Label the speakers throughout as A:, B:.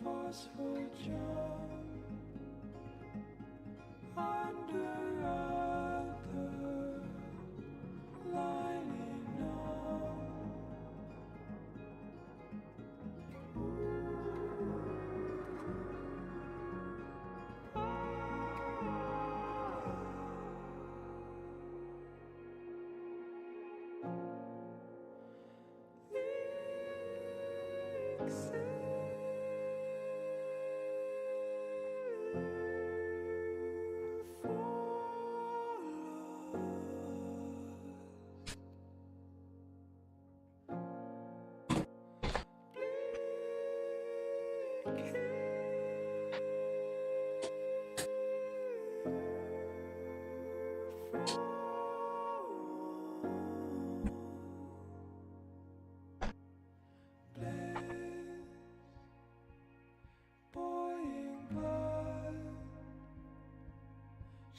A: Forceful jump under other lining up.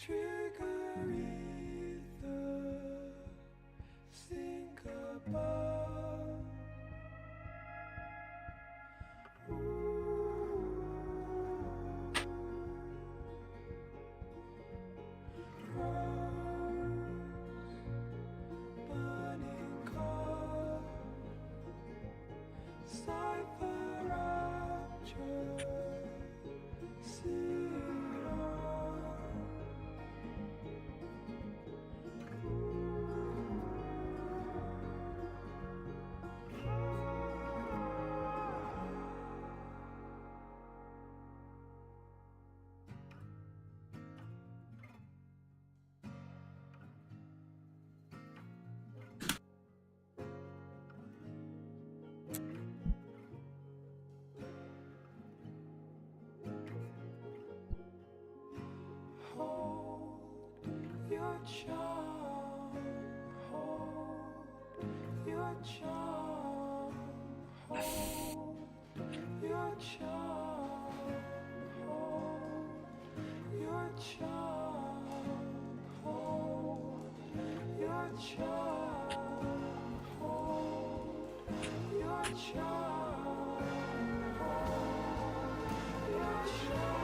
A: Trigger ether, sink above. Burning car, cipher rapture, see your charm, hold your charm, hold your charm, hold your charm, hold your charm, hold your charm, hold your charm.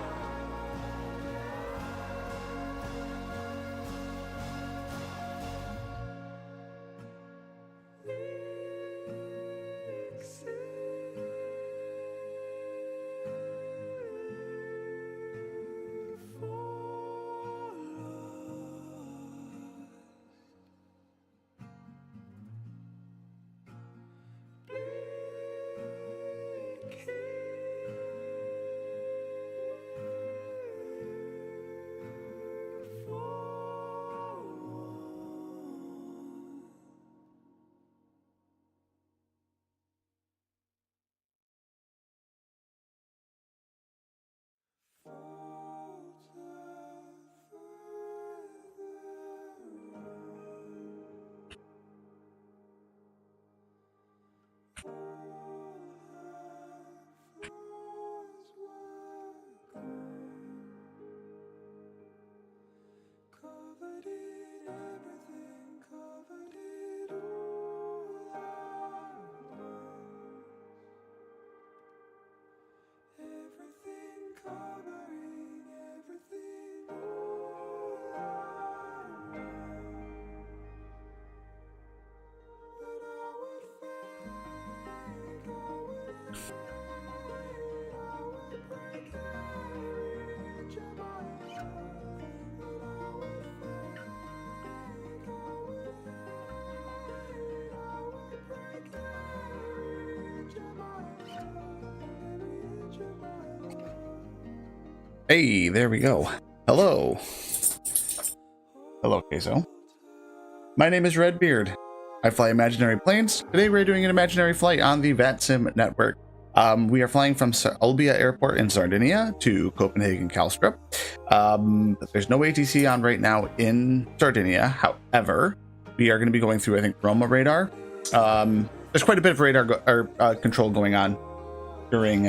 B: Hey, there we go. Hello. Hello, Queso. My name is Redbeard. I fly imaginary planes. Today we're doing an imaginary flight on the VATSIM network. We are flying from Olbia Airport in Sardinia to Copenhagen, Kalstrup. There's no ATC on right now in Sardinia. However, we are going to be going through, I think, Roma radar. there's quite a bit of radar control going on during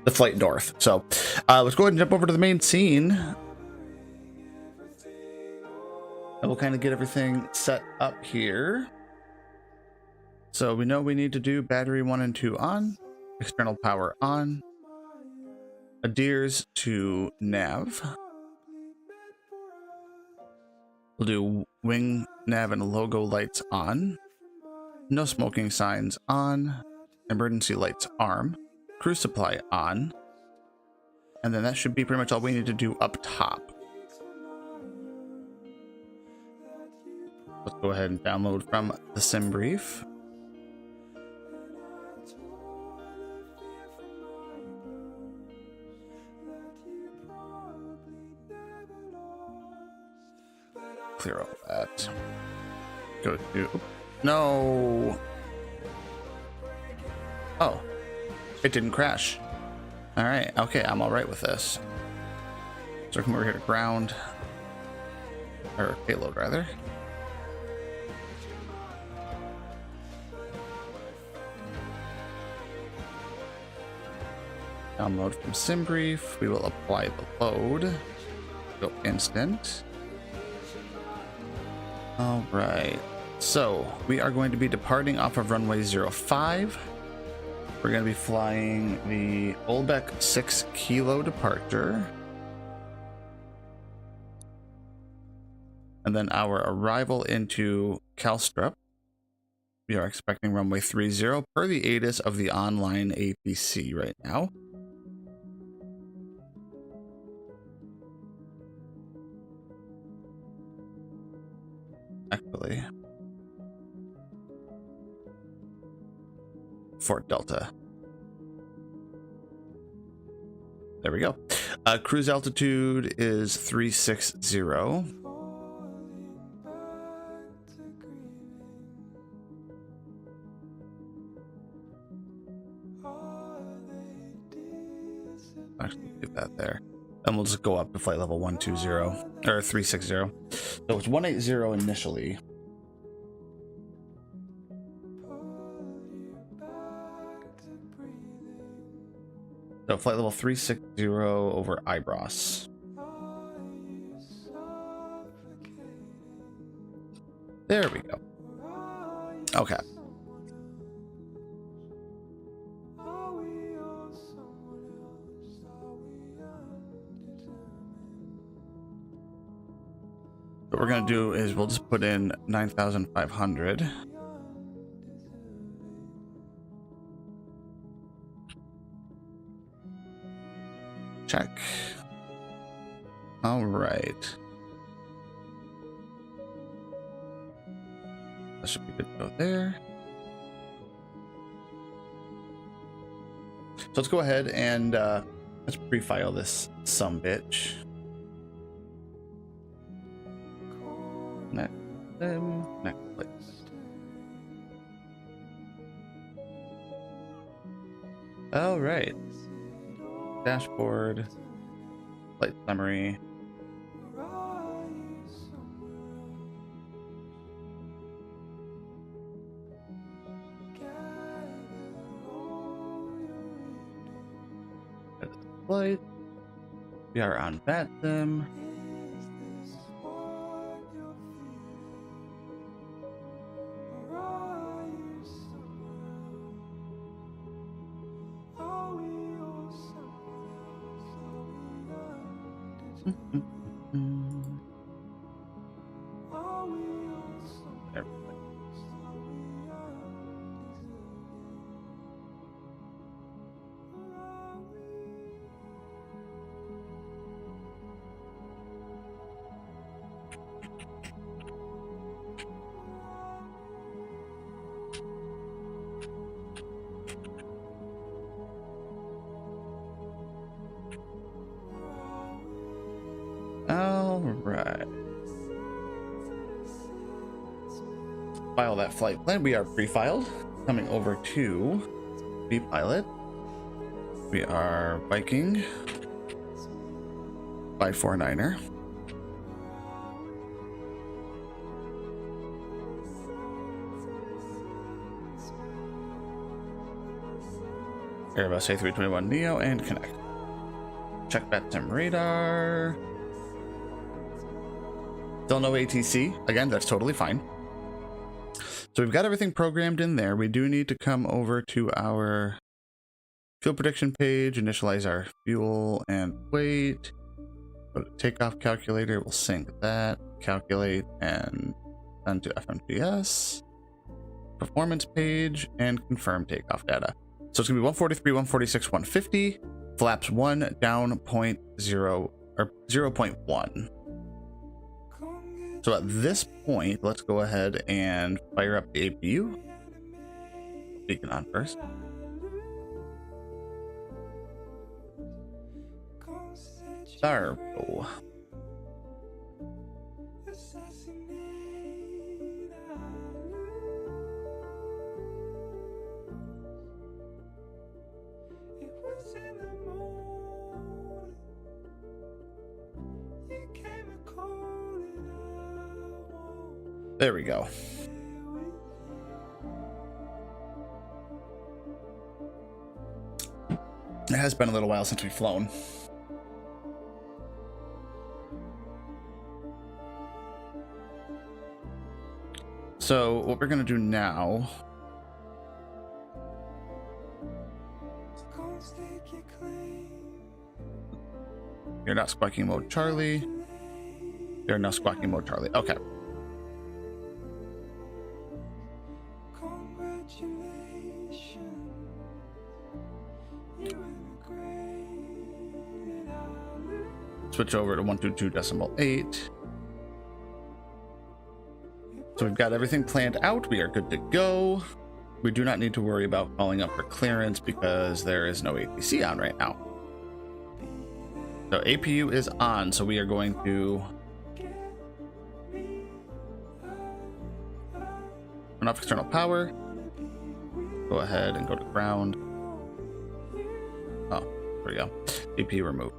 B: the flight north. So let's go ahead and jump over to the main scene. And we'll kind of get everything set up here. So we know we need to do battery 1 and 2 on, external power on, adheres to nav. We'll do wing, nav, and logo lights on, no smoking signs on, emergency lights arm, crew supply on, and then that should be pretty much all we need to do up top. Let's go ahead and download from the sim brief. Clear all that. Go to... No! Oh. It didn't crash. Alright, okay, I'm alright with this. So come over here to ground. Or payload, rather. Download from SimBrief. We will apply the load. Go instant. All right. So we are going to be departing off of runway 05. We're going to be flying the Olbia 6 kilo departure. And then our arrival into Kalstrup. We are expecting runway 30 per the ATIS of the online APC right now. Actually, Fort Delta. There we go. Cruise altitude is 360. Actually, leave that there. And we'll just go up to flight level 120 or 360. So it's 180 initially. So flight level 360 over Ibros. There we go. Okay. What we're going to do is we'll just put in 9,500. Check. All right. That should be good to go there. So let's go ahead and let's pre-file this sumbitch. Next place. All right. Dashboard. Flight summary. Flight. We are on VATSIM. All right. File that flight plan. We are pre-filed. Coming over to vPilot. We are Viking 549er. Airbus A321neo and connect. Check VATSIM radar. Still no ATC. Again, that's totally fine. So we've got everything programmed in there. We do need to come over to our fuel prediction page, initialize our fuel and weight. Go to takeoff calculator. We'll sync that, calculate, and send to FMGS. Performance page and confirm takeoff data. So it's gonna be 143, 146, 150. Flaps 1 down 0.0 or 0.1. So at this point, let's go ahead and fire up the APU. Beacon on first. Darbo. There we go. It has been a little while since we've flown. So what we're gonna do now, you're not squawking mode Charlie. You're not squawking mode Charlie. Okay. Switch over to 122.8. So we've got everything planned out. We are good to go. We do not need to worry about calling up for clearance because there is no ATC on right now. So APU is on, so we are going to turn off external power. Go ahead and go to ground. Oh, there we go. APU removed.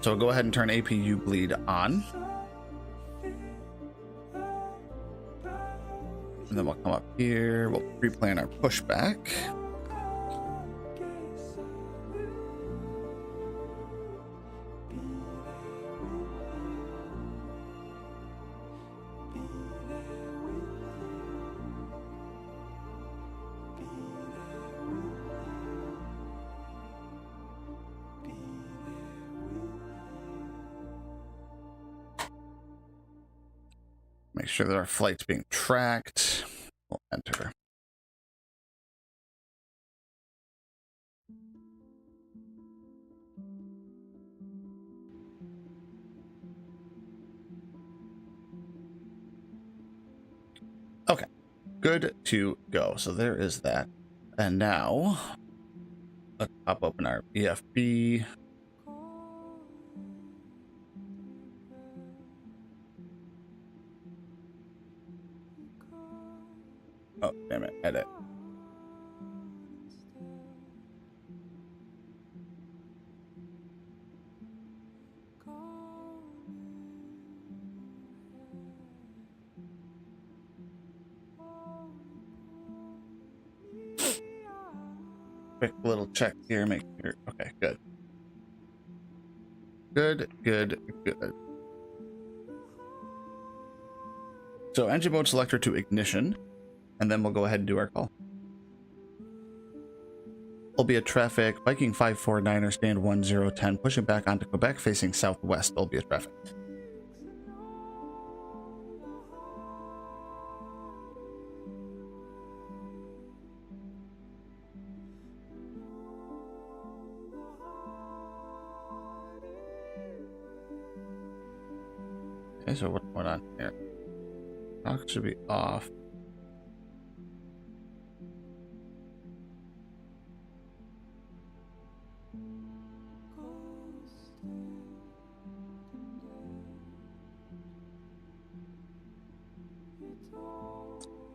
B: So we'll go ahead and turn APU bleed on. And then we'll come up here. We'll pre-plan our pushback. Make sure that our flight's being tracked. We'll enter. Okay, good to go. So there is that. And now let's pop open our EFB. Oh, damn it, edit. Quick little check here, make sure. Okay, good. Good. So engine mode selector to ignition, and then we'll go ahead and do our call. Olbia traffic, Viking 549er, stand 1010, pushing back onto Quebec, facing southwest, Olbia traffic. Okay, so what's going on here? Knock should be off.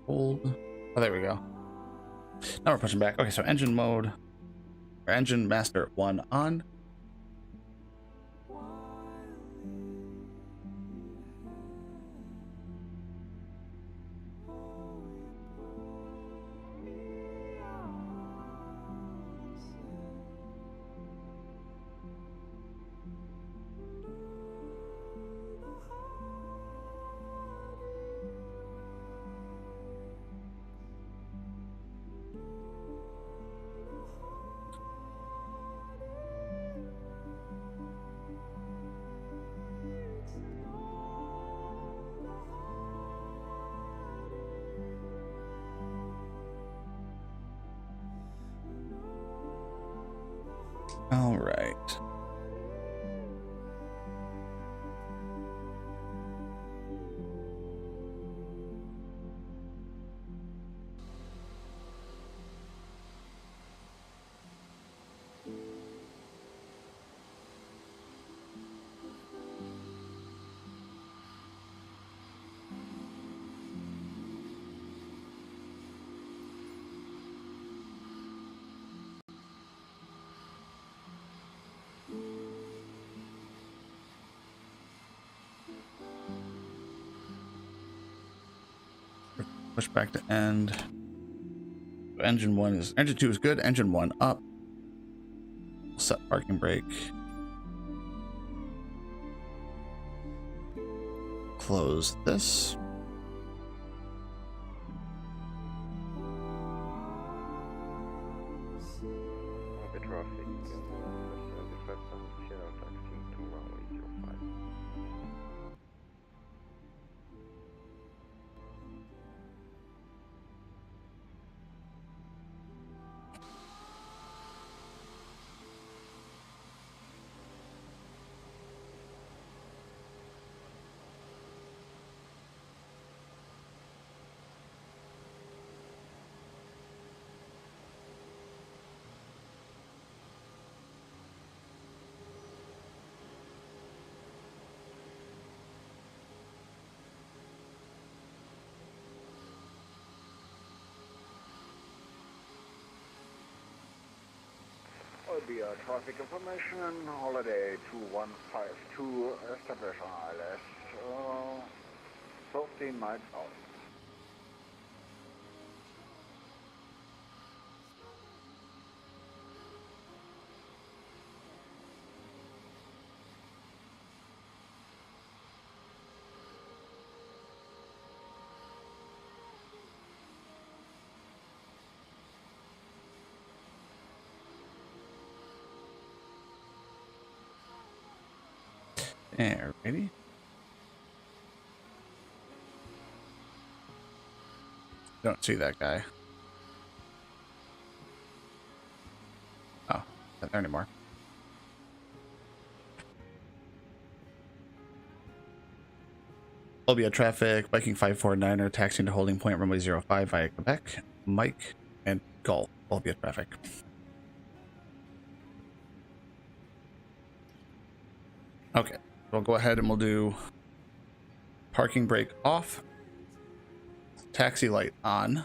B: Hold. Oh, there we go. Now we're pushing back. Okay, so engine mode, or engine master 1 on. All right. Push back to end. Engine 2 is good. Engine 1 up. Set parking brake. Close this.
C: Olbia traffic information, holiday 2152, establish ILS, 15 miles out.
B: Alrighty. Don't see that guy. Oh, not there anymore. Olbia traffic, Viking 549er, taxiing to holding point runway 05 via Quebec, Mike, and Gulf. Olbia traffic. Okay, we'll go ahead and we'll do parking brake off, taxi light on.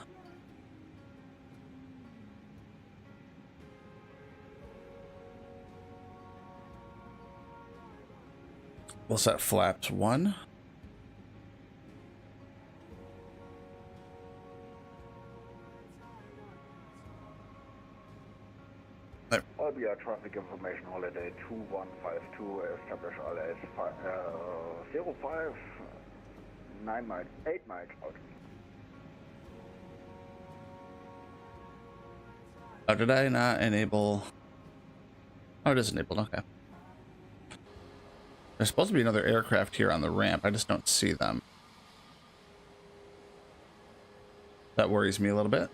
B: We'll set flaps 1. There.
C: Olbia traffic information, holiday 2152, establish ILS 05, 9 miles, 8 miles out.
B: Oh, did I not enable? Oh, it is enabled. Okay. There's supposed to be another aircraft here on the ramp. I just don't see them. That worries me a little bit.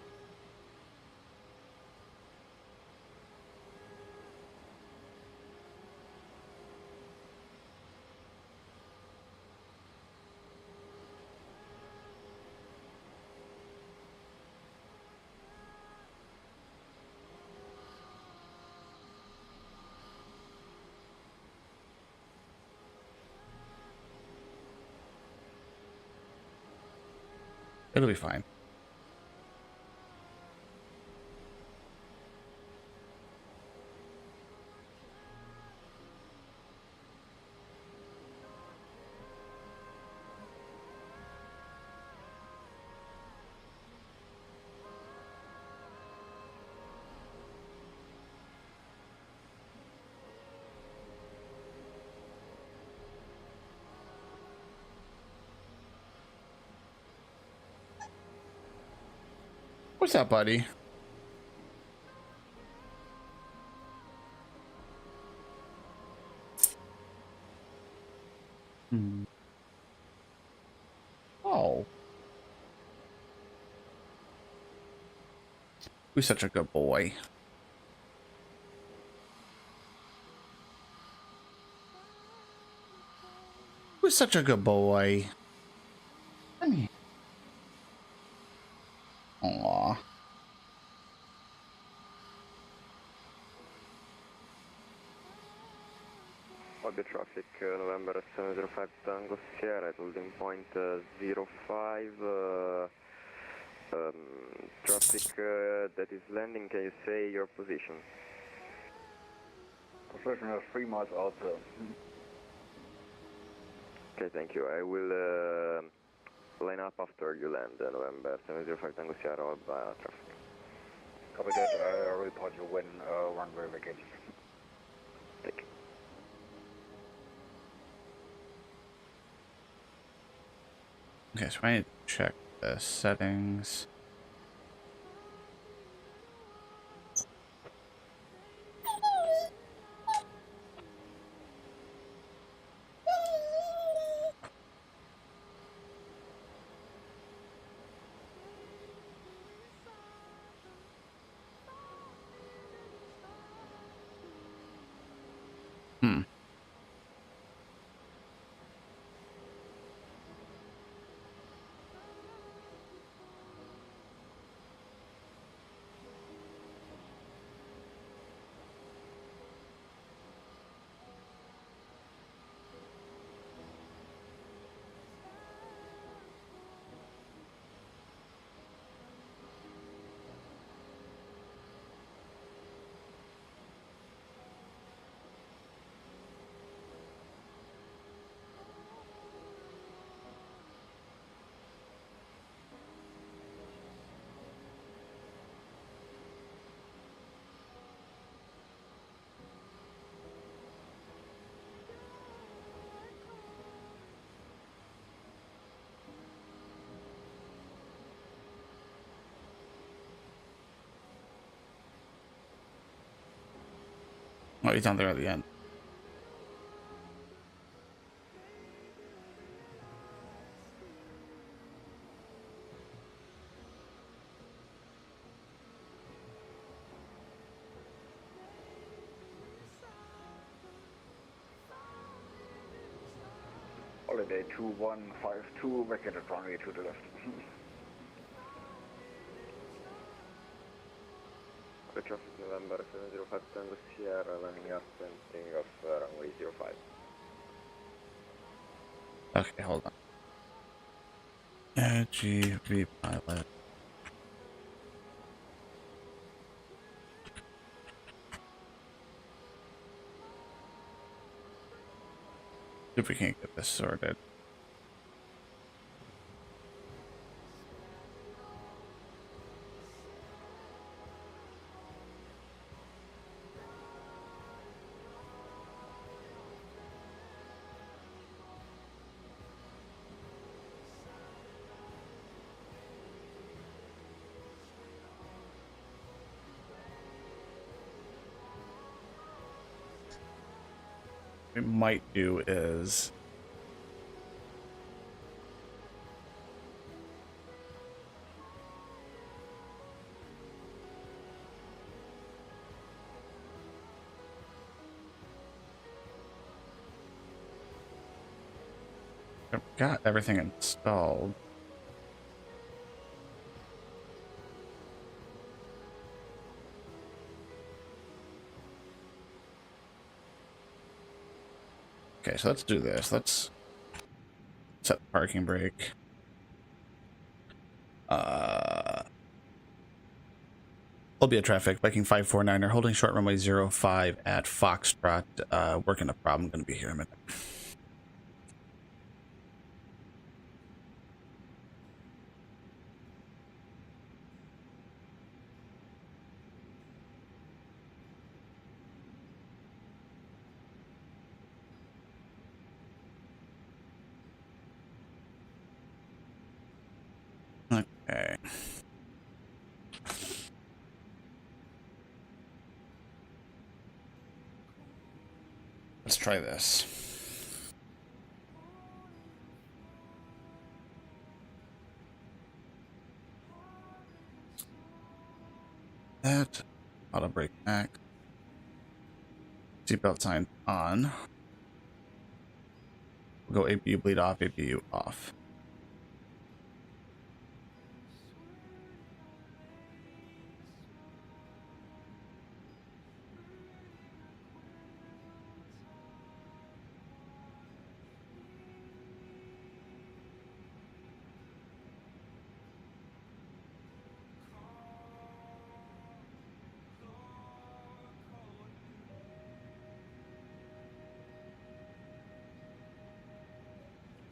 B: It'll be fine. What's up, buddy? Oh. Who's such a good boy? was such a good boy. Come here. Aw.
D: Olbia traffic, November 705 Tango Sierra, holding point 05. Traffic that is landing, can you say your position?
C: Position is 3 miles out there.
D: Okay, thank you. I will line up after you land, November 705 Tango Sierra, Olbia traffic.
C: Copy that, I report you when runway vacated.
D: Thank you.
B: Okay, so I need to check the settings. Oh, he's down there at the end.
C: Holiday 2152, vacated runway to the left.
D: The traffic November 705 Tango Sierra, landing up and taking off runway 05.
B: Okay, hold on. GV pilot. See if we can't get this sorted. What we might do is I've got everything installed. Okay, so let's do this. Let's set the parking brake. Olbia traffic, Viking 549er, holding short runway 05 at Foxtrot. Working a problem. Going to be here in a minute. Okay. Let's try this. That auto brake back. Seatbelt sign on. We'll go APU bleed off, APU off.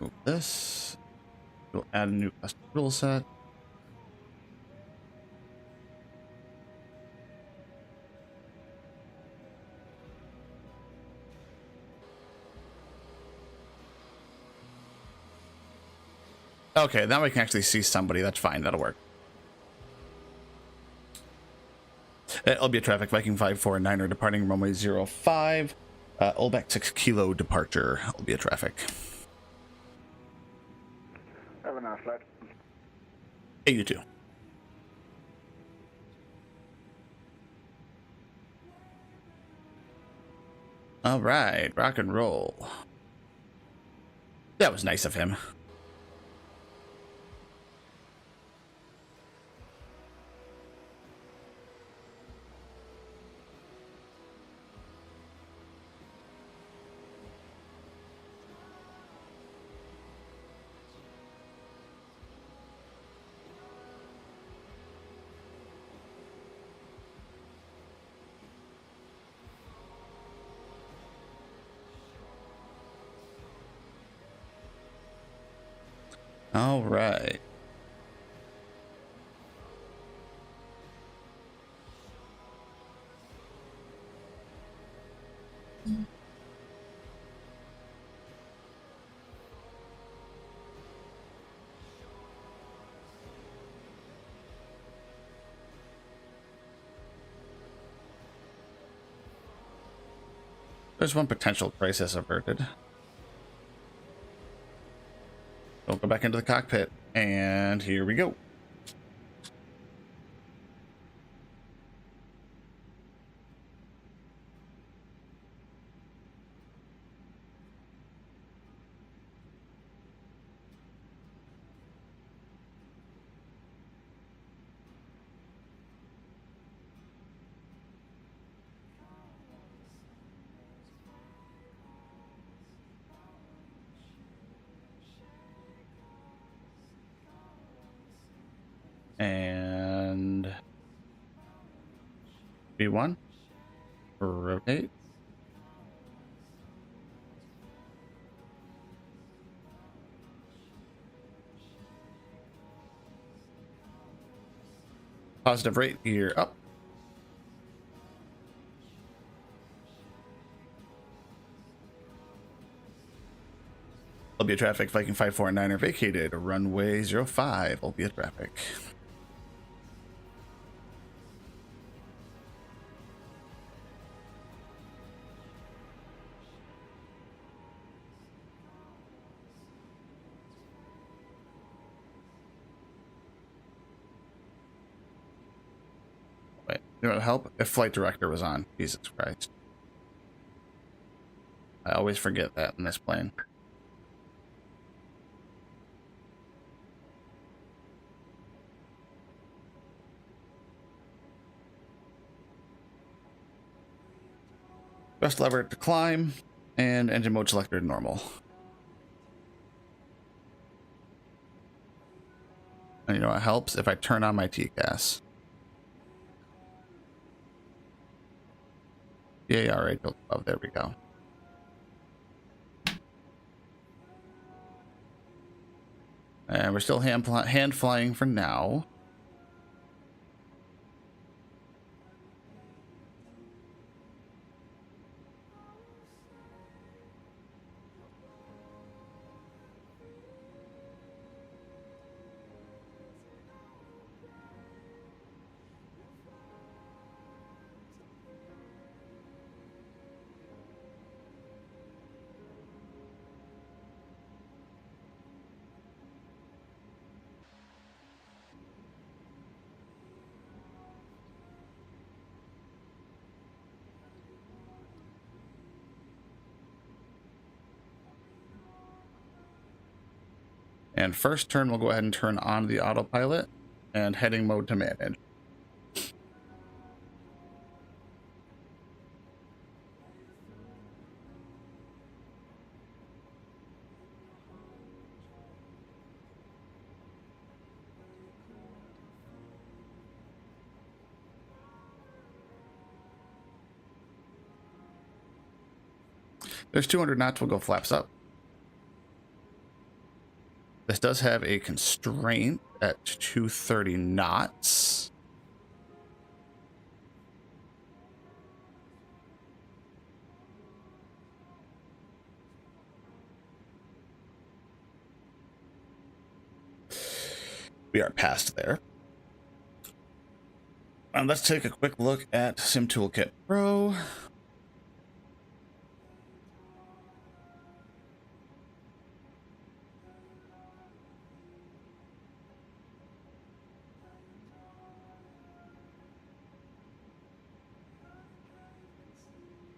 B: Move this. We'll add a new custom rule set. Okay, now we can actually see somebody. That's fine. That'll work. Olbia traffic, Viking 549er departing runway 05. Olbia 6 kilo departure. Olbia traffic.
C: Have a nice flight.
B: Hey, you too. All right, rock and roll. That was nice of him. All right. There's one potential crisis averted. We'll go back into the cockpit, and here we go. And B1, rotate. Positive rate here up. Olbia traffic, Viking 549er vacated, runway 05, Olbia traffic. Wait, you know what would help? If flight director was on. Jesus Christ. I always forget that in this plane. Press lever to climb, and engine mode selector normal. And you know what helps? If I turn on my TCAS. Yeah, all right, built above. There we go. And we're still hand flying for now. And first turn, we'll go ahead and turn on the autopilot and heading mode to manage. There's 200 knots, we'll go flaps up. This does have a constraint at 230 knots. We are past there. And let's take a quick look at Sim Toolkit Pro.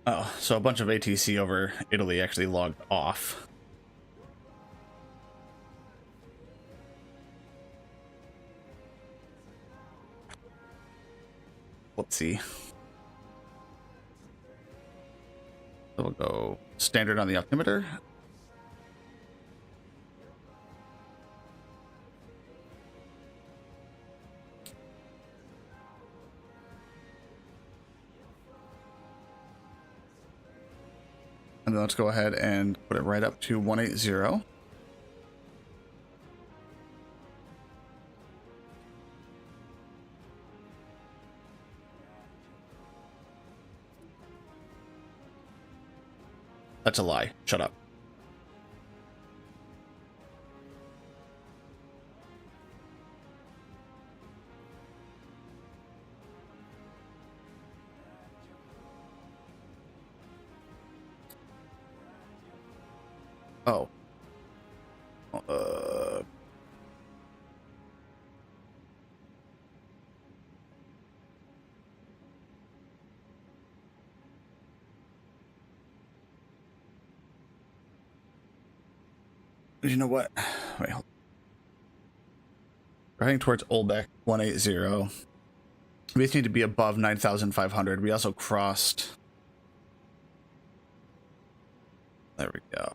B: Oh, so a bunch of ATC over Italy actually logged off. Let's see. So we'll go standard on the altimeter. And then let's go ahead and put it right up to 180. That's a lie. Shut up. Oh. You know what? Wait, hold on. We're heading towards Olbia 180. We just need to be above 9,500. We also crossed. There we go.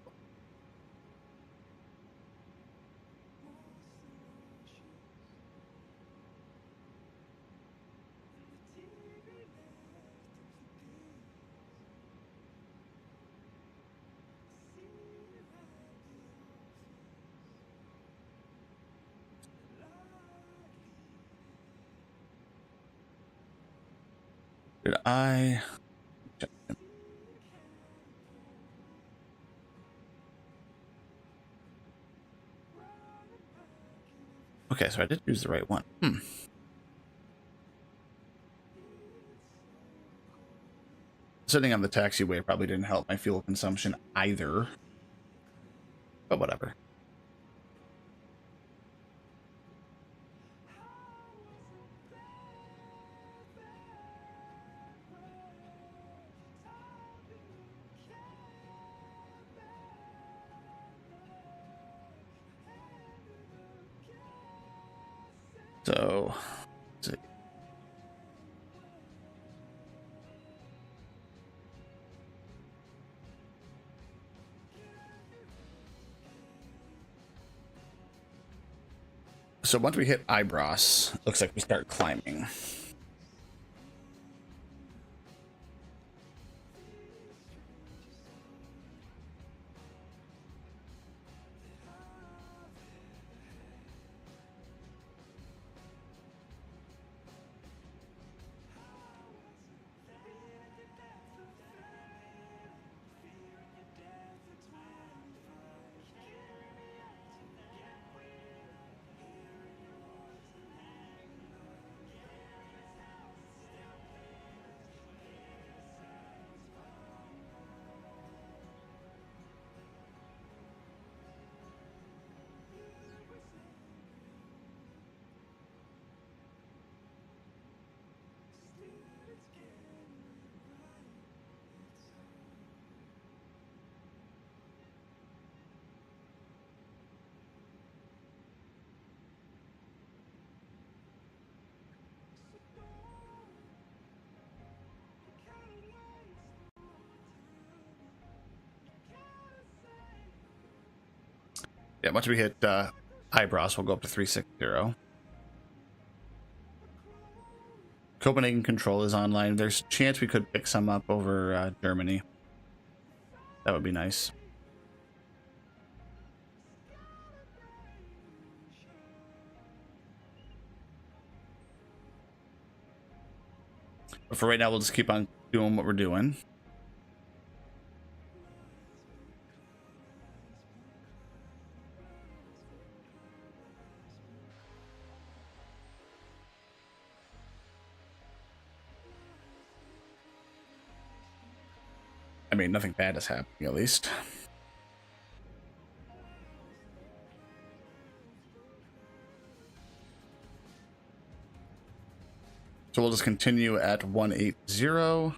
B: Did I? Okay, so I did use the right one. Sitting on the taxiway probably didn't help my fuel consumption either. But whatever. So, let's see. So once we hit Ibros, looks like we start climbing. Yeah, once we hit eyebrows, we'll go up to 360. Copenhagen control is online. There's a chance we could pick some up over Germany. That would be nice. But for right now, we'll just keep on doing what we're doing. I mean, nothing bad is happening, at least. So we'll just continue at 180.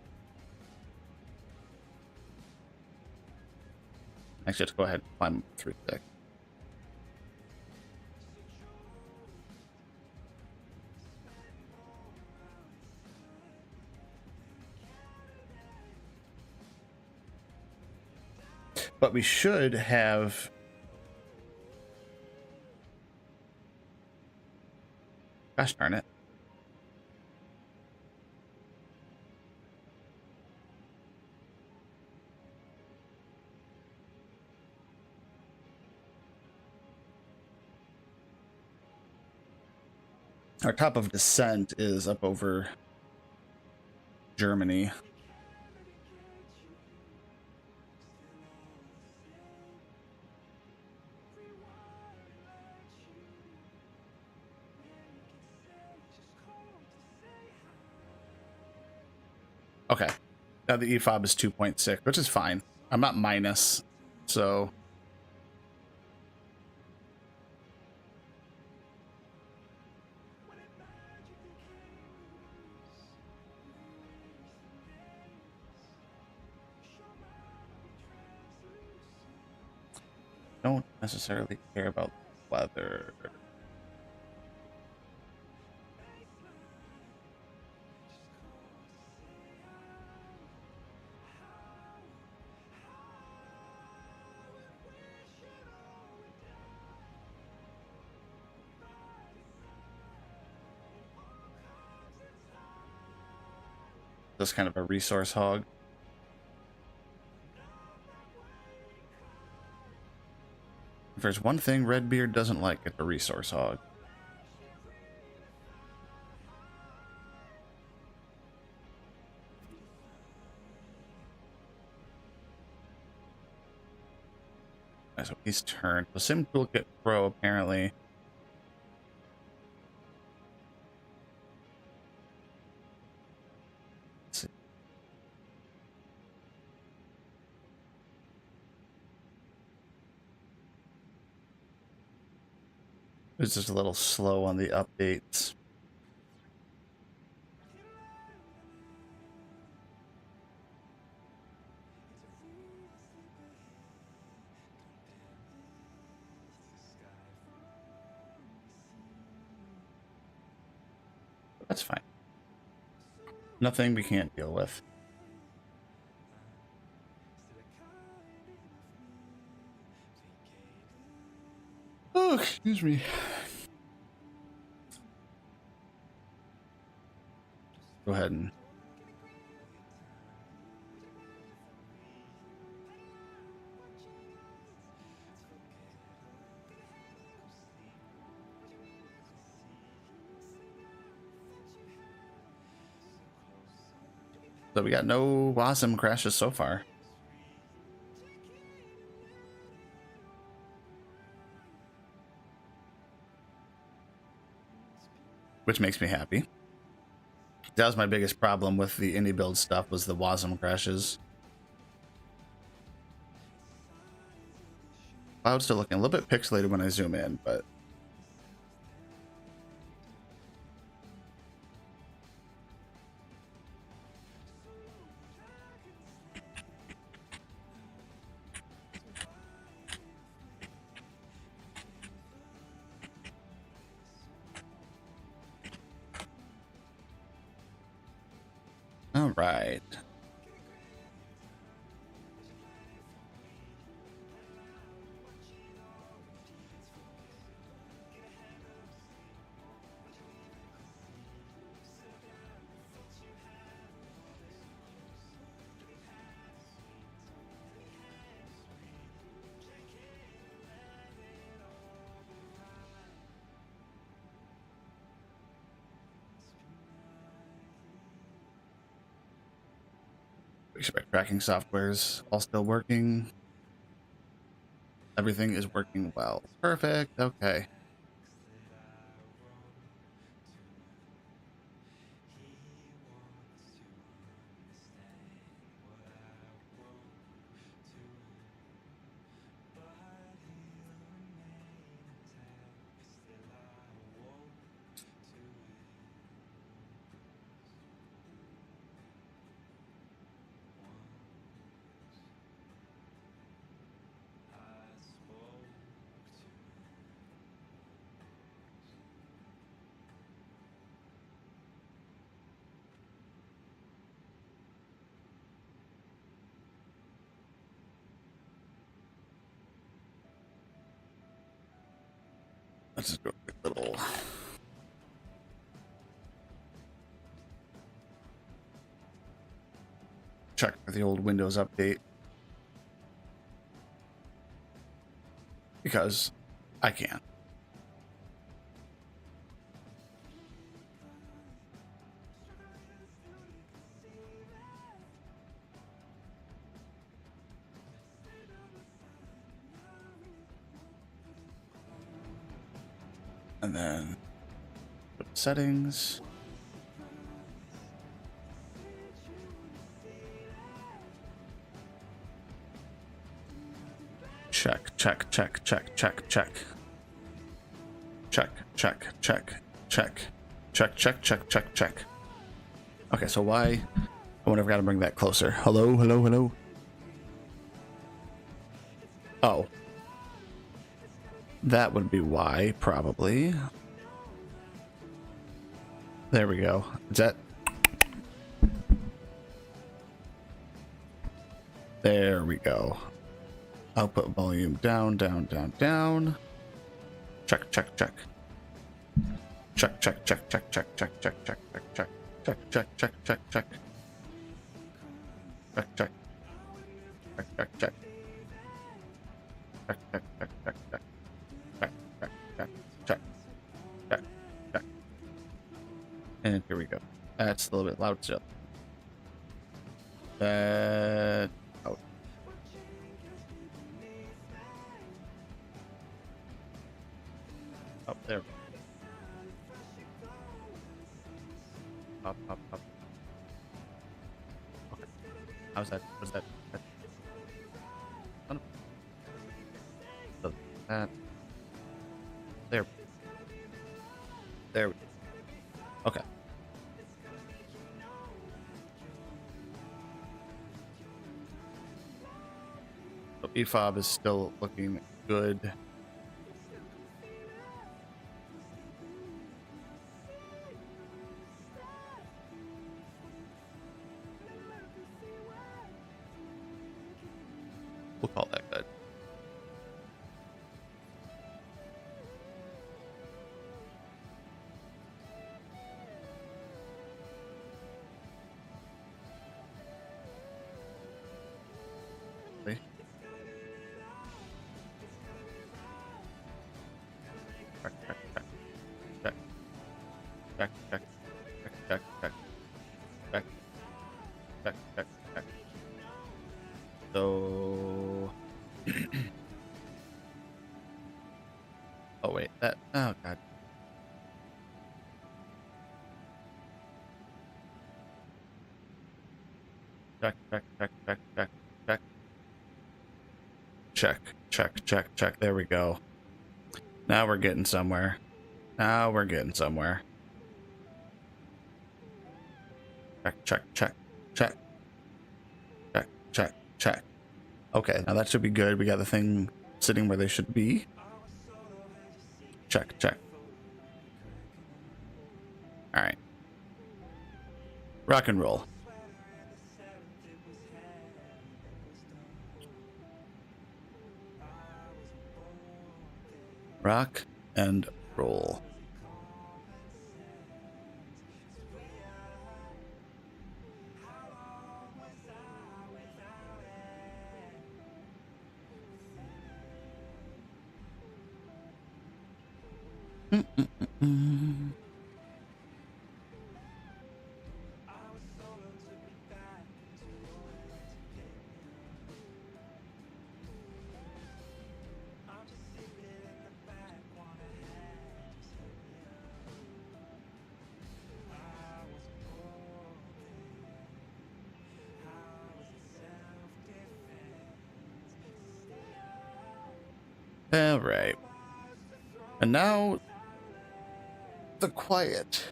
B: Actually, let's go ahead and climb through deck. But we should have... Gosh darn it. Our top of descent is up over Germany. Okay. Now the EFOB is 2.6, which is fine. I'm not minus, so... don't necessarily care about weather. Just kind of a resource hog. If there's one thing Redbeard doesn't like, it's a resource hog. So he's turned. The Sim Toolkit Pro apparently. Let's see. It's just a little slow on the updates. That's fine. Nothing we can't deal with. Oh, excuse me. Go ahead and... So we got no VATSIM crashes so far. Which makes me happy. That was my biggest problem with the indie build stuff, was the VATSIM crashes. Cloud's still looking a little bit pixelated when I zoom in, but... All right. Expect tracking softwares all still working. Everything is working well. Perfect. Okay. Let's just do a quick little check for the old Windows update. Because I can. And then settings. Check, check, check, check, check, check. Check, check, check, check. Check, check, check, check, check. Okay, so why? I wonder if I gotta bring that closer. Hello, hello, hello. Oh. That would be why, probably. There we go. Is that? There we go. Output volume down, down, down, down. Check, check, check. Check, check, check, check, check, check, check, check, check, check, check, check, check, check, check. Check, check. Check, check, check. Check, check, check, check, check. Check, check, check, check. Check, check. And here we go. That's a little bit loud still. That out. Up there. Up, up, up. Okay. How's that? What's that? That. There. There. Okay. So EFOB is still looking good. We'll call that good. See? Check, check, check. Check. Check, check, check, check, check. Check, check, check. So oh wait, that oh god. Check, check, check, check, check, check. Check, check, check, check. There we go. Now we're getting somewhere. Now we're getting somewhere. Check, check, check, check. Check, check, check. Okay, now that should be good. We got the thing sitting where they should be. Check, check. All right. Rock and roll. Rock and roll. All right. And now the quiet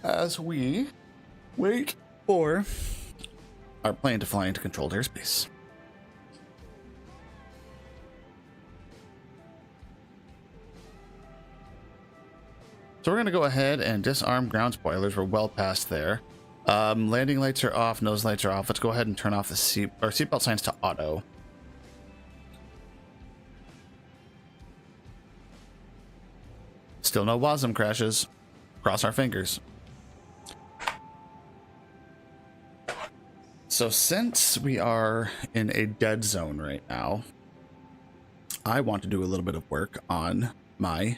B: as we wait for our plane to fly into controlled airspace. So we're going to go ahead and disarm ground spoilers. We're well past there. Landing lights are off. Nose lights are off. Let's go ahead and turn off the seatbelt signs to auto. Still no WASM crashes. Cross our fingers. So since we are in a dead zone right now, I want to do a little bit of work on my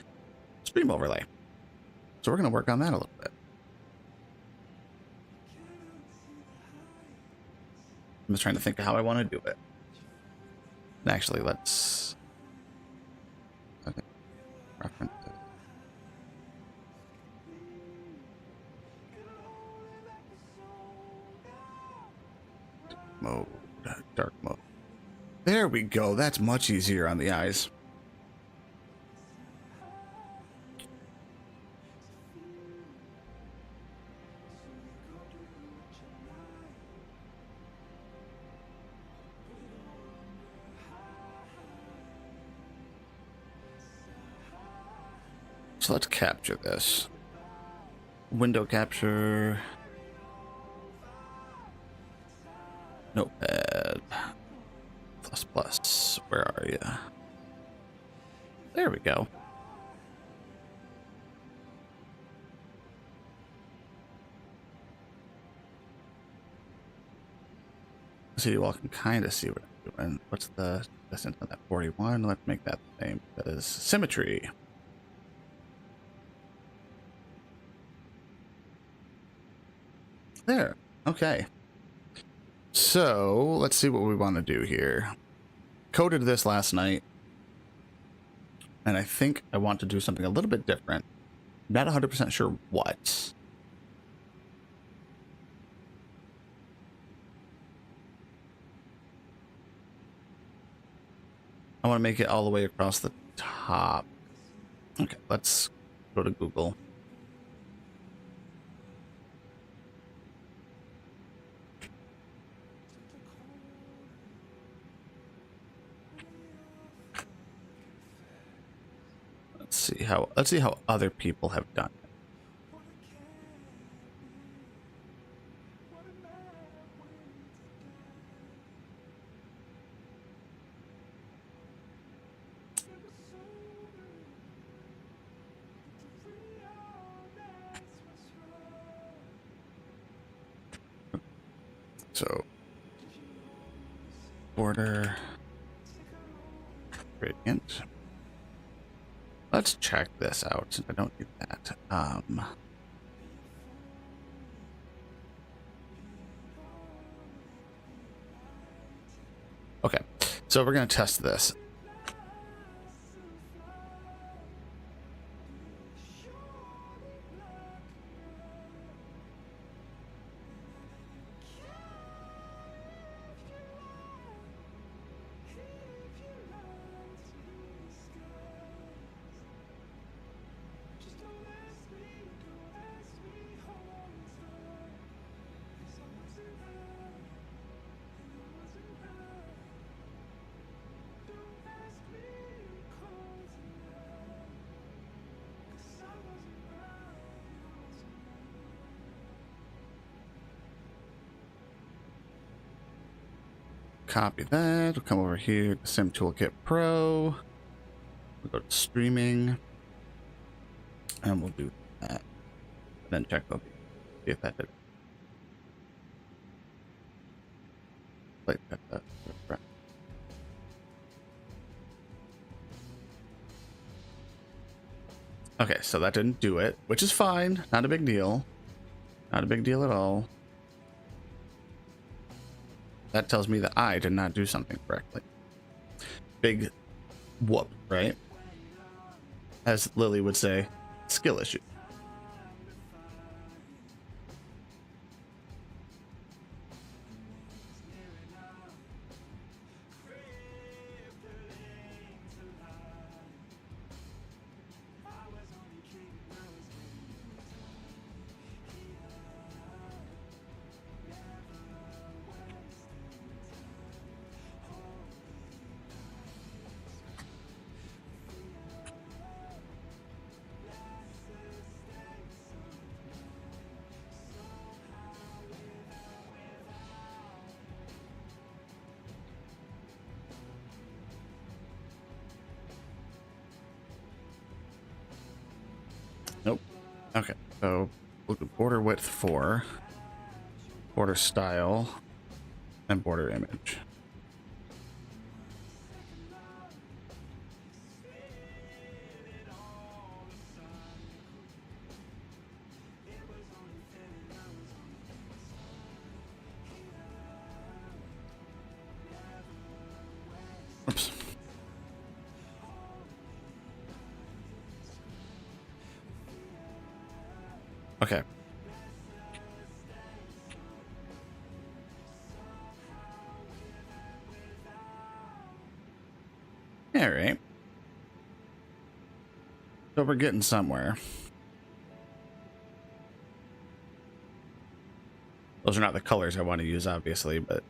B: stream overlay. So we're going to work on that a little bit. I'm just trying to think of how I want to do it. And actually, let's reference it. Mode, dark mode. There we go. That's much easier on the eyes. So let's capture this. Window capture. Notepad. ++. Where are you? There we go. So you all can kind of see what I'm doing. What's the distance on that? 41. Let's make that the same. That is symmetry. There. Okay. So let's see what we want to do here. Coded this last night, and I think I want to do something a little bit different. Not 100% sure what. I want to make it all the way across the top. Okay, let's go to Google. Let's see how other people have done it. So border gradient. Let's check this out since I don't need that. Okay, so we're going to test this. Copy that. We'll come over here to Sim Toolkit Pro. We'll go to streaming. And we'll do that. Then check over. See if that did. Like that. Okay, so that didn't do it, which is fine. Not a big deal. Not a big deal at all. That tells me that I did not do something correctly. Big whoop, right? As Lily would say, skill issue. Okay, so look at border width 4, border style, and border image. Oops. Okay. All right. So we're getting somewhere. Those are not the colors I want to use, obviously, but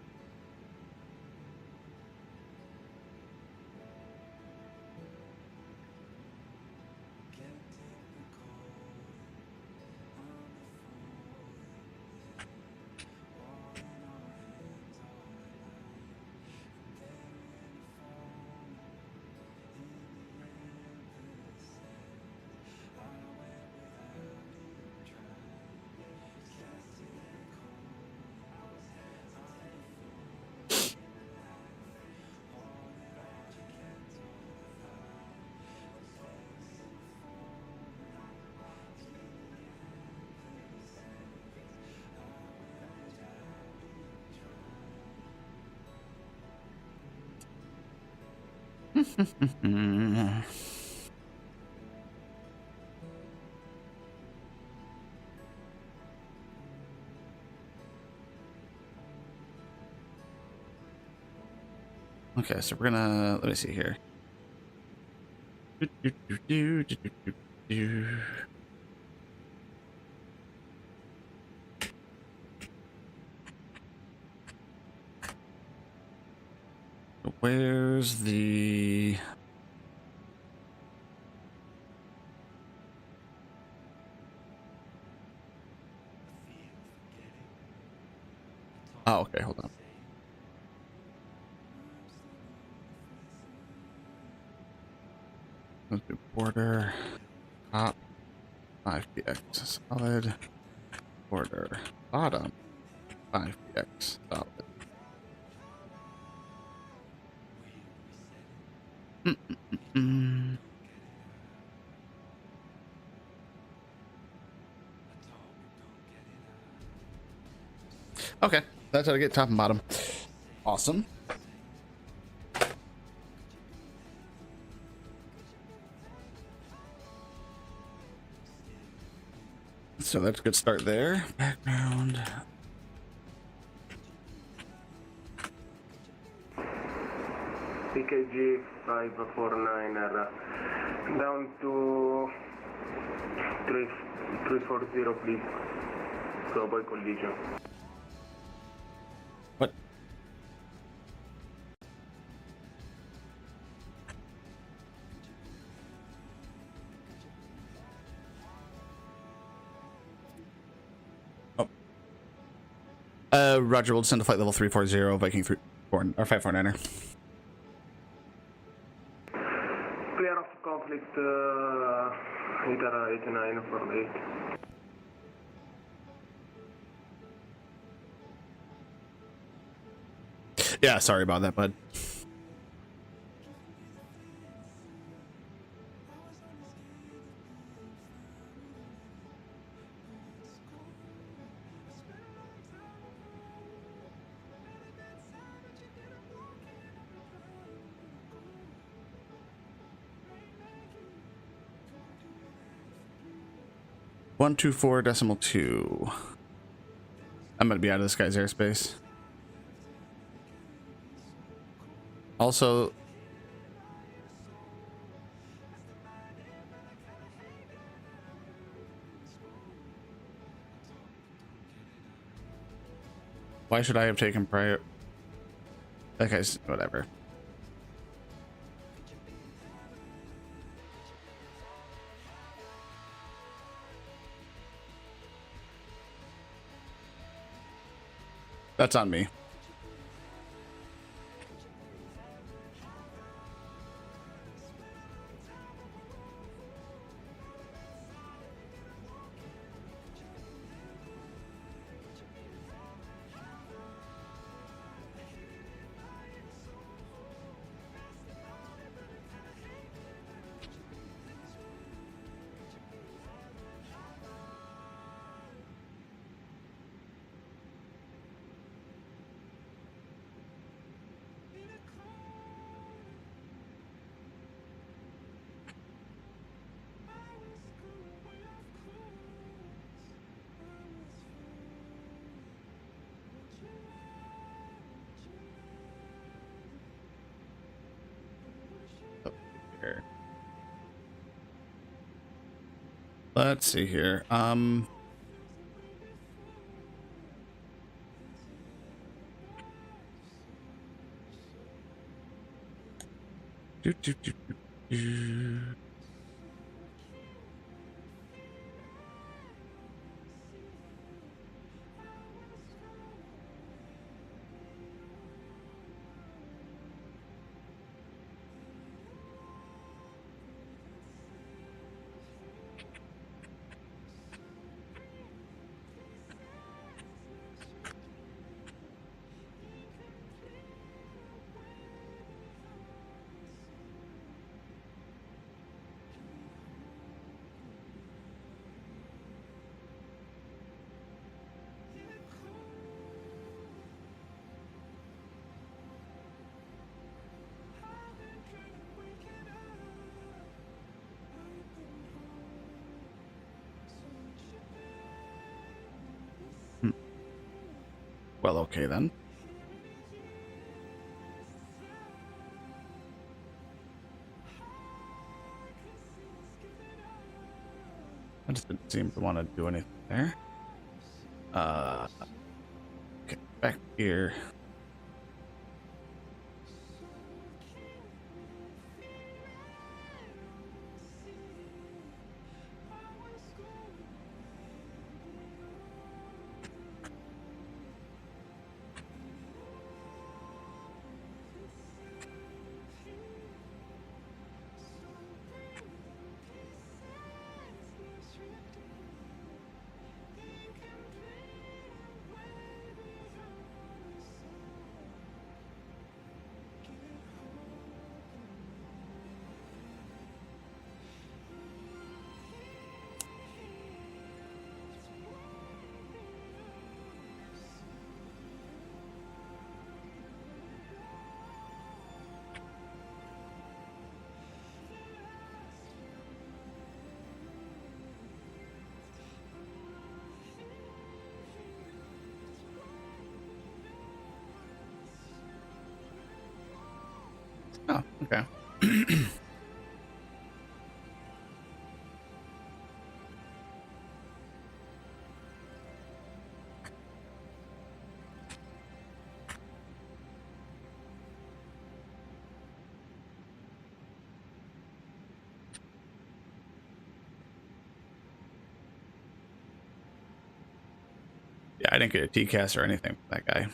B: okay, so we're gonna, let me see here. Where's the... Oh, okay, hold on. Let's do border, top, 5px, solid, border, bottom, 5px, solid. Mm. Okay, that's how to get top and bottom. Awesome. So that's a good start there. Background.
E: PKG 549R down to 340 please. To avoid collision.
B: What? Oh. Roger, we'll send to flight level 340, Viking 34 or 549er.
E: Clear of conflict, Inter 89 for 8.
B: Yeah, sorry about that, bud. .124.2. I'm gonna be out of this guy's airspace. Also, why should I have taken prior? Okay, whatever. That's on me. Let's see here. Do, do, do, do, do. Well, okay then. I just didn't seem to want to do anything there. Okay, back here. Oh, okay. Yeah, I didn't get a TCAS or anything for that guy.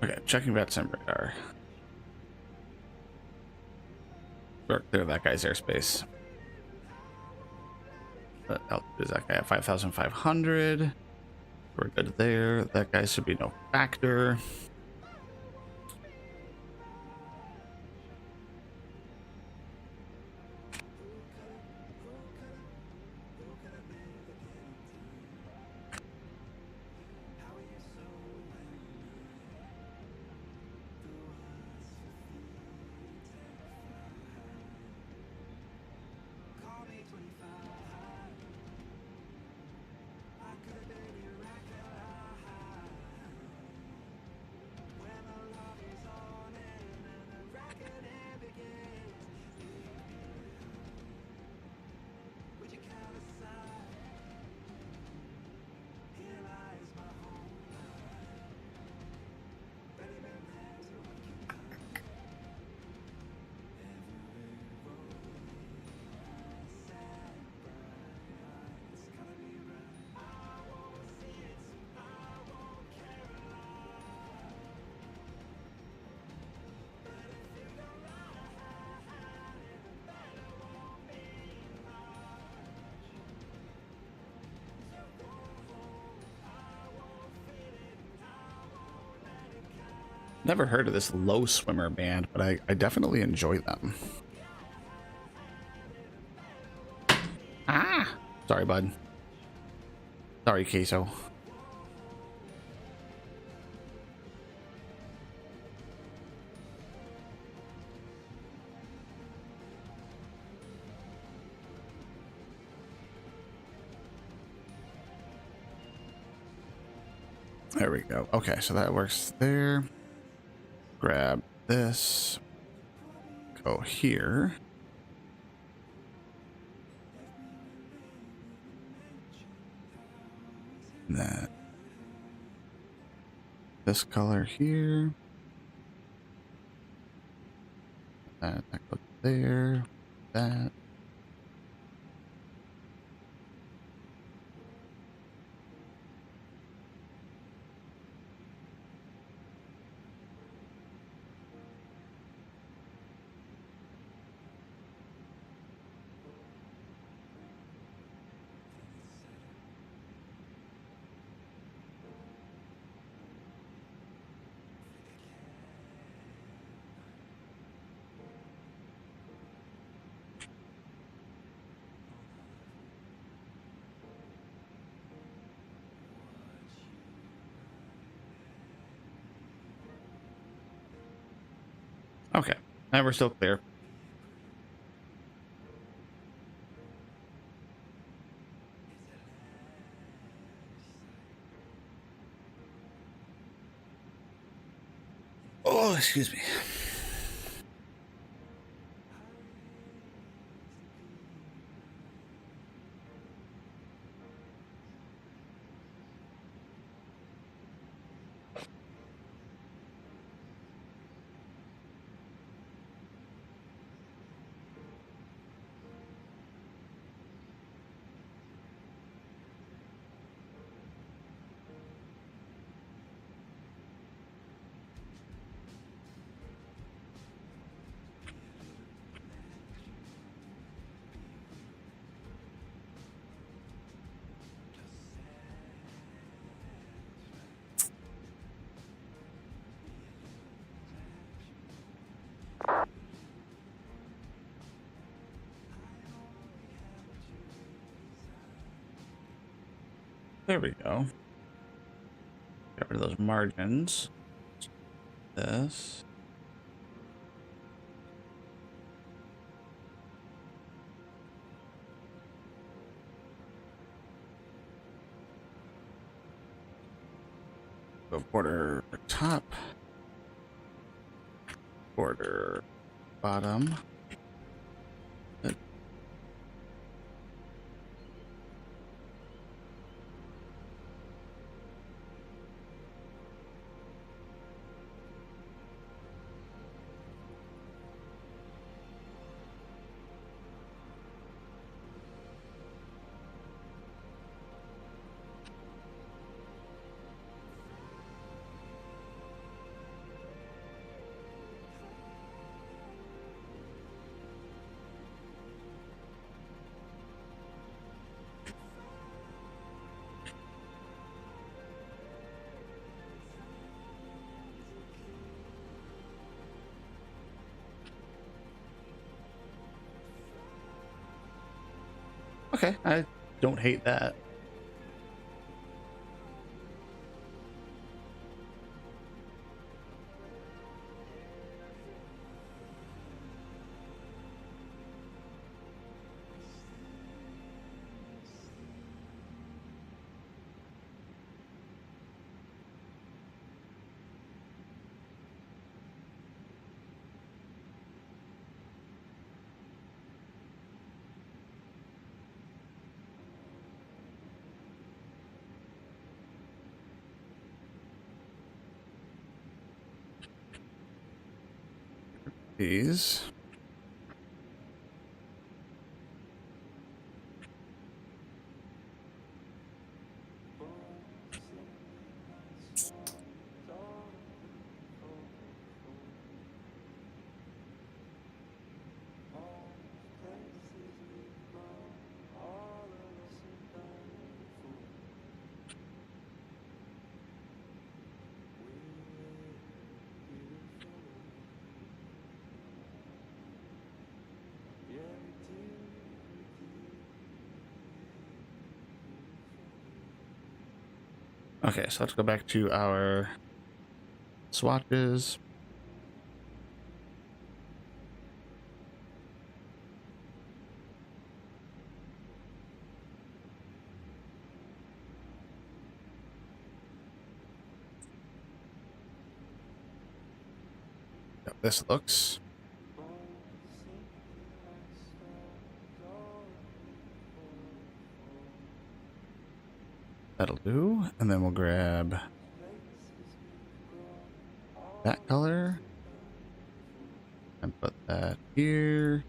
B: Okay, checking VATSIM radar. Or clear that guy's airspace. What altitude is that guy at? 5,500. We're good there. That guy should be no factor. Never heard of this low swimmer band, but I definitely enjoy them. Ah! Sorry, bud. Sorry, Queso. There we go. Okay, so that works there. Grab this. Go here. And then this color here. That goes there. That. Okay, now we're still clear. Oh, excuse me. There we go. Get rid of those margins. This. Go border top. Border bottom. Okay, I don't hate that. These. Okay, so let's go back to our swatches. This looks. That'll do. And then we'll grab that color and put that here.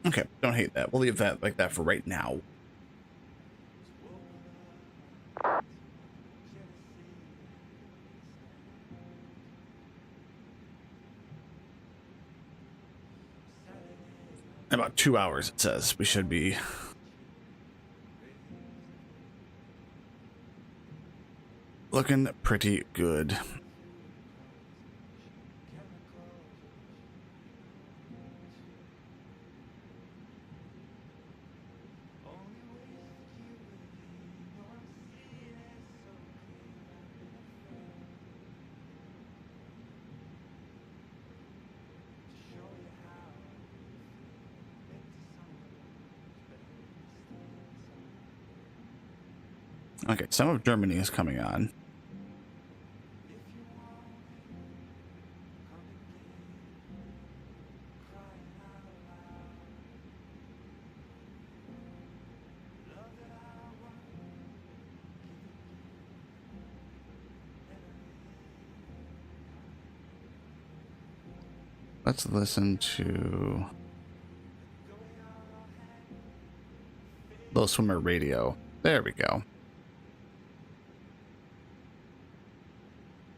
B: Okay, don't hate that. We'll leave that like that for right now. In about 2 hours, it says we should be looking pretty good. Okay, some of Germany is coming on. Let's listen to Low Swimmer Radio. There we go.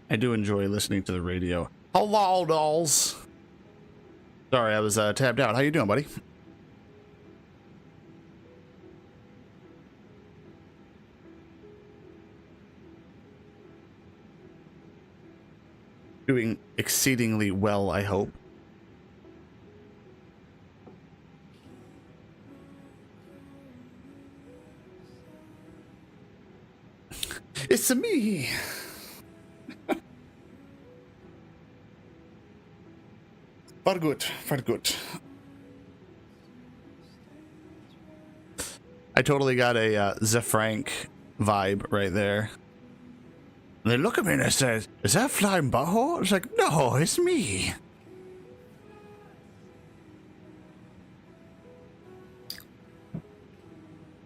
B: I do enjoy listening to the radio. Hello, dolls. Sorry, I was tabbed out. How you doing, buddy? Doing exceedingly well, I hope. It's me. Very good, very good. I totally got a Ze Frank vibe right there. And they look at me and they say, "Is that Flying Butthole?" It's like, no, it's me.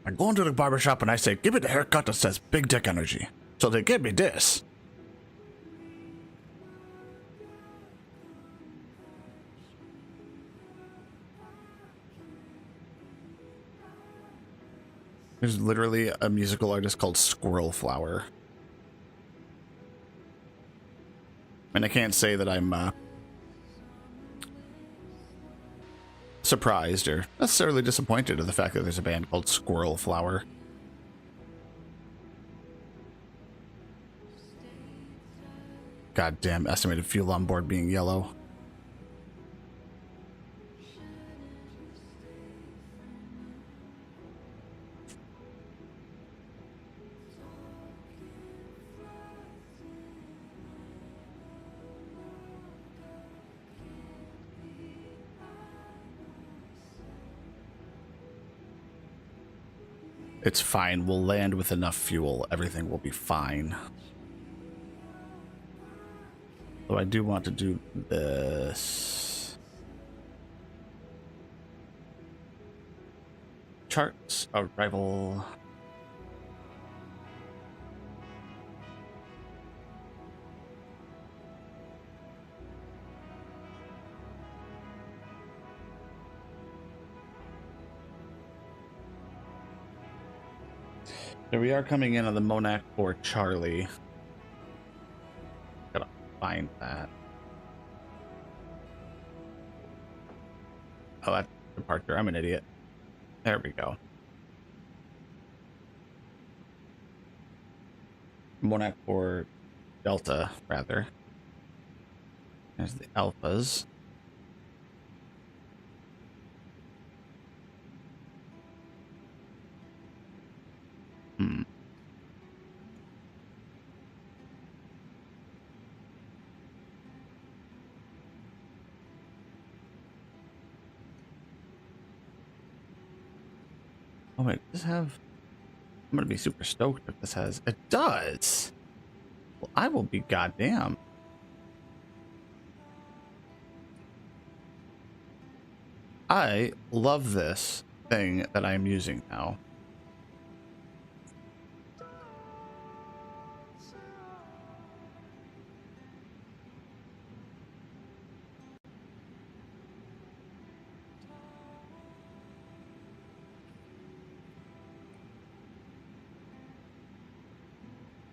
B: I go into the barbershop and I say, "Give me the haircut that says Big Dick Energy." So they give me this. There's literally a musical artist called Squirrel Flower. And I can't say that I'm surprised or necessarily disappointed at the fact that there's a band called Squirrel Flower. goddamn estimated fuel on board being yellow. It's fine. We'll land with enough fuel. Everything will be fine. So I do want to do this. Charts, arrival. So we are coming in on the Monac for Charlie. Gotta find that. Oh, that's departure. I'm an idiot. There we go. Monac for Delta, rather. There's the Alphas. Oh wait, does this have... I'm gonna be super stoked if this has... It does! Well, I will be goddamn. I love this thing that I'm using now.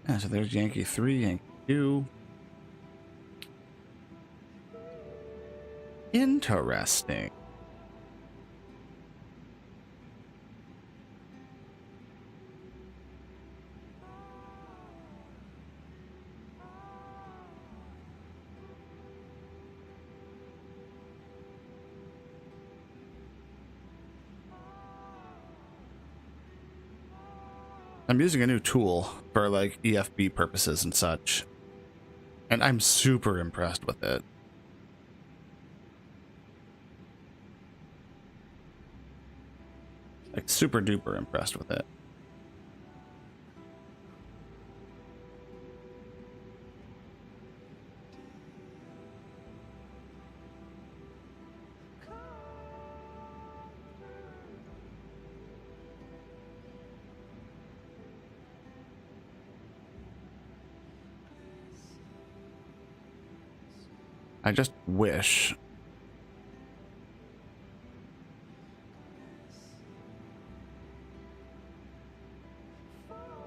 B: Yeah, so there's Yankee 3, Yankee 2. Interesting. I'm using a new tool for like EFB purposes and such, and I'm super impressed with it. Like super duper impressed with it. I just wish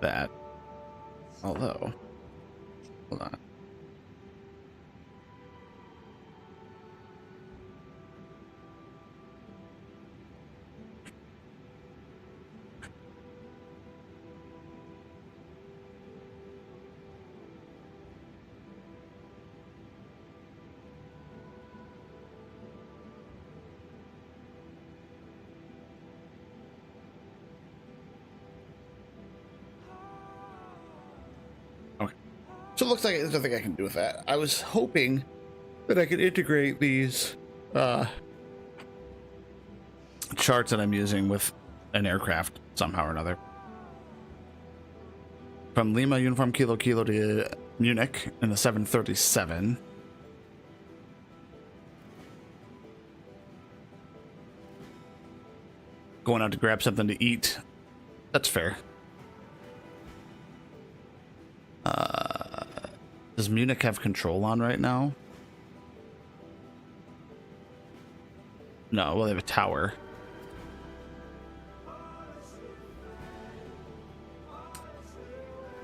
B: that, although, hold on. So it looks like there's nothing I can do with that. I was hoping that I could integrate these charts that I'm using with an aircraft somehow or another. From Lima Uniform Kilo Kilo to Munich in the 737. Going out to grab something to eat. That's fair. Does Munich have control on right now? No, well, they have a tower.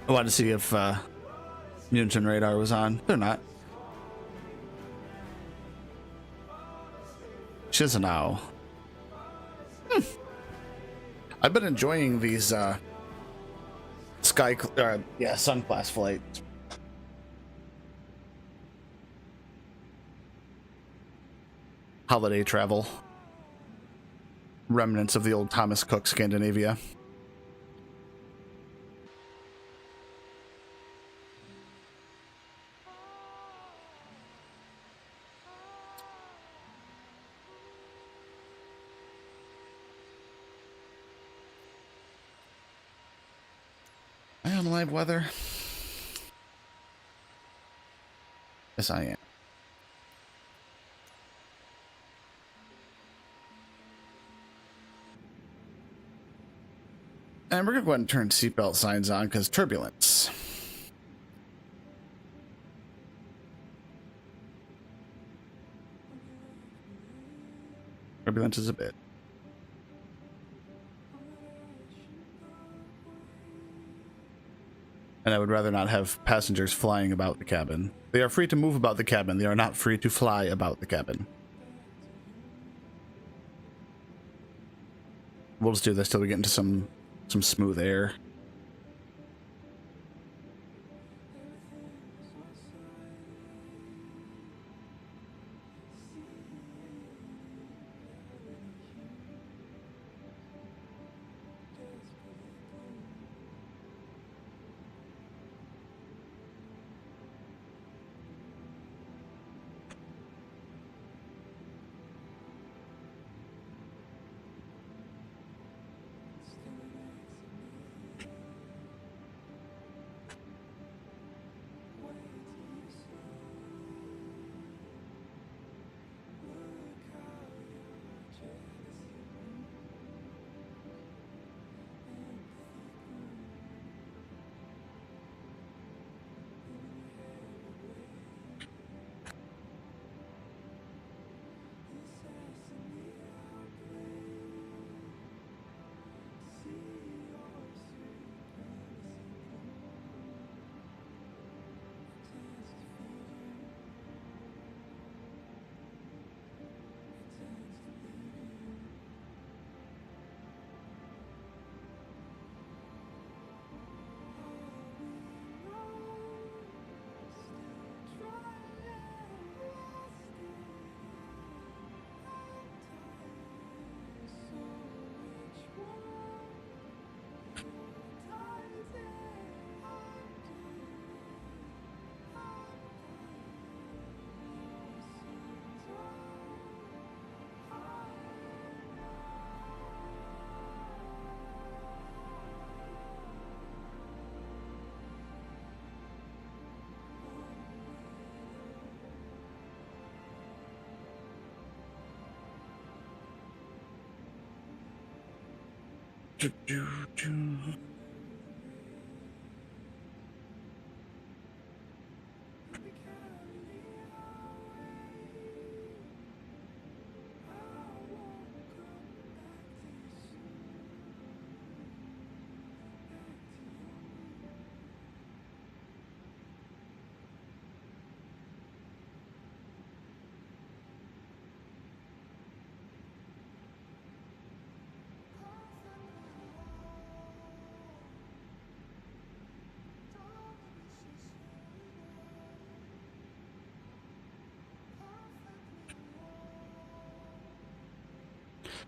B: I wanted to see if Munchen radar was on. They're not. Chisinau. I've been enjoying these Sunclass flights. holiday travel. Remnants of the old Thomas Cook Scandinavia. Am I on live weather? Yes, I am. And we're going to go ahead and turn seatbelt signs on because turbulence. Turbulence is a bit. And I would rather not have passengers flying about the cabin. They are free to move about the cabin. They are not free to fly about the cabin. We'll just do this till we get into some smooth air.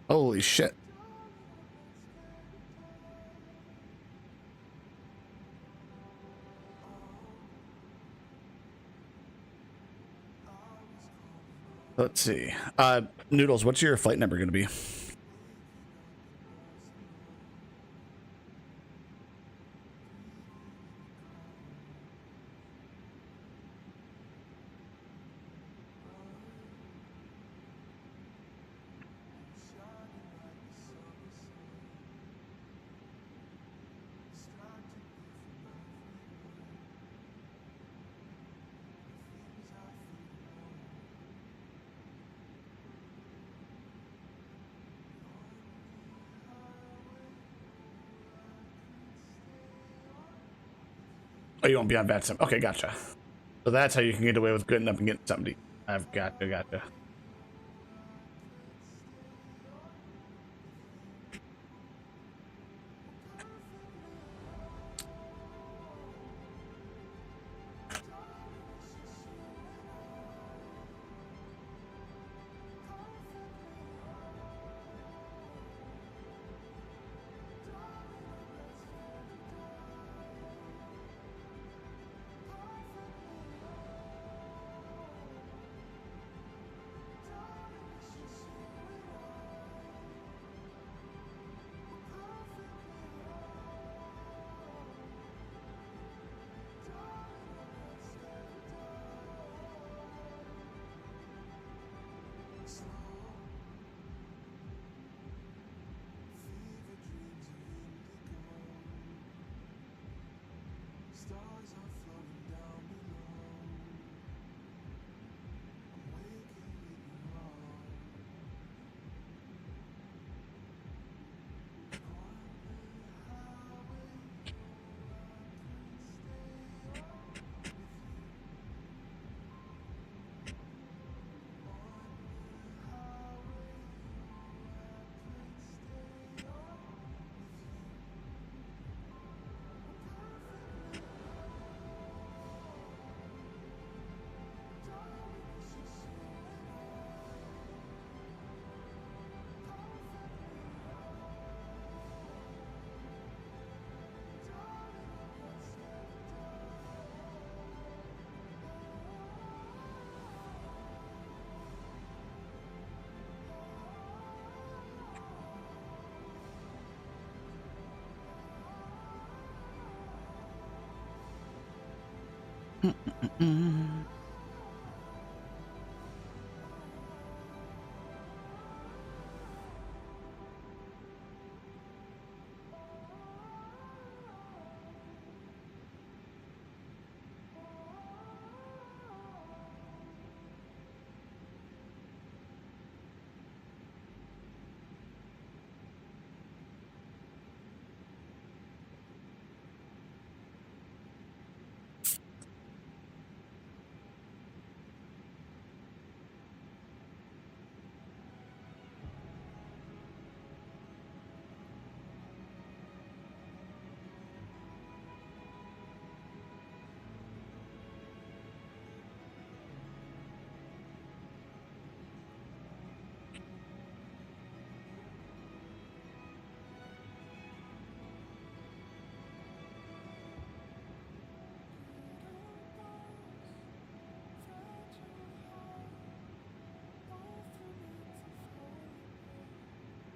B: Holy shit. Let's see. Noodles, what's your flight number going to be? Oh, you won't be on VATSIM. Okay, gotcha. So that's how you can get away with good enough and getting somebody. I've gotcha.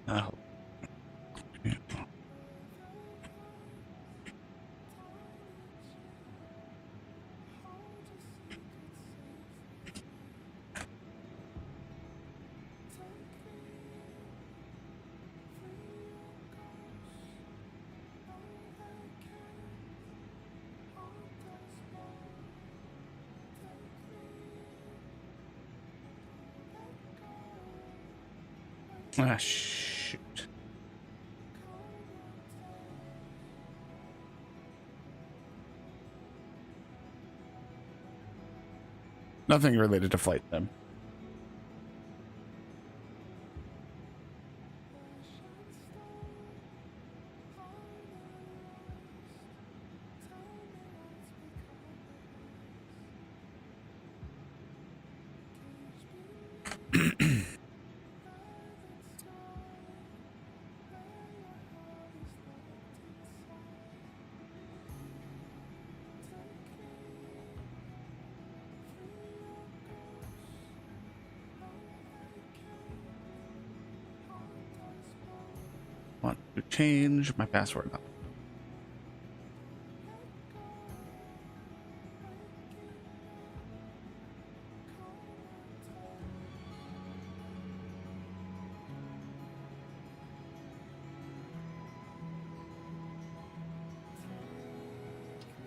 B: Oh. Ah, shoot. Nothing related to flight then. Want to change my password now.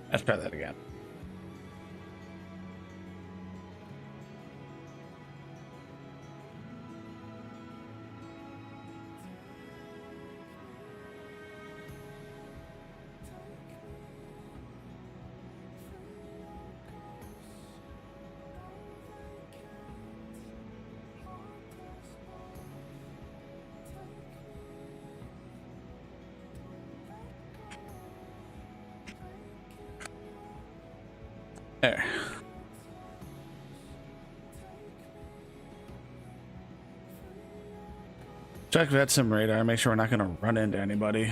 B: Let's try that again. There. Check VATSIM radar. Make sure we're not going to run into anybody.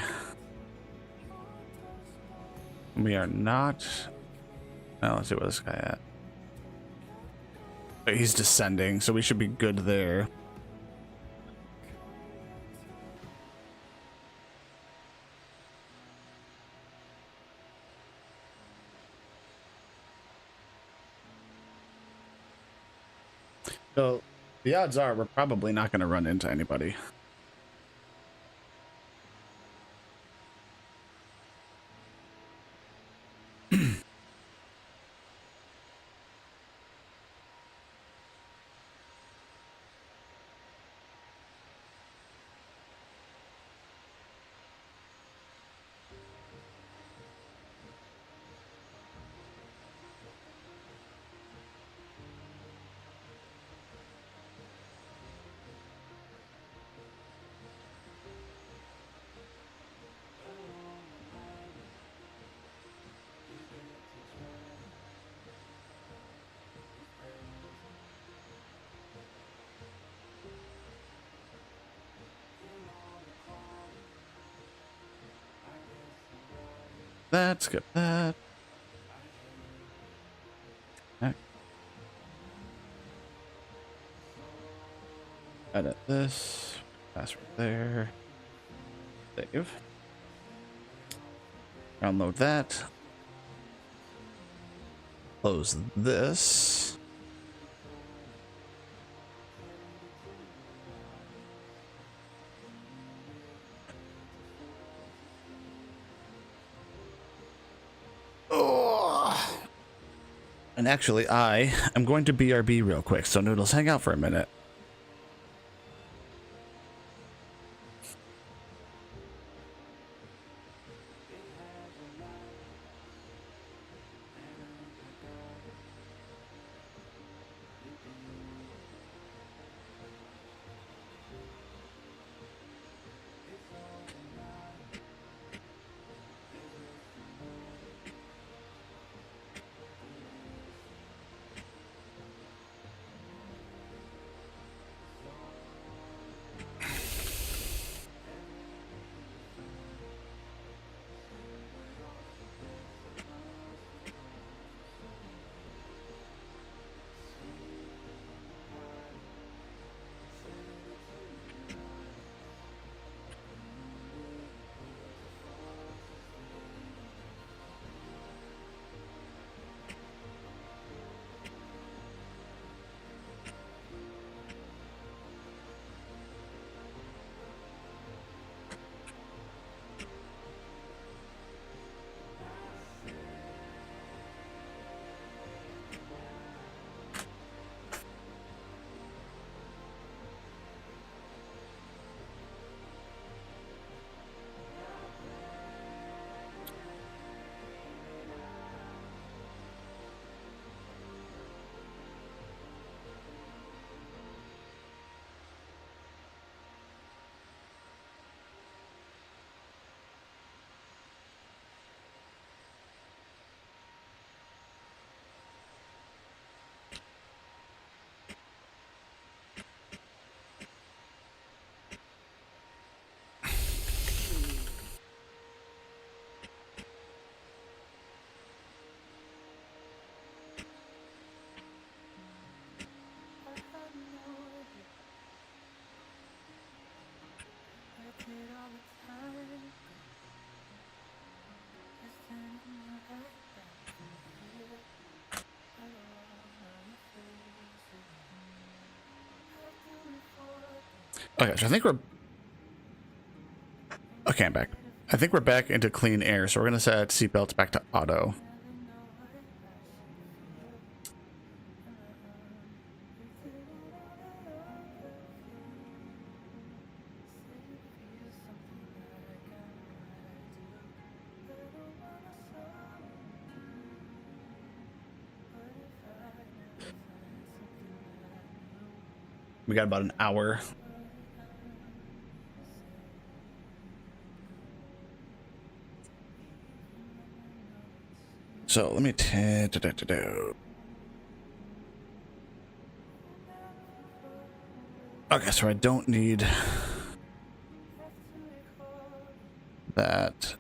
B: We are not. Now let's see where this guy at. Oh, he's descending, so we should be good there. So the odds are we're probably not going to run into anybody. Let's skip that. Okay. Edit this. Password there. Save. Download that. Close this. Oh. And actually, I am going to BRB real quick, so Noodles, hang out for a minute. Okay, so I think we're... Okay, I'm back. I think we're back into clean air, so we're going to set seatbelts back to auto. We got about an hour. So let me okay, so I don't need that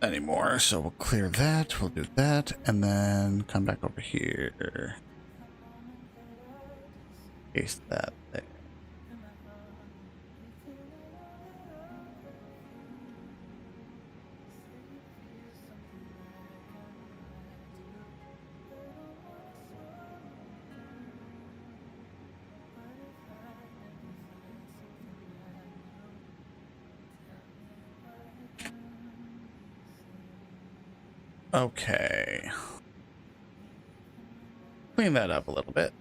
B: anymore. So we'll clear that. We'll do that, and then come back over here. Paste that there. Okay. Clean that up a little bit.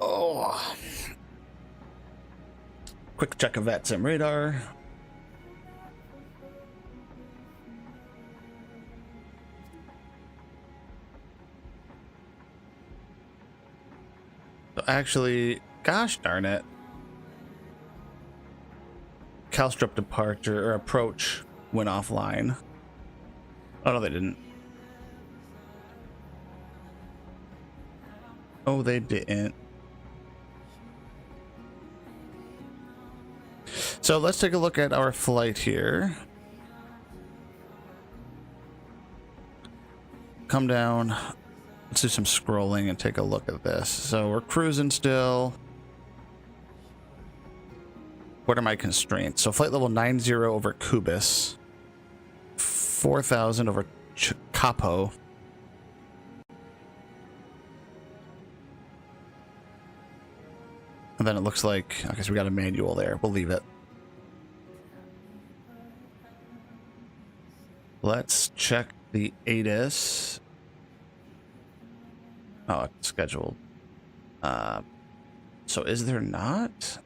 B: Oh. Quick check of VATSIM radar. So actually, gosh darn it. Kalstrup departure or approach went offline. Oh no, they didn't. Oh, they didn't. So let's take a look at our flight here. Come down. Let's do some scrolling and take a look at this. So we're cruising still. What are my constraints? So flight level 90 over Kubis. 4,000 over Capo. And then it looks like, okay, so we got a manual there. We'll leave it. Let's check the ATIS. Oh, it's scheduled. So is there not?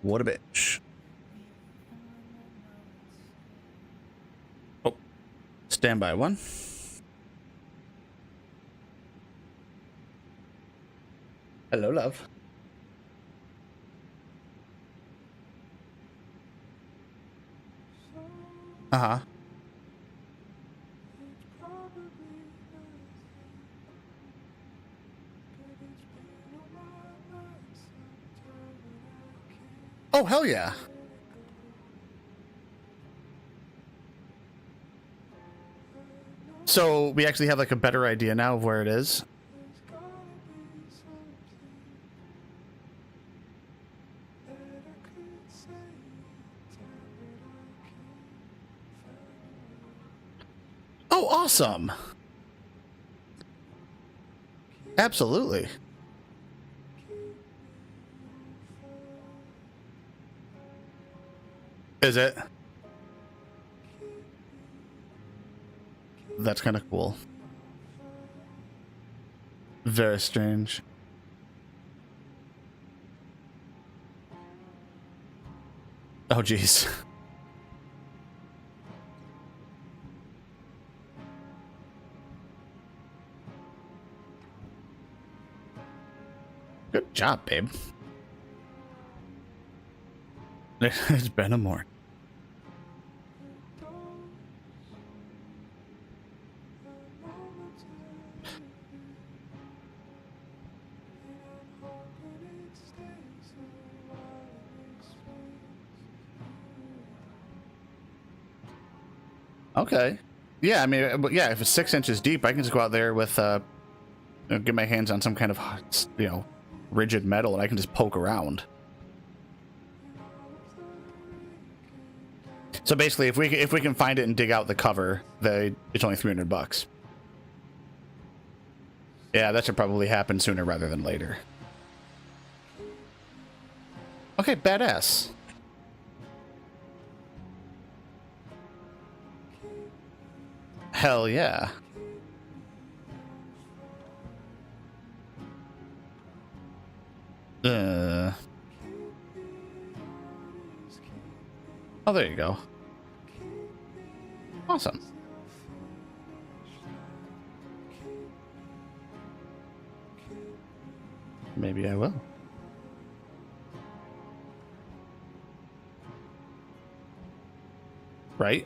B: What a bitch. Oh, standby one. Hello, love. Uh-huh. Oh, hell yeah. So we actually have like a better idea now of where it is. Oh, awesome. Absolutely. Is it? That's kind of cool. Very strange. Oh, geez. Good job, babe. It's been a morning. Okay. Yeah, I mean, yeah, if it's 6 inches deep, I can just go out there with, get my hands on some kind of, you know, rigid metal, and I can just poke around. So basically, if we can find it and dig out the cover, it's only $300. Yeah, that should probably happen sooner rather than later. Okay, badass. Hell yeah. Oh, there you go. Awesome. Maybe I will. Right?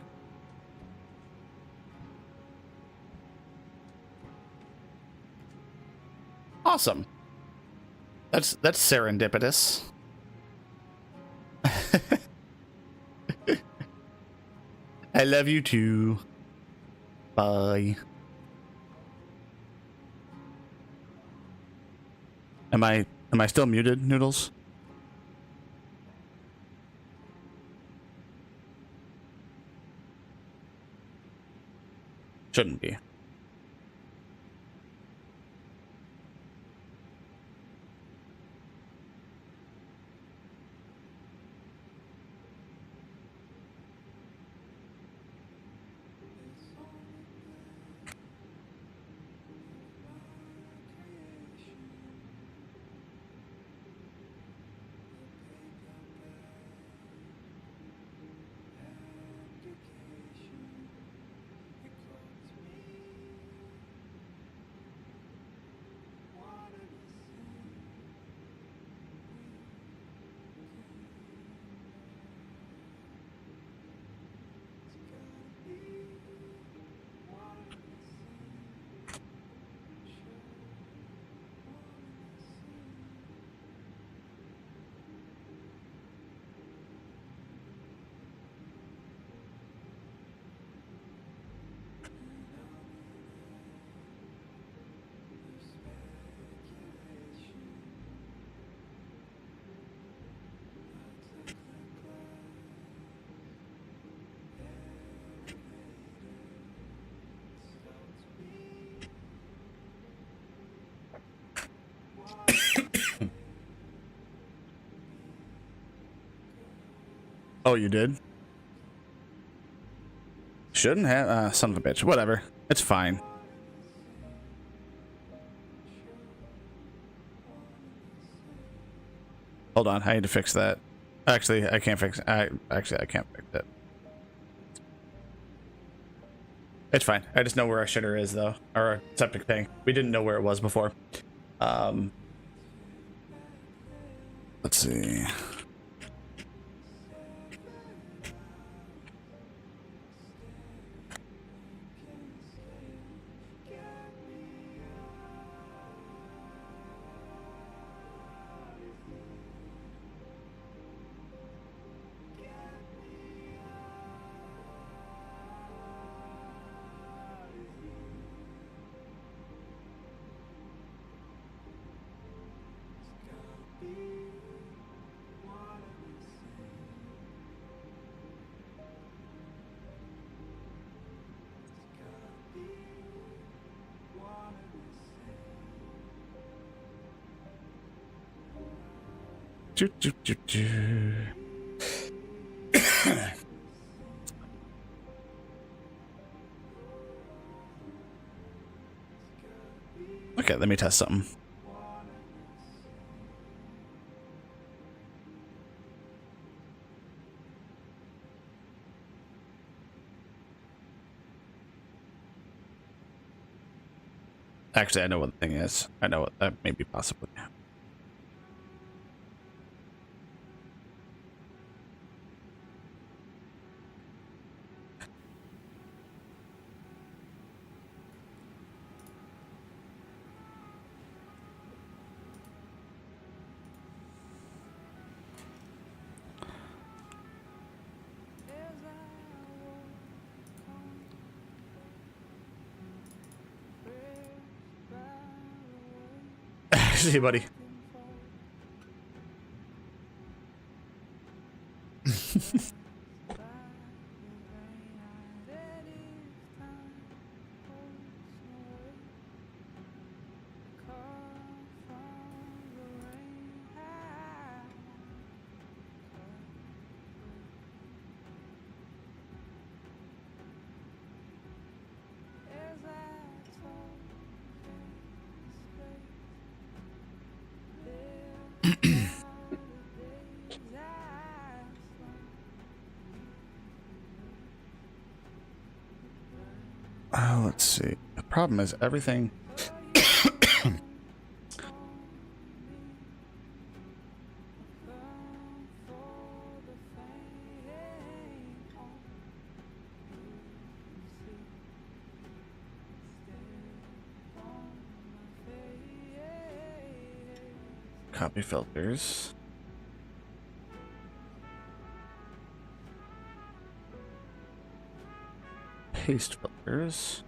B: Awesome. That's serendipitous. I love you too. Bye. Am I still muted, Noodles? Shouldn't be. Oh, you did? Shouldn't have. Son of a bitch. Whatever. It's fine. Hold on. I need to fix that. Actually, I can't fix it. Actually, I can't fix it. It's fine. I just know where our shitter is, though. Or our septic tank. We didn't know where it was before. Let's see. Choo, choo, choo, choo. Okay, let me test something. Actually, I know what the thing is. I know what that may be possibly. See, buddy. Let's see. The problem is everything. Copy filters. Paste filters.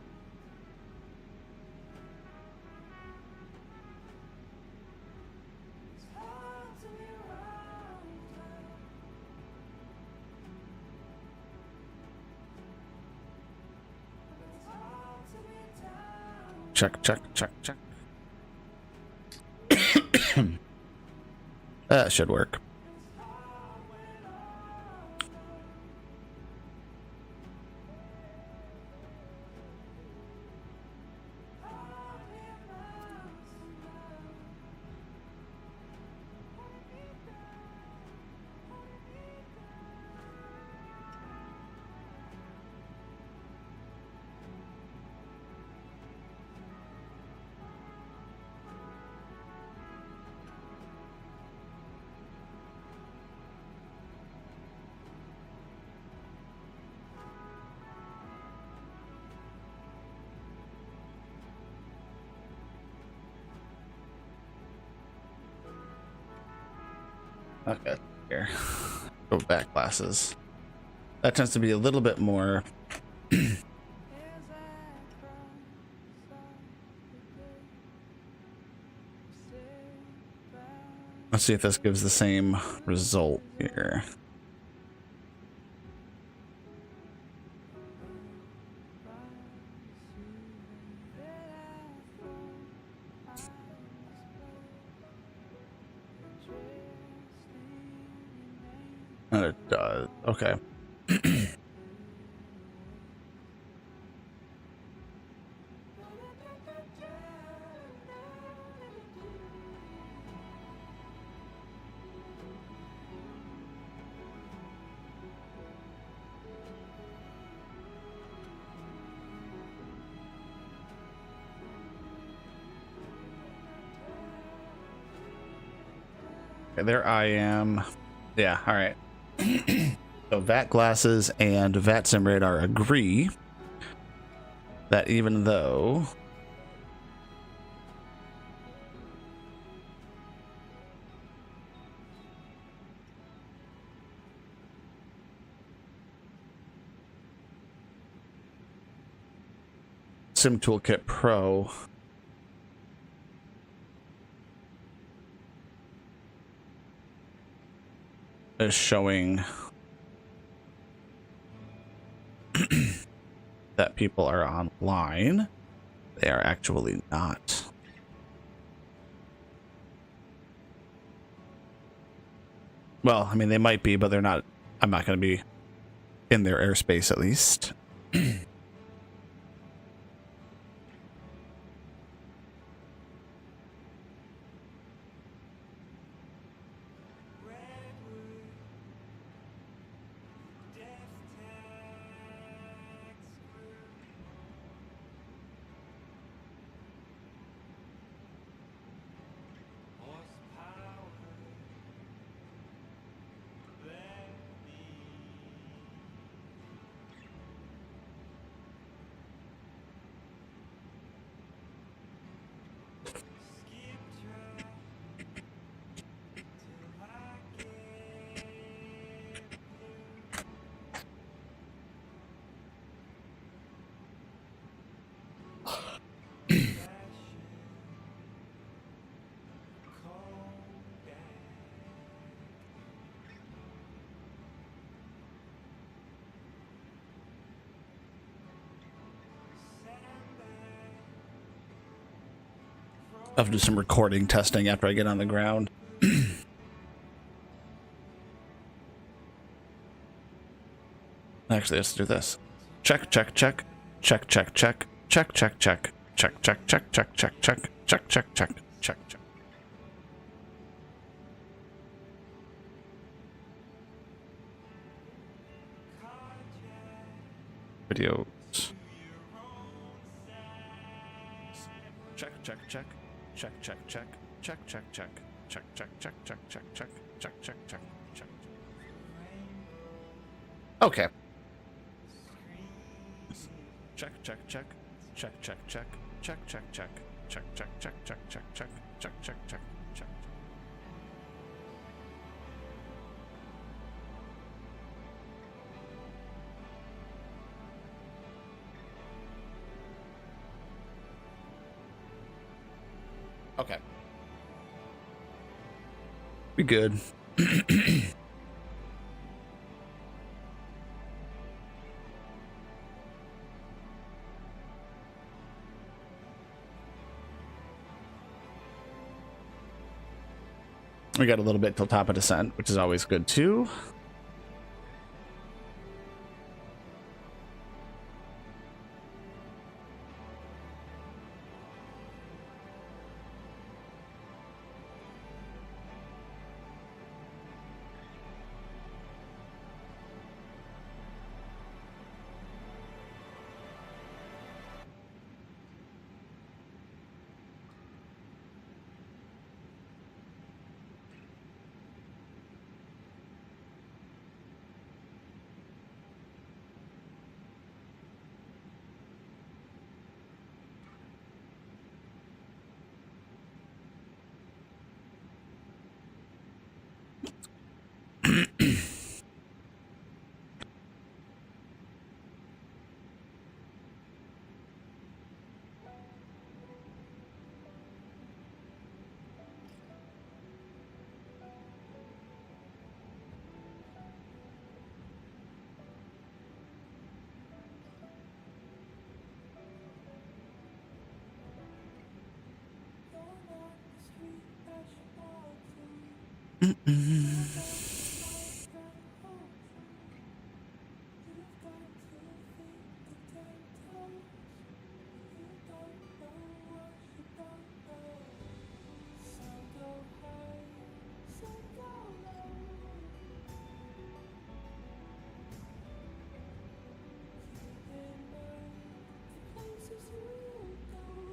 B: Check, check, check, check. That should work. Okay, here. Go back glasses. That tends to be a little bit more. Let's see if this gives the same result here. It does. Okay. Okay, there I am. Yeah, all right. So VAT glasses and VATSIM radar agree that even though Sim Toolkit Pro is showing that people are online, they are actually not. Well, I mean, they might be, but they're not. I'm not going to be in their airspace, at least. I'll have to do some recording testing after I get on the ground. Actually, let's do this. Check, check, check. Check, check, check. Check, check, check. Check, check, check, check, check, check. Check, check, check. Check, check. Videos. Check, check, check. Check, check, check. Check, check, check. Check, check, check, check, check, check. Check, check, check. Check. Okay. Check, check, check. Check, check, check. Check, check, check. Check, check, check, check, check, check. Check, check, check. Check. Okay. Be good. We got a little bit till top of descent, which is always good too.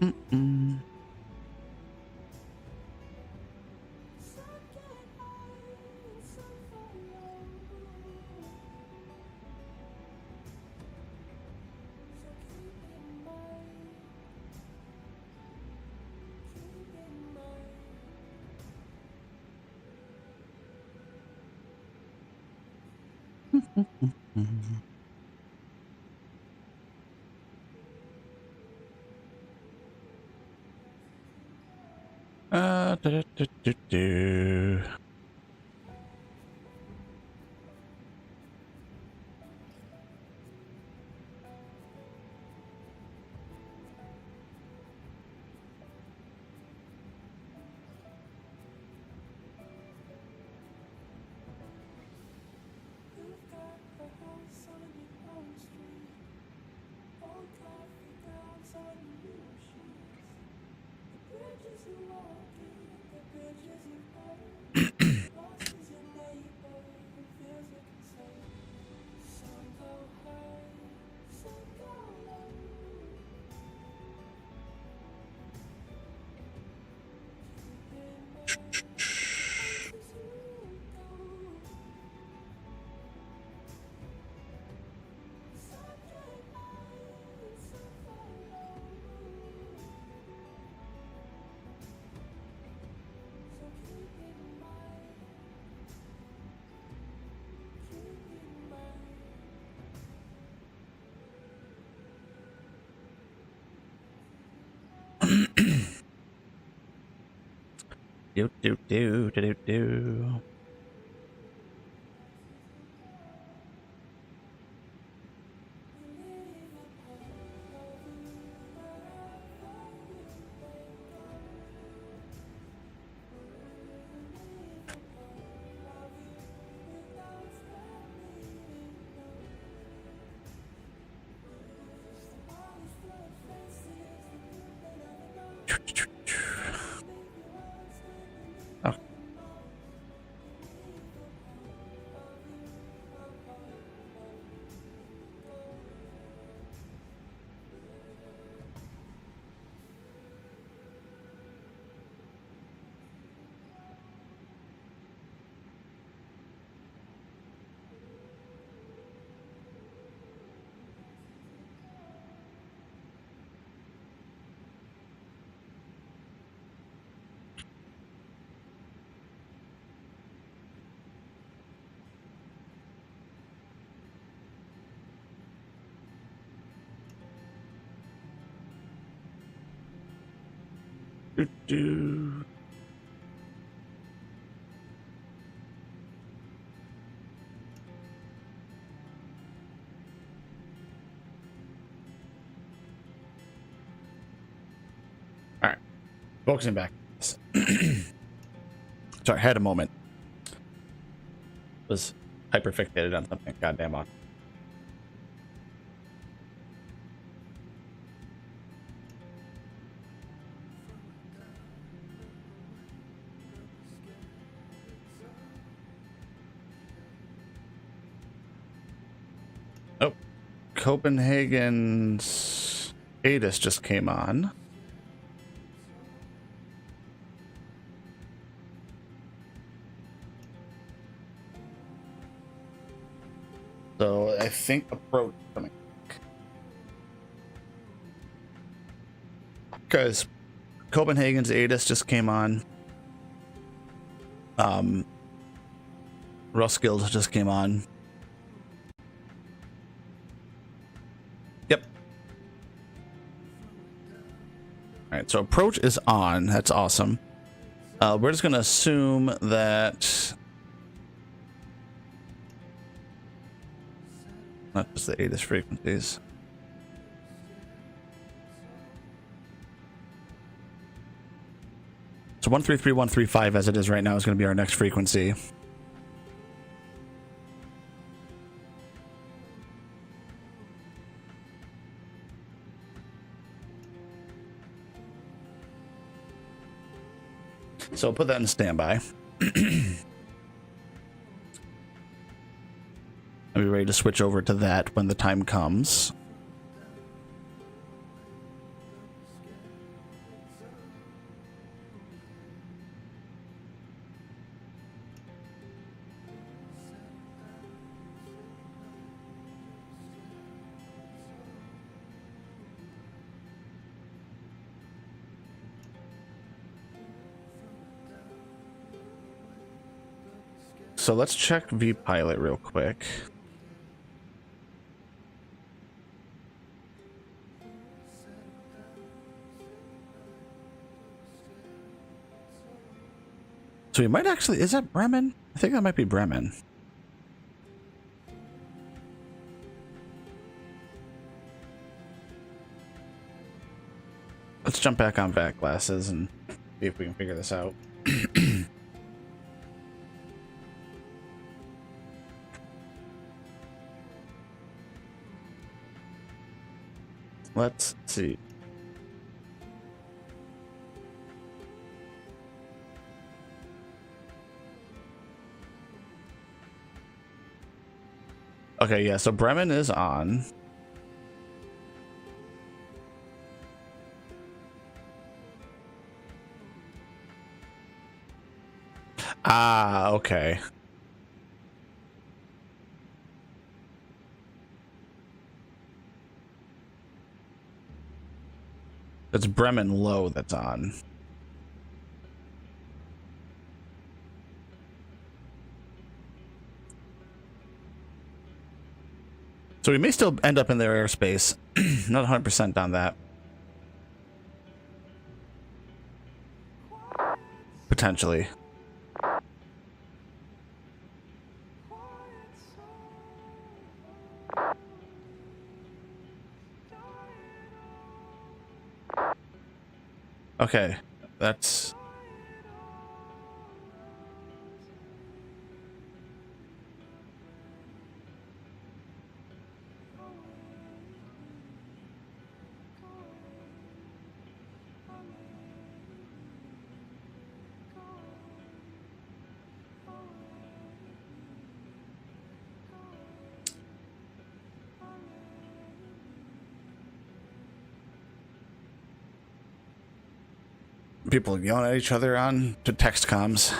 B: Mm-mm. Do. Do do do do do do. Oh. Do do. All right, focusing back. Sorry, I had a moment. Was hyper fixated on something. Goddamn on. Oh, Copenhagen's ATIS just came on. So I think approach coming. Because Copenhagen's ATIS just came on. Roskilde just came on. Yep. All right, so approach is on. That's awesome. We're just gonna assume that not just the ATIS frequencies. So 133135 as it is right now is going to be our next frequency. So I'll put that in standby. I'll be ready to switch over to that when the time comes. So let's check vPilot real quick. So we might actually, is that Bremen? I think that might be Bremen. Let's jump back on VAT glasses and see if we can figure this out. Let's see. Okay, yeah, so Bremen is on. Ah, okay. It's Bremen low that's on. So we may still end up in their airspace. Not 100% on that. Potentially. Okay, that's... People yelling at each other on to text comms.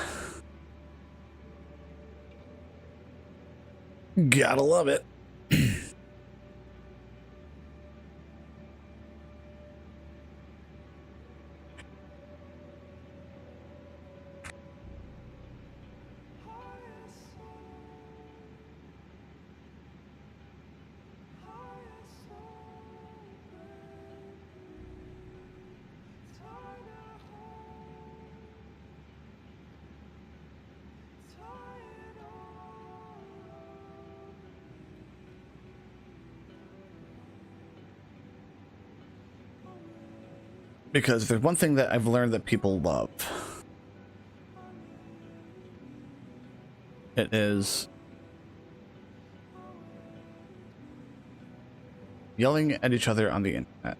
B: Gotta love it. Because there's one thing that I've learned that people love. It is yelling at each other on the internet.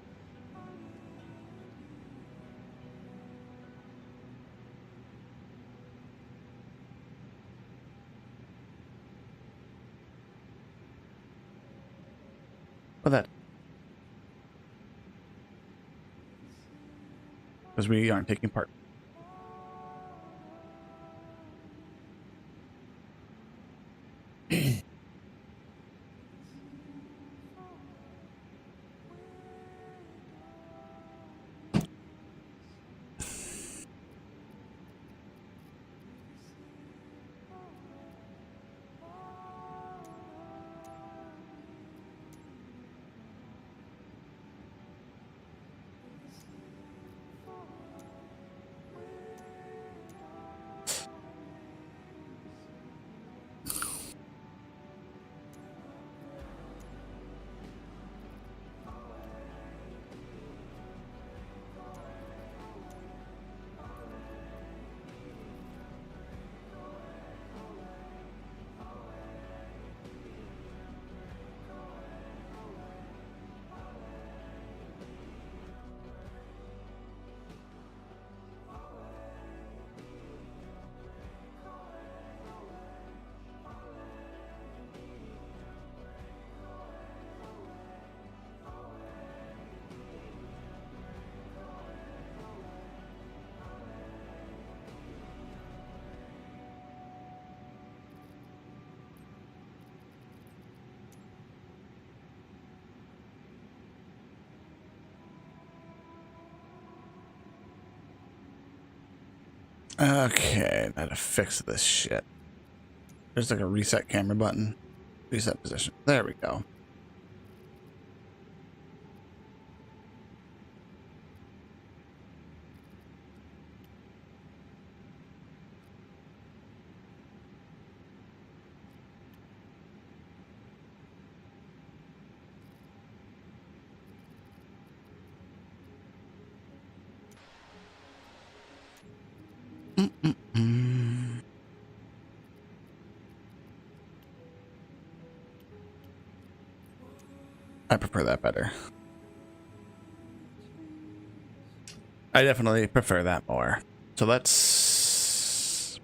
B: But that, because we aren't taking part. Okay, now to fix this shit. There's like a reset camera button. Reset position. There we go. I prefer that better. I definitely prefer that more. So let's...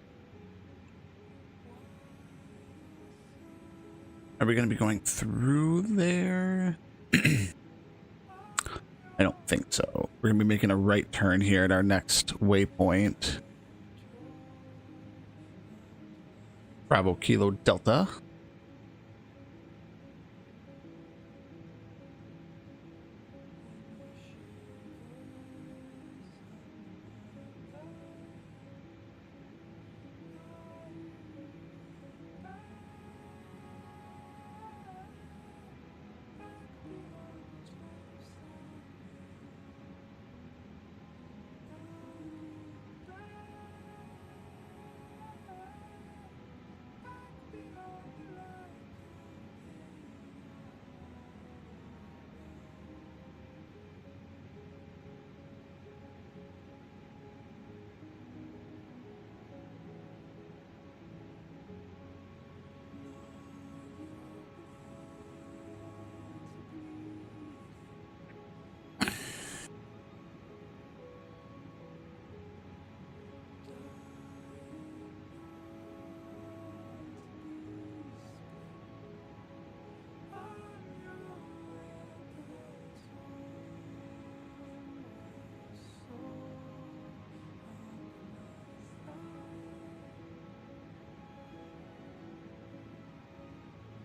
B: Are we going to be going through there? I don't think so. We're going to be making a right turn here at our next waypoint. Bravo Kilo Delta.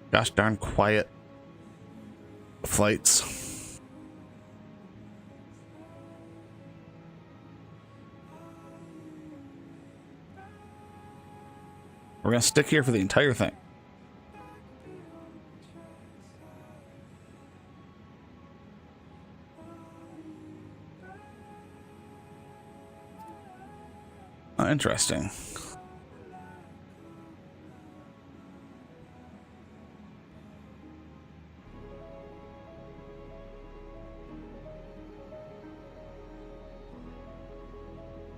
B: Gosh darn quiet flights. We're gonna stick here for the entire thing. Oh, interesting.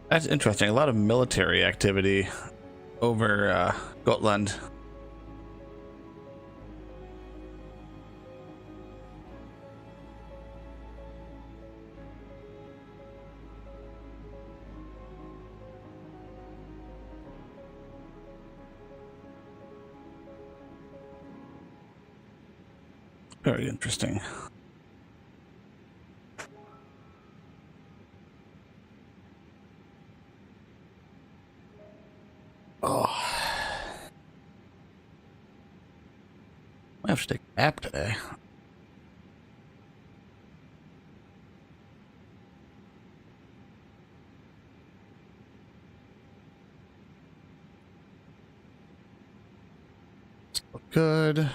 B: That's interesting. A lot of military activity over Gotland. Very interesting. Oh. I have to take a nap today. Still good.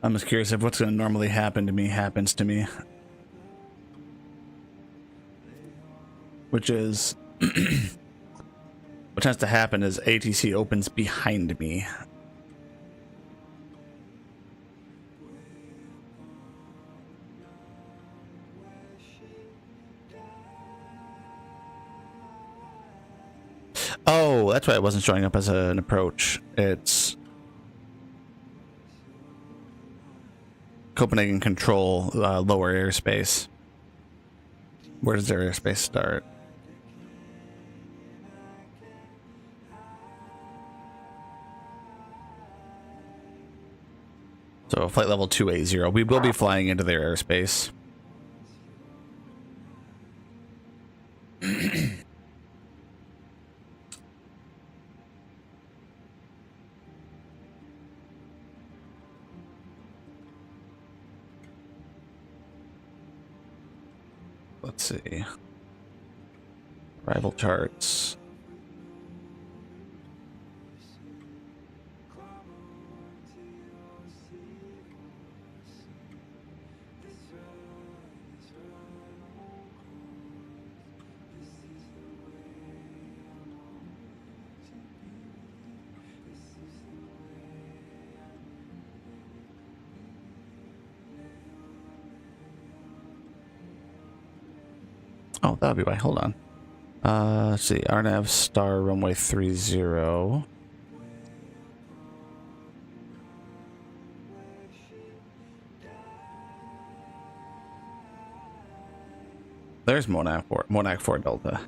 B: I'm just curious if what's going to normally happen to me happens to me. Which is... what tends to happen is ATC opens behind me. Oh, that's why it wasn't showing up as an approach. It's Copenhagen control, lower airspace. Where does their airspace start? So flight level 280. We will be flying into their airspace. Let's see. Arrival charts. Oh, that'll be why. Hold on. Let's see. RNAV star runway 30. There's Monarch 4 Delta.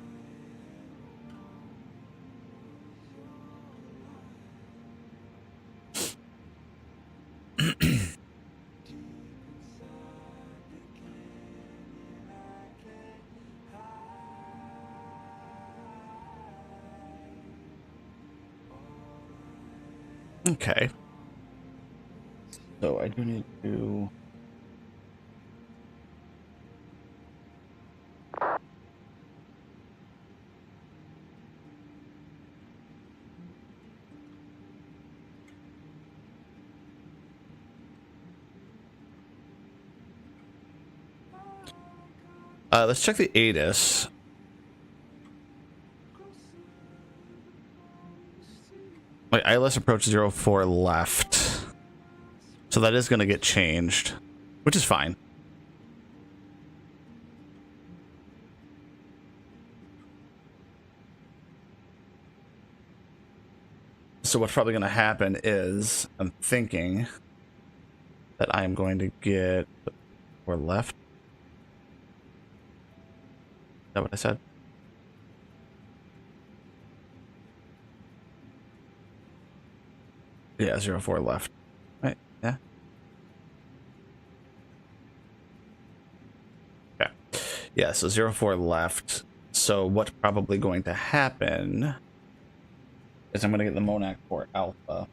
B: Okay. So I do need to... let's check the ATIS. My ILS approach 04 left. So that is going to get changed, which is fine. So what's probably going to happen is, I'm thinking that I am going to get... or left. Is that what I said? Yeah, 04 left. Right, yeah. Okay. Yeah, so 04 left. So what's probably going to happen is I'm going to get the Monarch 4 Alpha.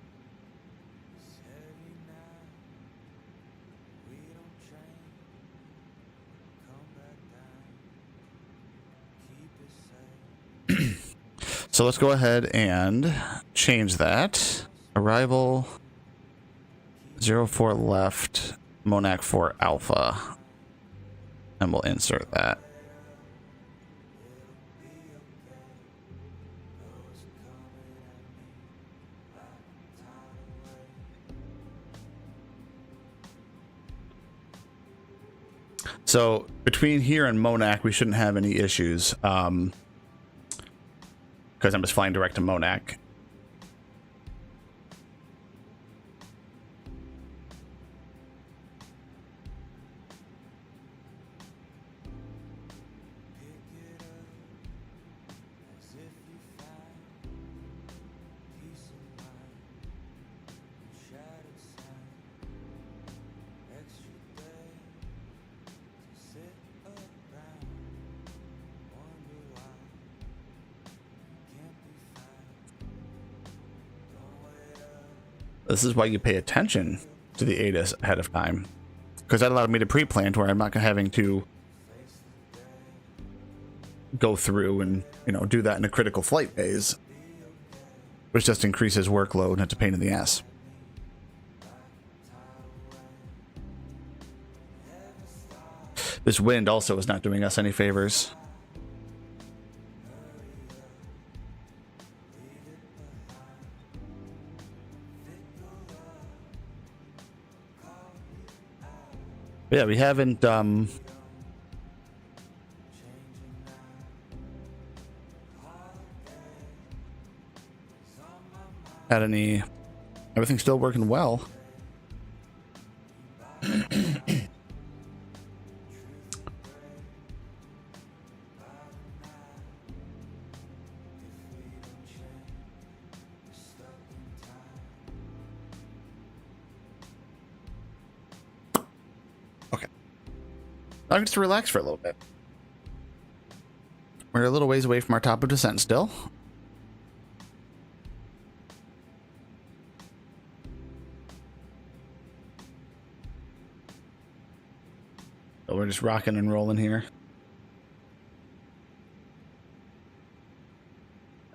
B: So let's go ahead and change that. Arrival 04 left, Monarch 4 Alpha. And we'll insert that. So between here and Monarch, we shouldn't have any issues. Because I'm just flying direct to Monarch. This is why you pay attention to the ATIS ahead of time, because that allowed me to pre-plan to where I'm not having to go through and, you know, do that in a critical flight phase, which just increases workload and it's a pain in the ass. This wind also is not doing us any favors. But yeah, we haven't had any. Everything's still working well. Okay. Now just to relax for a little bit. We're a little ways away from our top of descent still. So we're just rocking and rolling here.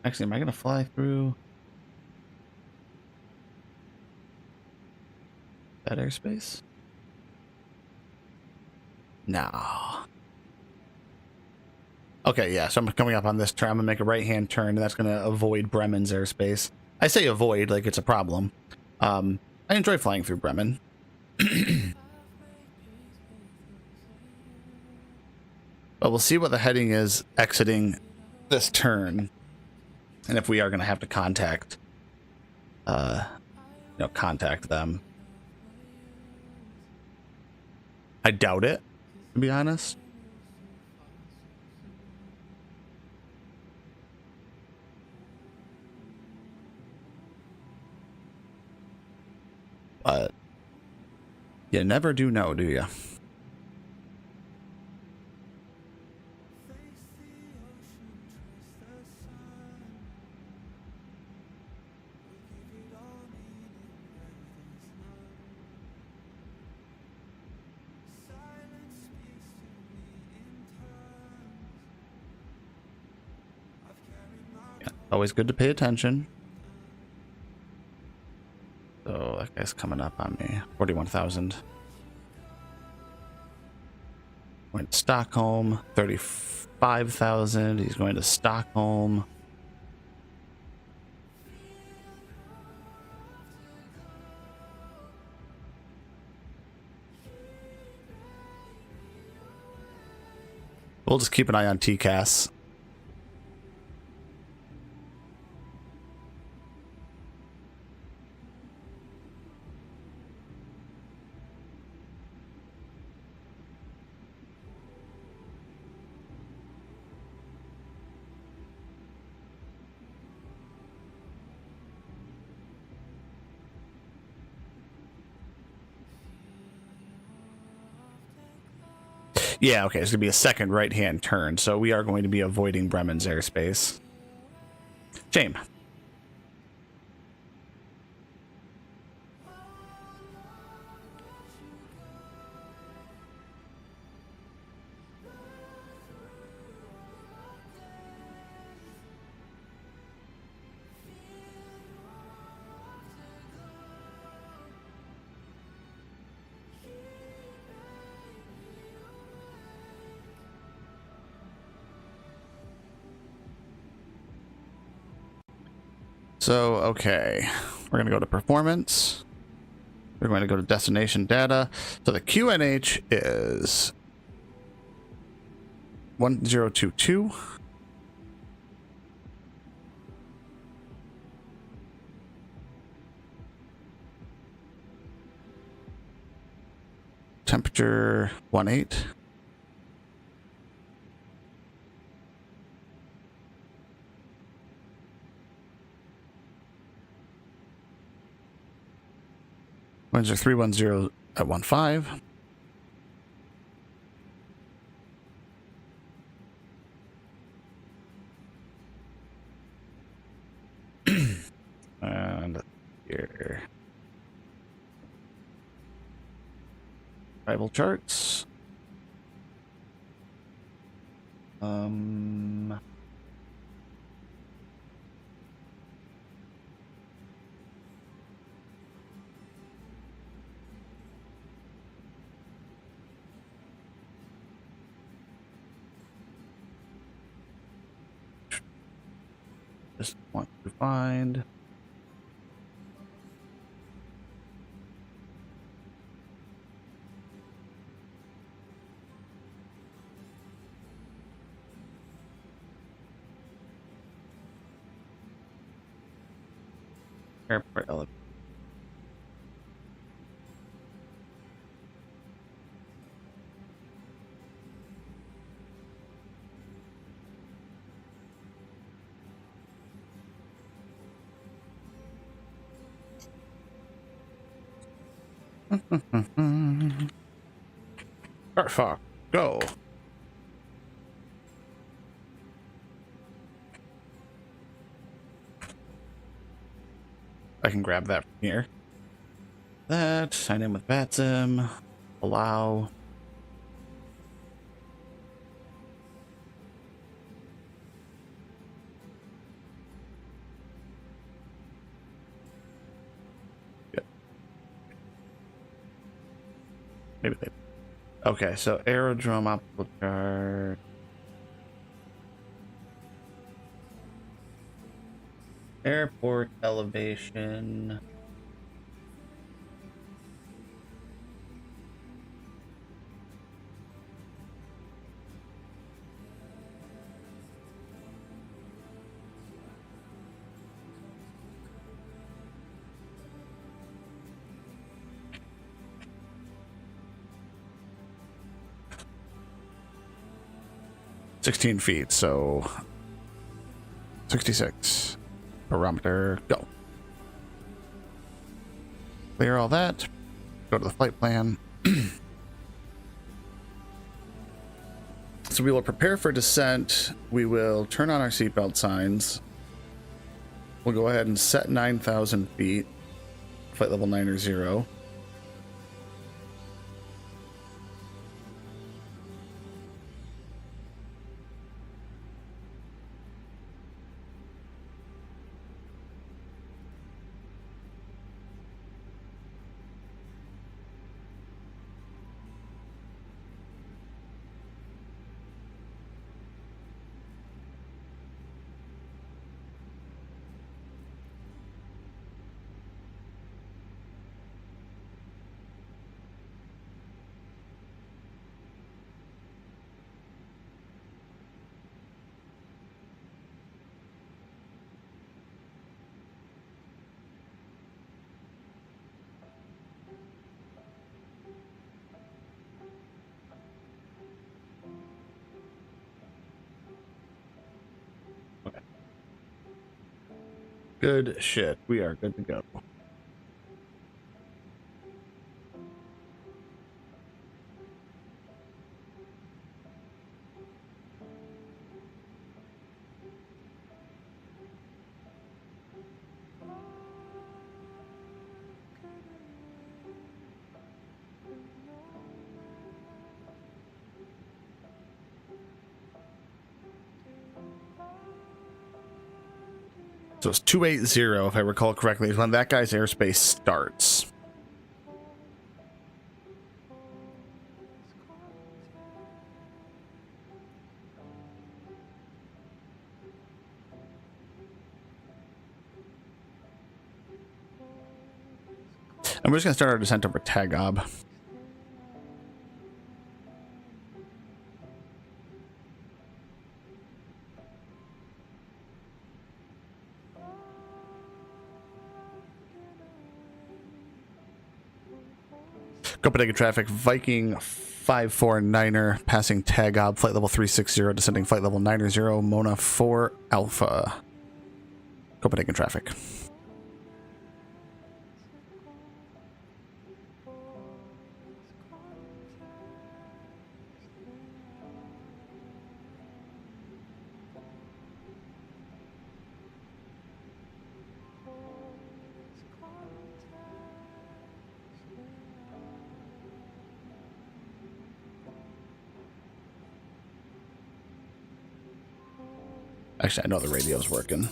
B: Actually, am I going to fly through that airspace? No. Okay, yeah, so I'm coming up on this turn. I'm going to make a right-hand turn, and that's going to avoid Bremen's airspace. I say avoid like it's a problem. I enjoy flying through Bremen. But we'll see what the heading is exiting this turn. And if we are going to have to contact, contact them. I doubt it, to be honest. But you never do know, do you? Yeah, always good to pay attention. So that guy's coming up on me. 41,000. Going to Stockholm. 35,000. He's going to Stockholm. We'll just keep an eye on TCAS. Yeah, okay, it's going to be a second right-hand turn, so we are going to be avoiding Bremen's airspace. Shame. So, okay, we're going to go to performance. We're going to go to destination data. So the QNH is 1022. Temperature 18. Winds are 310 at 15. And here. Rival charts. Just want to find. Airport elevator. Start fog. Go. I can grab that from here. That, sign in with VATSIM, allow. Yep. Maybe they. Okay, so aerodrome optical chart. Airport elevation. $16 feet, so 66. Barometer, go. Clear all that. Go to the flight plan. So we will prepare for descent. We will turn on our seatbelt signs. We'll go ahead and set 9,000 feet. Flight level 9 or 0. Good shit. We are good to go. So it's 280, if I recall correctly, is when that guy's airspace starts. And we're just going to start our descent over Tagob. Copenhagen traffic, Viking 549er, passing Tagob, flight level 360, descending flight level 9 or 0, Mona 4 Alpha. Copenhagen traffic. Actually, I know the radio's working.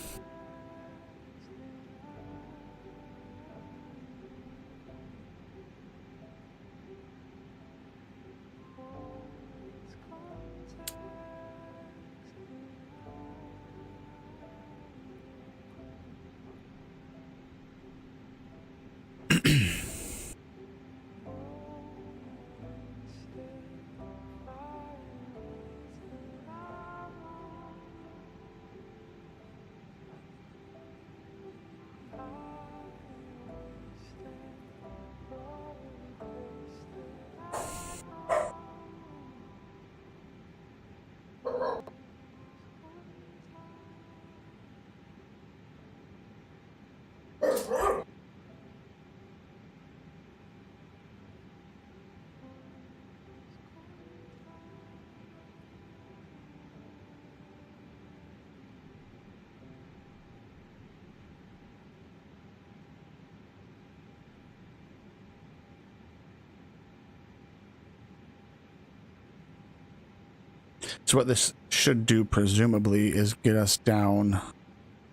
B: So what this should do, presumably, is get us down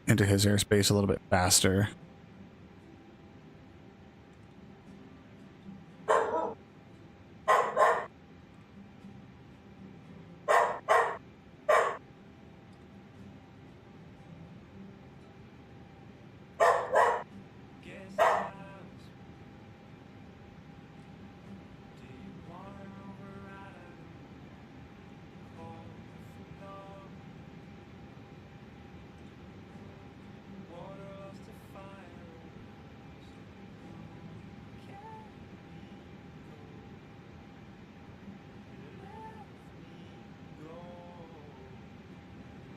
B: into his airspace a little bit faster.
A: Guess house. Do you wanna override it? Call for love. Water lost to fire. Can we go?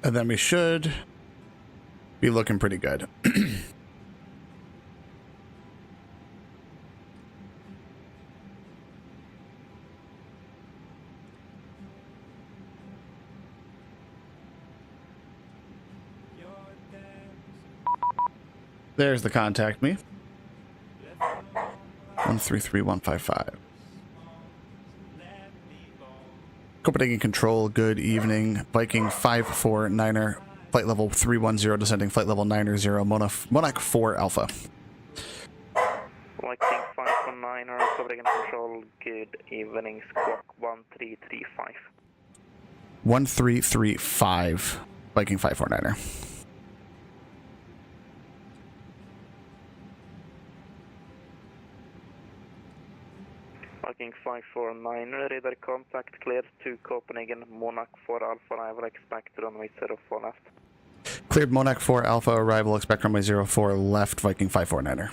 B: And then we should be looking pretty good.
A: Your dance.
B: There's the contact me. 133155.
A: Let me go.
B: Copenhagen Control, good evening. Viking 549er, flight level 310, descending flight level 90, Monarch 4 Alpha.
D: Viking 519 or Copenhagen Control, good evening, squawk 1335.
B: 1335, Viking 549er.
D: Viking 549, radar contact cleared to Copenhagen, Monarch 4 Alpha, arrival expect runway 04 left.
B: Cleared Monarch 4 Alpha, arrival expect runway 04 left, Viking 549er.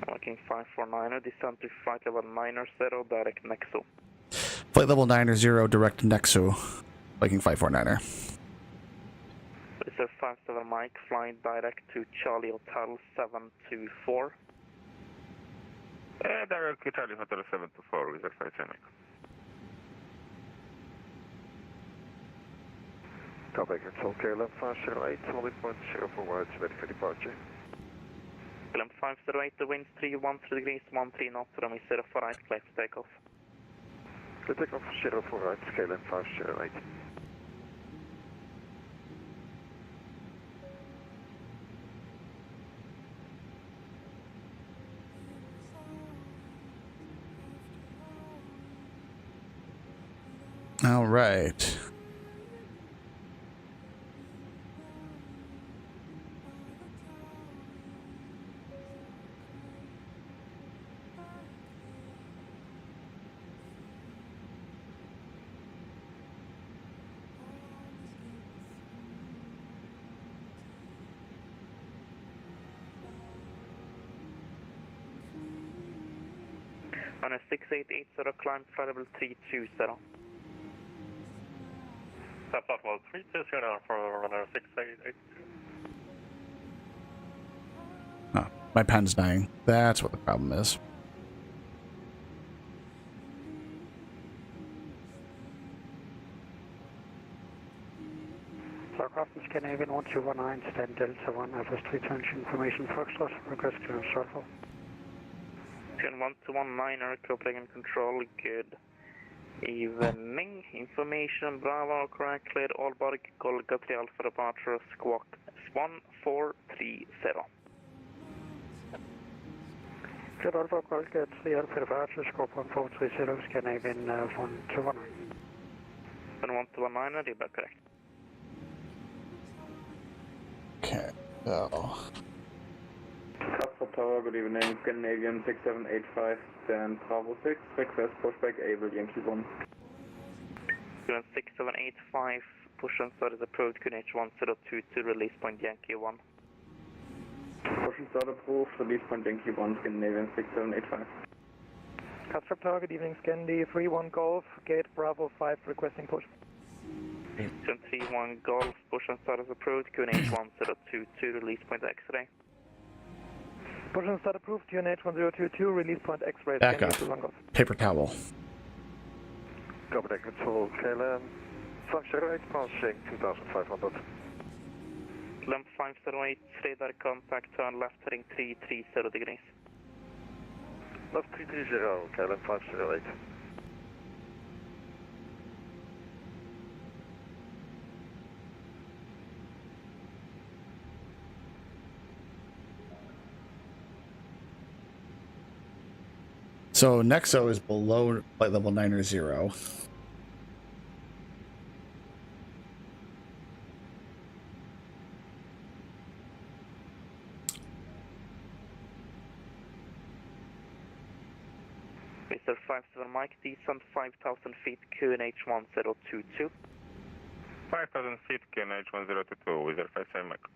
D: Viking 549, descend to flight level 90, direct Nexo.
B: Flight level 90, direct Nexo, Viking 549er.
D: Reserve 57 Mike, flying direct to Charlie Hotel 724.
C: Direct to Charlie Hotel 724, reserve 57 Mike. Copy, control KLM 508, holding point 04 words, ready for departure.
D: KLM 508, the winds 313 degrees, 13 knots, runway 04 right, clear to take off.
C: The takeoff 04 right, KLM 508.
B: All right.
D: On a 6880, climb flight level 320.
C: Flight level 320 for runner 6882.
B: Oh, my pen's dying. That's what the problem is.
F: Aircraft is Scandinavian 1219, stand Delta 1, Alpha Street Junction, information Foxtrot, request clearance shortfall.
D: 1219, Copenhagen Control, good evening. Information, Bravo, correct, cleared, Olbia, Golga 3 Alpha departure, squawk 1430.
F: Cleared Alpha, Golga 3 Alpha departure, squawk 1430, Scandinavian 1219.
D: 1219, read back correct.
B: Okay, so
E: Kalstrup Tower, good evening. Scandinavian 6785, stand Bravo 6, request pushback Able Yankee 1.
D: 6785, push and start is approved, QNH 1022, release point Yankee 1.
E: Push and start approved, release point Yankee 1, Scandinavian 6785.
F: Kalstrup Tower, good evening, Scandi 31 Golf, gate Bravo 5, requesting push.
D: 31 Golf, push and start is approved, QNH 1022, release point X-ray.
F: Push start approved, UNH 1022, release point X-ray.
B: Back up. Paper towel.
C: Copenhagen Control, KLM 508, passing 2500.
D: KLM 508, radar contact, turn left heading 330 degrees.
C: Left 330, KLM 508.
B: So Nexo is below flight level 9 or 0.
D: Mr. 57 Mike, descent 5,000 feet, QNH 1022.
G: 5,000 feet, QNH 1022, Wizard 57 Mike.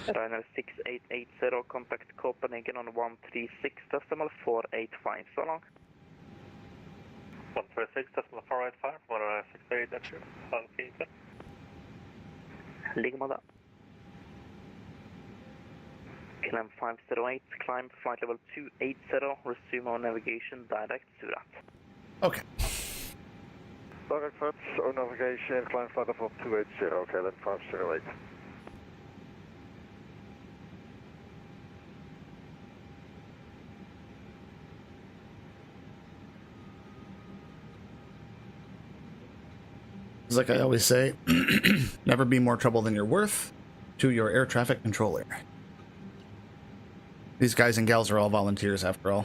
D: Ryanair 6880, contact Copenhagen on 136.485, so long.
G: 136.485, 16880, halv
D: Ligger med det. KLM 508, climb flight level 280, resume our navigation direct Surat.
B: Okay.
C: Direct flights, on navigation, climb flight level 280, KLM 508.
B: It's like I always say, never be more trouble than you're worth to your air traffic controller. These guys and gals are all volunteers after all.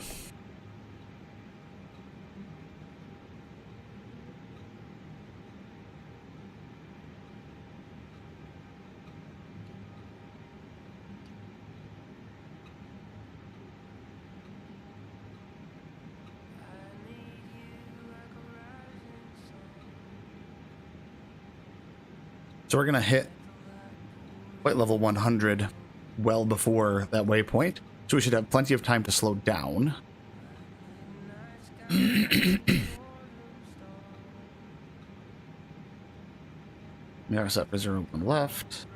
B: So we're going to hit flight level 100 well before that waypoint. So we should have plenty of time to slow down. Mirrors up is on the left.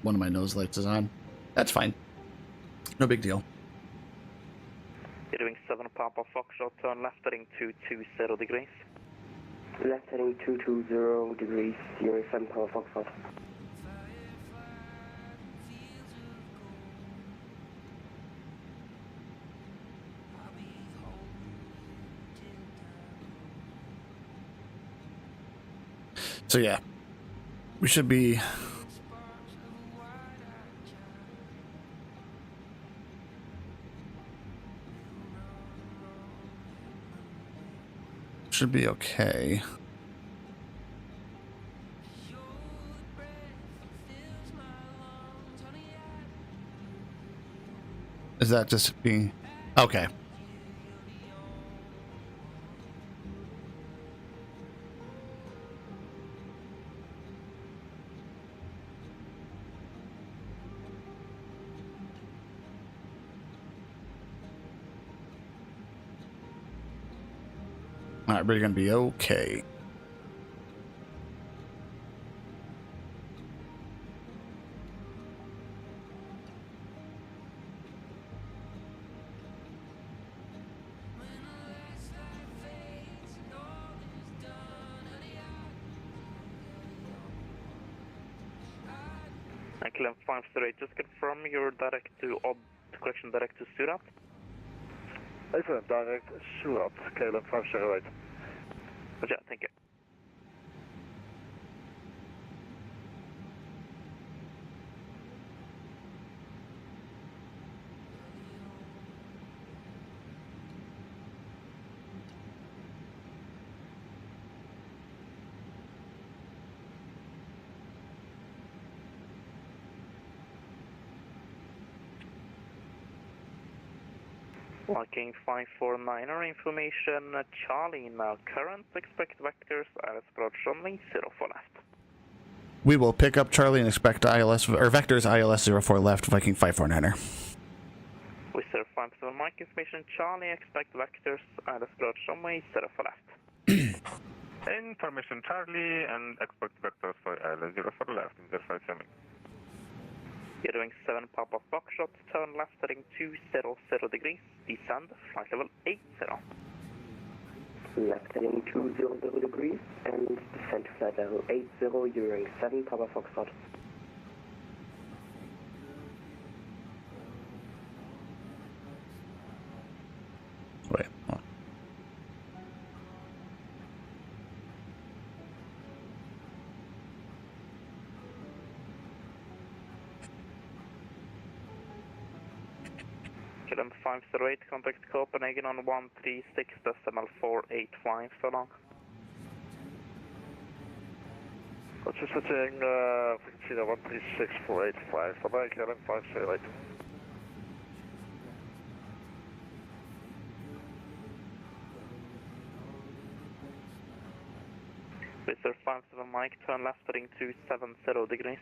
B: One of my nose lights is on. That's fine. No big deal.
D: You're doing 7 Papa Foxtrot, turn left heading 220 degrees.
H: Left heading 220 degrees, you're 7 Papa Foxtrot.
B: So yeah, we should be okay. Is that just being okay? All right, we're gonna be okay.
D: KLM 508, just confirm your direct to correction direct to Surat.
C: Even direct Surat, KLM 508.
D: Roger, thank you. Walking 549er information, Charlie now current, expect vectors as approach runway 04 left.
B: We will pick up Charlie and expect ILS or Vectors ILS 04 left, Viking 549er.
D: We serve 57 Mike information. Charlie, expect vectors, ILS approach runway 04 left.
G: Information Charlie and expect vectors for ILS 04 left in 057.
D: You're doing 7 Papa Foxtrot, turn left heading 200 degrees, descend, flight level 80.
H: Left heading 200 degrees and descend to flight level 80 during 7 Papa Foxtrot.
B: Wait. Oh.
D: KLM 508, contact Copenhagen on 136.485 so long.
C: What's your switching frequency 136.485, so bye, KLM 508.
D: Reserve 57 Mike, turn left heading 270 degrees.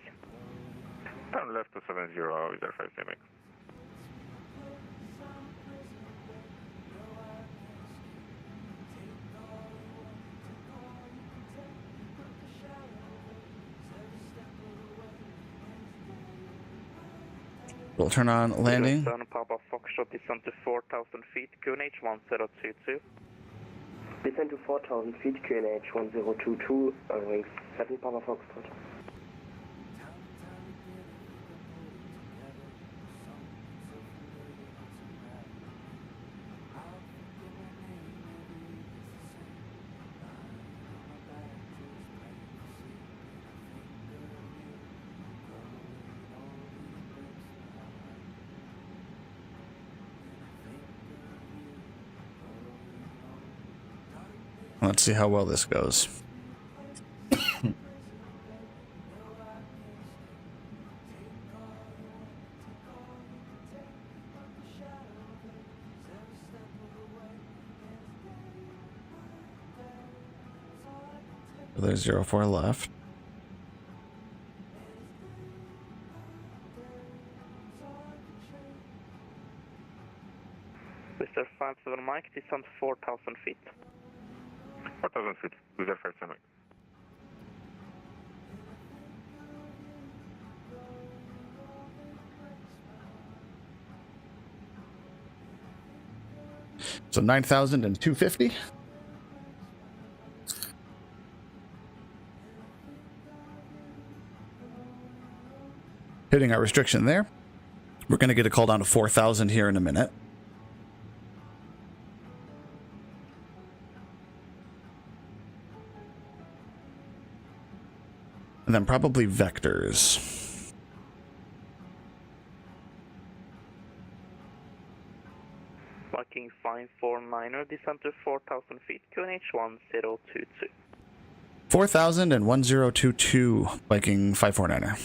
G: Turn left to 70 with 057.
B: We'll turn on landing.
D: Turn Papa Foxtrot, descend to 4,000 feet, QNH 1022.
H: Descend to 4,000 feet, QNH 1022, wing 7 Papa Foxtrot.
B: Let's see how well this goes. There's 04 left.
D: Mr. 57 Mike, descend 4,000 feet.
G: 4,000 feet with 057.
B: So 9,250. Hitting our restriction there. We're going to get a call down to 4,000 here in a minute. And then probably vectors.
D: Viking 549er, descend to 4,000 feet, QNH 1022.
B: 4,000 and 1022, Viking 549er.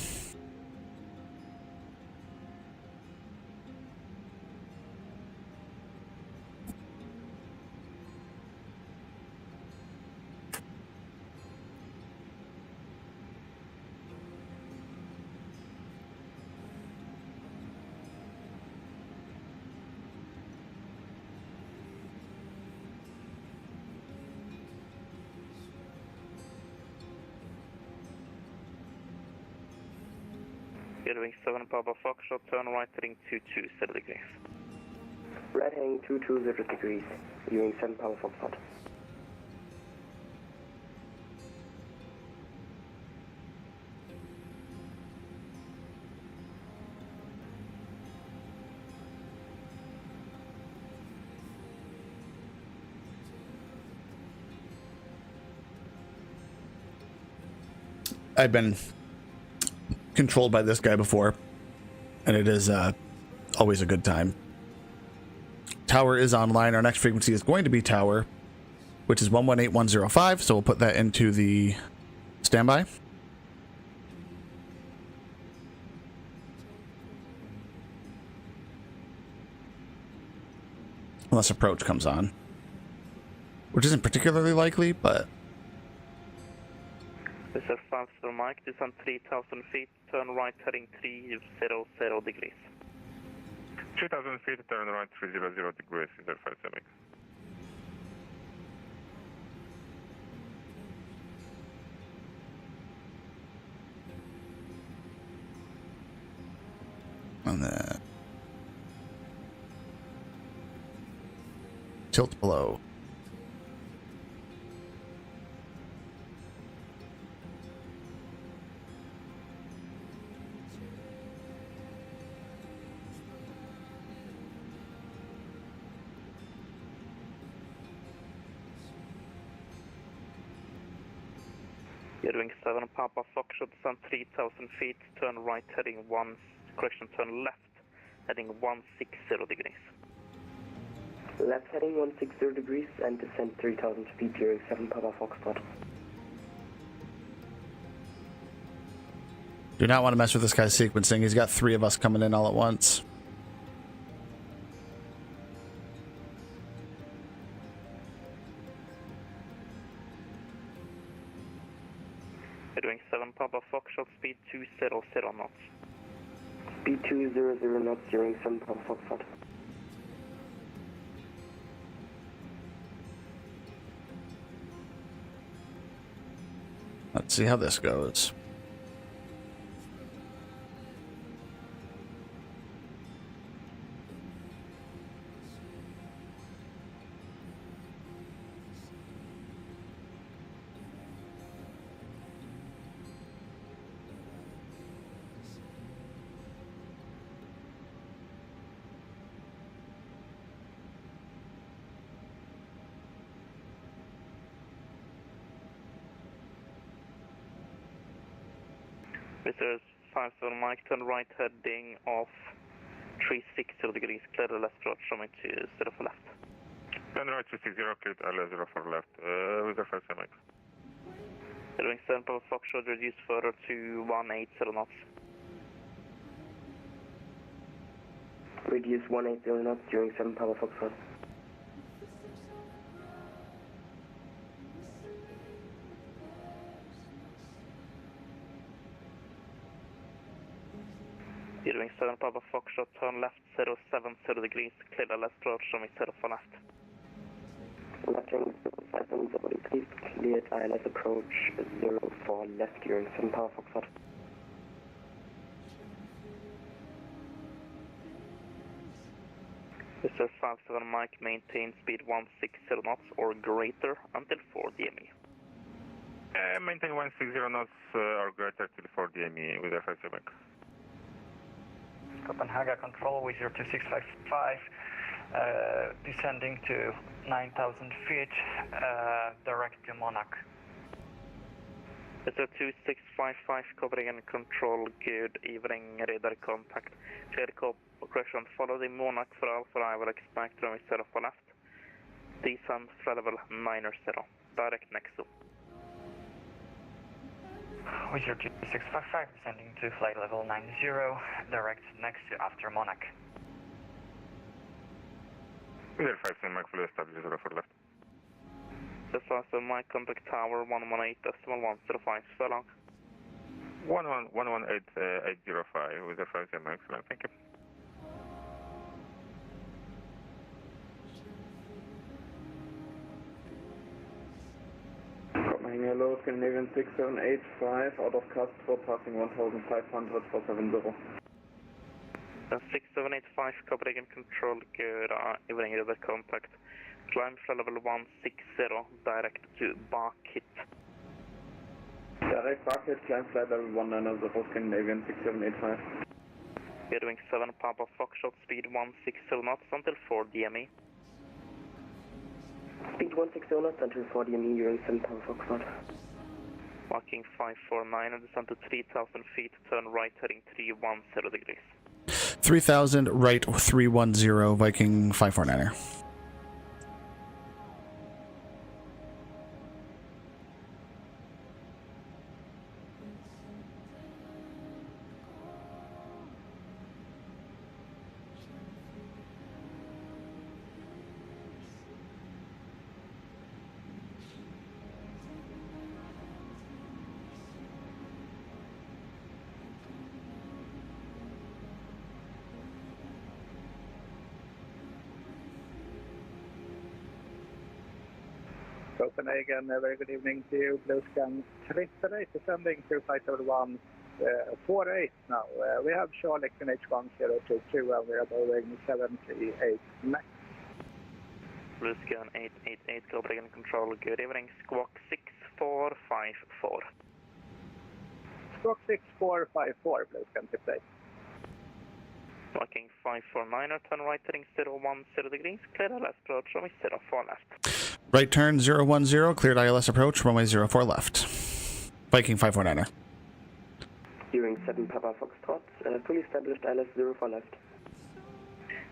D: You're doing 7 Papa Foxtrot, turn right heading 220 degrees.
H: Right heading 220 degrees, viewing 7 Papa Foxtrot.
B: I've been controlled by this guy before, and it is always a good time. Tower is online. Our next frequency is going to be tower, which is 118105, so we'll put that into the standby. Unless approach comes on, which isn't particularly likely, but
D: Mr. 50 Mike, descend 3,000 feet, turn right heading 300 degrees.
G: 3,000 feet, turn right 300 degrees, Caesar 57X.
B: And then tilt below.
D: You're doing 7 Papa Foxtrot, descend 3,000 feet, turn right heading turn left heading 160 degrees.
H: Left heading 160 degrees and descend 3,000 feet during 7 Papa Foxtrot.
B: Do not want to mess with this guy's sequencing. He's got 3 of us coming in all at once.
D: You're doing 7 Papa Foxtrot, speed 200 knots.
H: Speed 200 knots during 7 Papa Foxtrot.
B: Let's see how this goes.
D: Mr. 57 Mike, turn right heading off 360 degrees, clear the left approach from it to 0 for left.
G: Turn right 360, cleared LA 0 for left, with the 57X.
D: You're doing 7 Papa Foxtrot, reduce further to 180 knots.
H: Reduce 180 knots during 7 Papa Foxtrot.
D: You're doing 7 Papa Foxtrot, turn left 070 degrees, clear the left approach from it 0 for left.
H: Left heading 070 degrees, cleared ILS approach 0 for left during 7 Papa Foxtrot.
D: Mr. 57 Mike, maintain speed 160 knots or greater until 4 DME.
G: Maintain 160 knots or greater till 4 DME with the 57X.
F: Copenhagen control with 02655, descending to 9,000 feet, direct to Monarch.
D: Mr. 2655, Copenhagen control, good evening, radar contact. Clear correction, follow the Monarch for Alpha, I will expect from 0 for left. Descend flight level 90, direct next to.
F: With 02655, descending to flight level 90, direct next to after Monarch.
G: With the 57 Mike, fully established 0 for left.
D: The first Mike, contact tower 118, decimal 105, so long.
G: 118.805 with the 57 Mike, excellent, thank you.
E: Copenhagen hello, Scandinavian 6785, out of Kalstrup, passing 1,500 for 70.
D: 6785, Copenhagen control, good evening, radar contact. Climb flight level 160, direct to Barkit.
E: Direct Barkit, climb flight level 190, Scandinavian 6785.
D: We're doing 7 Papa Foxtrot, speed 160 knots until 4 DME.
H: Speed 160 knots until 4 DME during 7 Papa Foxtrot.
D: Marking 549 and descend to 3,000 feet, turn right heading 310 degrees.
B: 3,000, right 310, Viking 549er.
I: Copenhagen, a very good evening to you. Blue Scan 338 descending to flight level 148 now. We have Charlie QNH1022 and we are Boeing 738 MAX.
D: Blue Scan 888, Copenhagen Control, good evening, squawk 6454.
I: Squawk 6454, Blue Scan 338.
D: Walking 549, turn right heading 010 degrees, clear ILS approach, runway 04 left.
B: Right turn 010, cleared ILS approach, runway 04 left. Viking 549er.
H: Hearing 7 Papa Foxtrot, fully established ILS 04 left.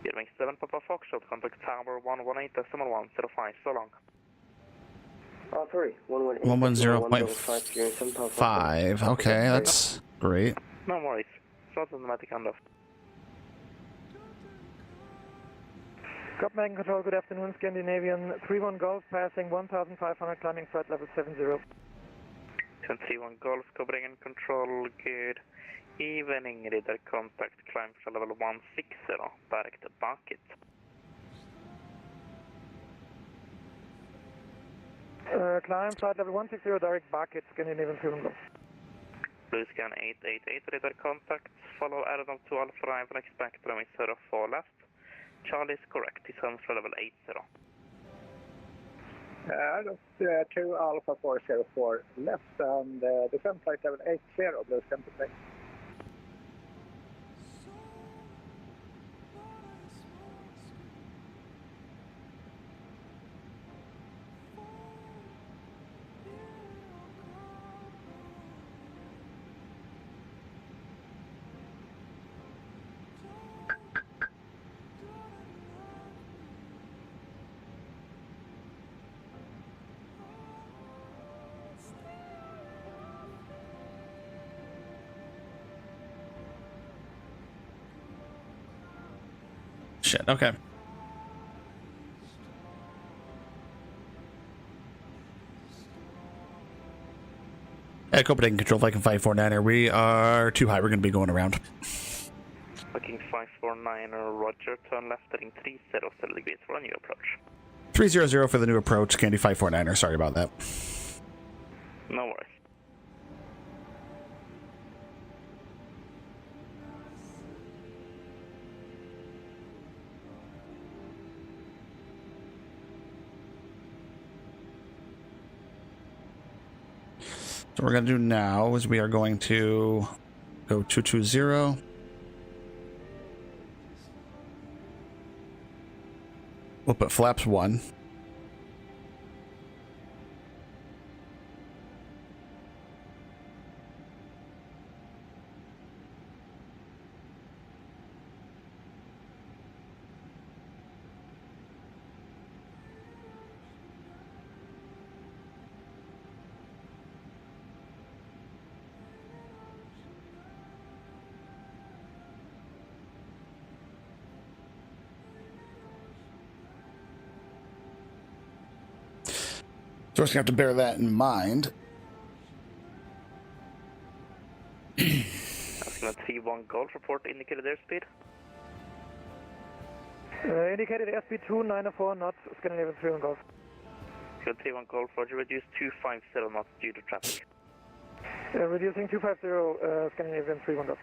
D: Hearing 7 Papa Foxtrot, contact Tower 118.105, so long.
H: Oh, sorry,
B: 110.5, okay, that's great.
D: No worries, start automatic handoff.
F: Copenhagen Control, good afternoon. Scandinavian 31 Golf, passing 1,500, climbing flight level 70.
D: 31 Golf, Copenhagen Control, good evening. Radar contact, climb flight level 160, direct bucket.
F: Climb flight level 160, direct bucket, Scandinavian 31 Golf.
D: Blue Scan 888, radar contact, follow Aerodom to Alpha arrival, expect runway 04 left. Charlie is correct, descend for level 80.
I: That's 2 Alpha 404 left and descend flight level 80, Blue Scan 338.
B: Shit, okay. Copenhagen Control, Viking 549er. We are too high. We're going to be going around.
D: Viking 549, roger. Turn left heading 300 degrees for a new approach.
B: 300 for the new approach. Candy 549er. Sorry about that.
D: No worries.
B: So what we're going to do now is we are going to go 220. We'll put flaps 1. So we're just going to have to bear that in mind.
D: Asking a 31 Golf, report indicated airspeed.
F: Indicated airspeed 294 knots, Scandinavian 31 Golf.
D: 31 Golf, roger, reduce 250 knots due to traffic.
F: Reducing 250, Scandinavian 31 Golf.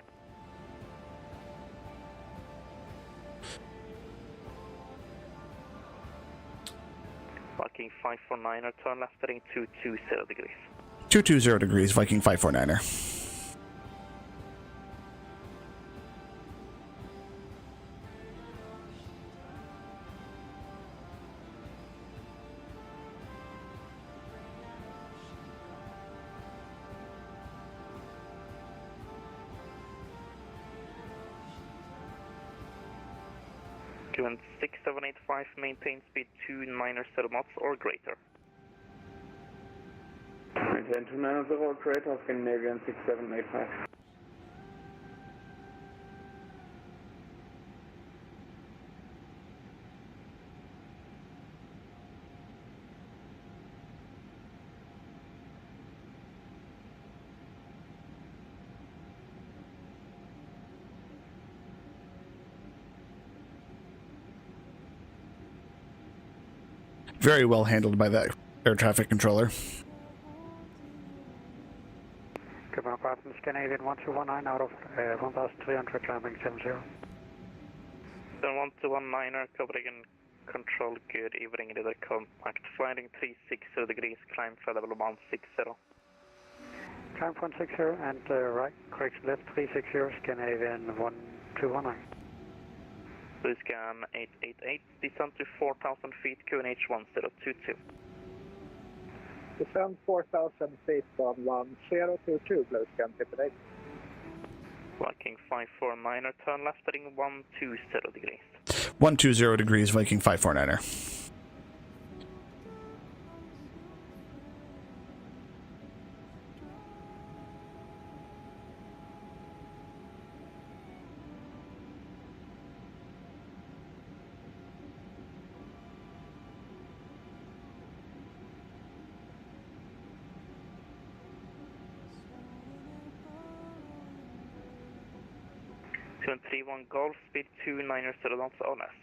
D: Viking 549, turn left heading 220 degrees.
B: 220 degrees, Viking 549er.
D: QN 6785, maintain speed 290 knots or greater.
E: Maintain 290 or greater, Scandinavian 6785.
B: Very well handled by that air traffic controller.
F: Copenhagen Apartments, Canadian 1219 out of 1300, climbing 70.
D: Then 1219er, Copenhagen Control, good evening, radar compact, flying 360 degrees, climb flight level 160.
F: Climb 160 and right, correction left 360, Canadian 1219.
D: Blue scan 888, descend to 4,000 feet, QNH 1022.
I: Descend 4,000 feet on 1022, blue scan 58.
D: Viking 549er, turn left heading 120 degrees.
B: 120 degrees, Viking 549er.
D: Two 31 Golf, speed 290 knots or less.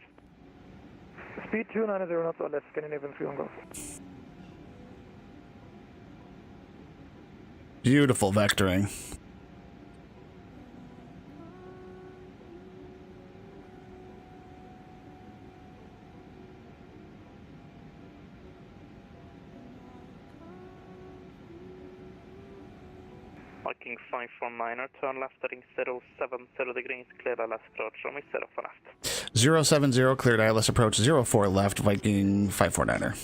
J: Speed 290 knots or less, Scandinavian 3 on Golf.
B: Beautiful vectoring.
D: Viking 549er, turn left heading 070 degrees, clear ILS approach, from 0 for left.
B: 070, cleared ILS approach, 04 left, Viking 549er.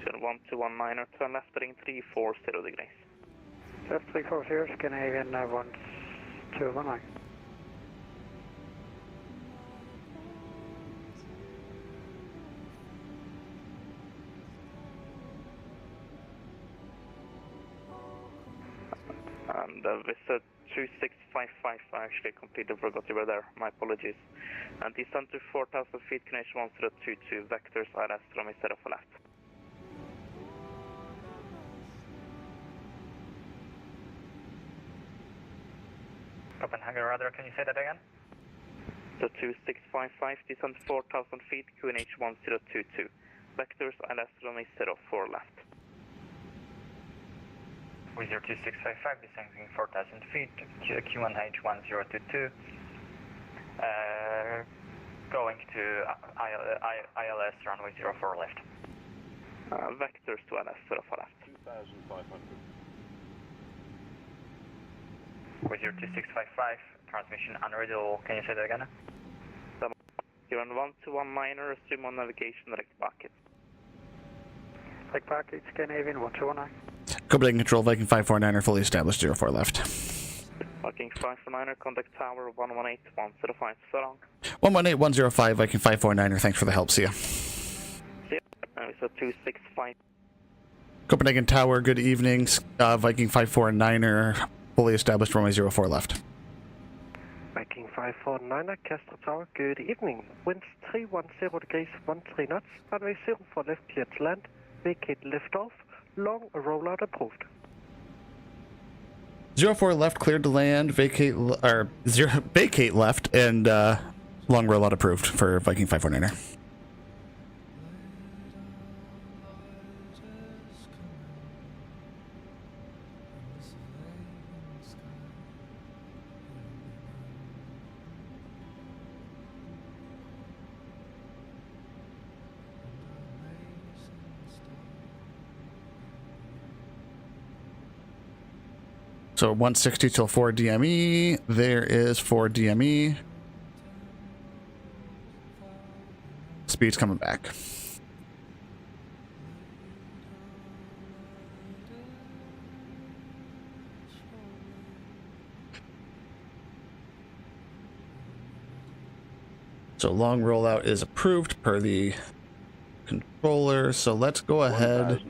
D: Turn 1219er, turn left heading 340 degrees.
F: Left 340, Canadian 1219.
D: And visit 26555, I actually completely forgot you were there, my apologies. And descend to 4,000 feet, connection 1022, vectors ILS from 0 for left.
K: Copenhagen radar, can you say that again?
D: So 2655, descend 4,000 feet, QNH 1022. Vectors ILS runway 04 left.
K: With your 2655, descending 4,000 feet, QNH 1022. Going to ILS runway 04 left.
D: Vectors to ILS 04 left.
C: 2,500.
K: With your 2655, transmission unreadable, can you say that again?
D: You're on 1219er, assume on navigation, direct bucket.
F: Direct bucket, Canadian 1219.
B: Copenhagen Control, Viking 549er, fully established, 04 left.
D: Viking 549er, contact tower 118-105, so long.
B: 118-105, Viking 549er, thanks for the help, see ya.
D: See ya. And we saw 265.
B: Copenhagen Tower, good evening, Viking 549er, fully established, runway 04 left.
L: Viking 549er, Kalstrup Tower, good evening. Winds 310 degrees, 13 knots, runway 04 left, clear to land, vacate lift off, long rollout approved.
B: 04 left, cleared to land, vacate left, and long rollout approved for Viking 549er. So 160 till 4 DME. There is 4 DME. Speed's coming back. So long rollout is approved per the controller. So let's go ahead.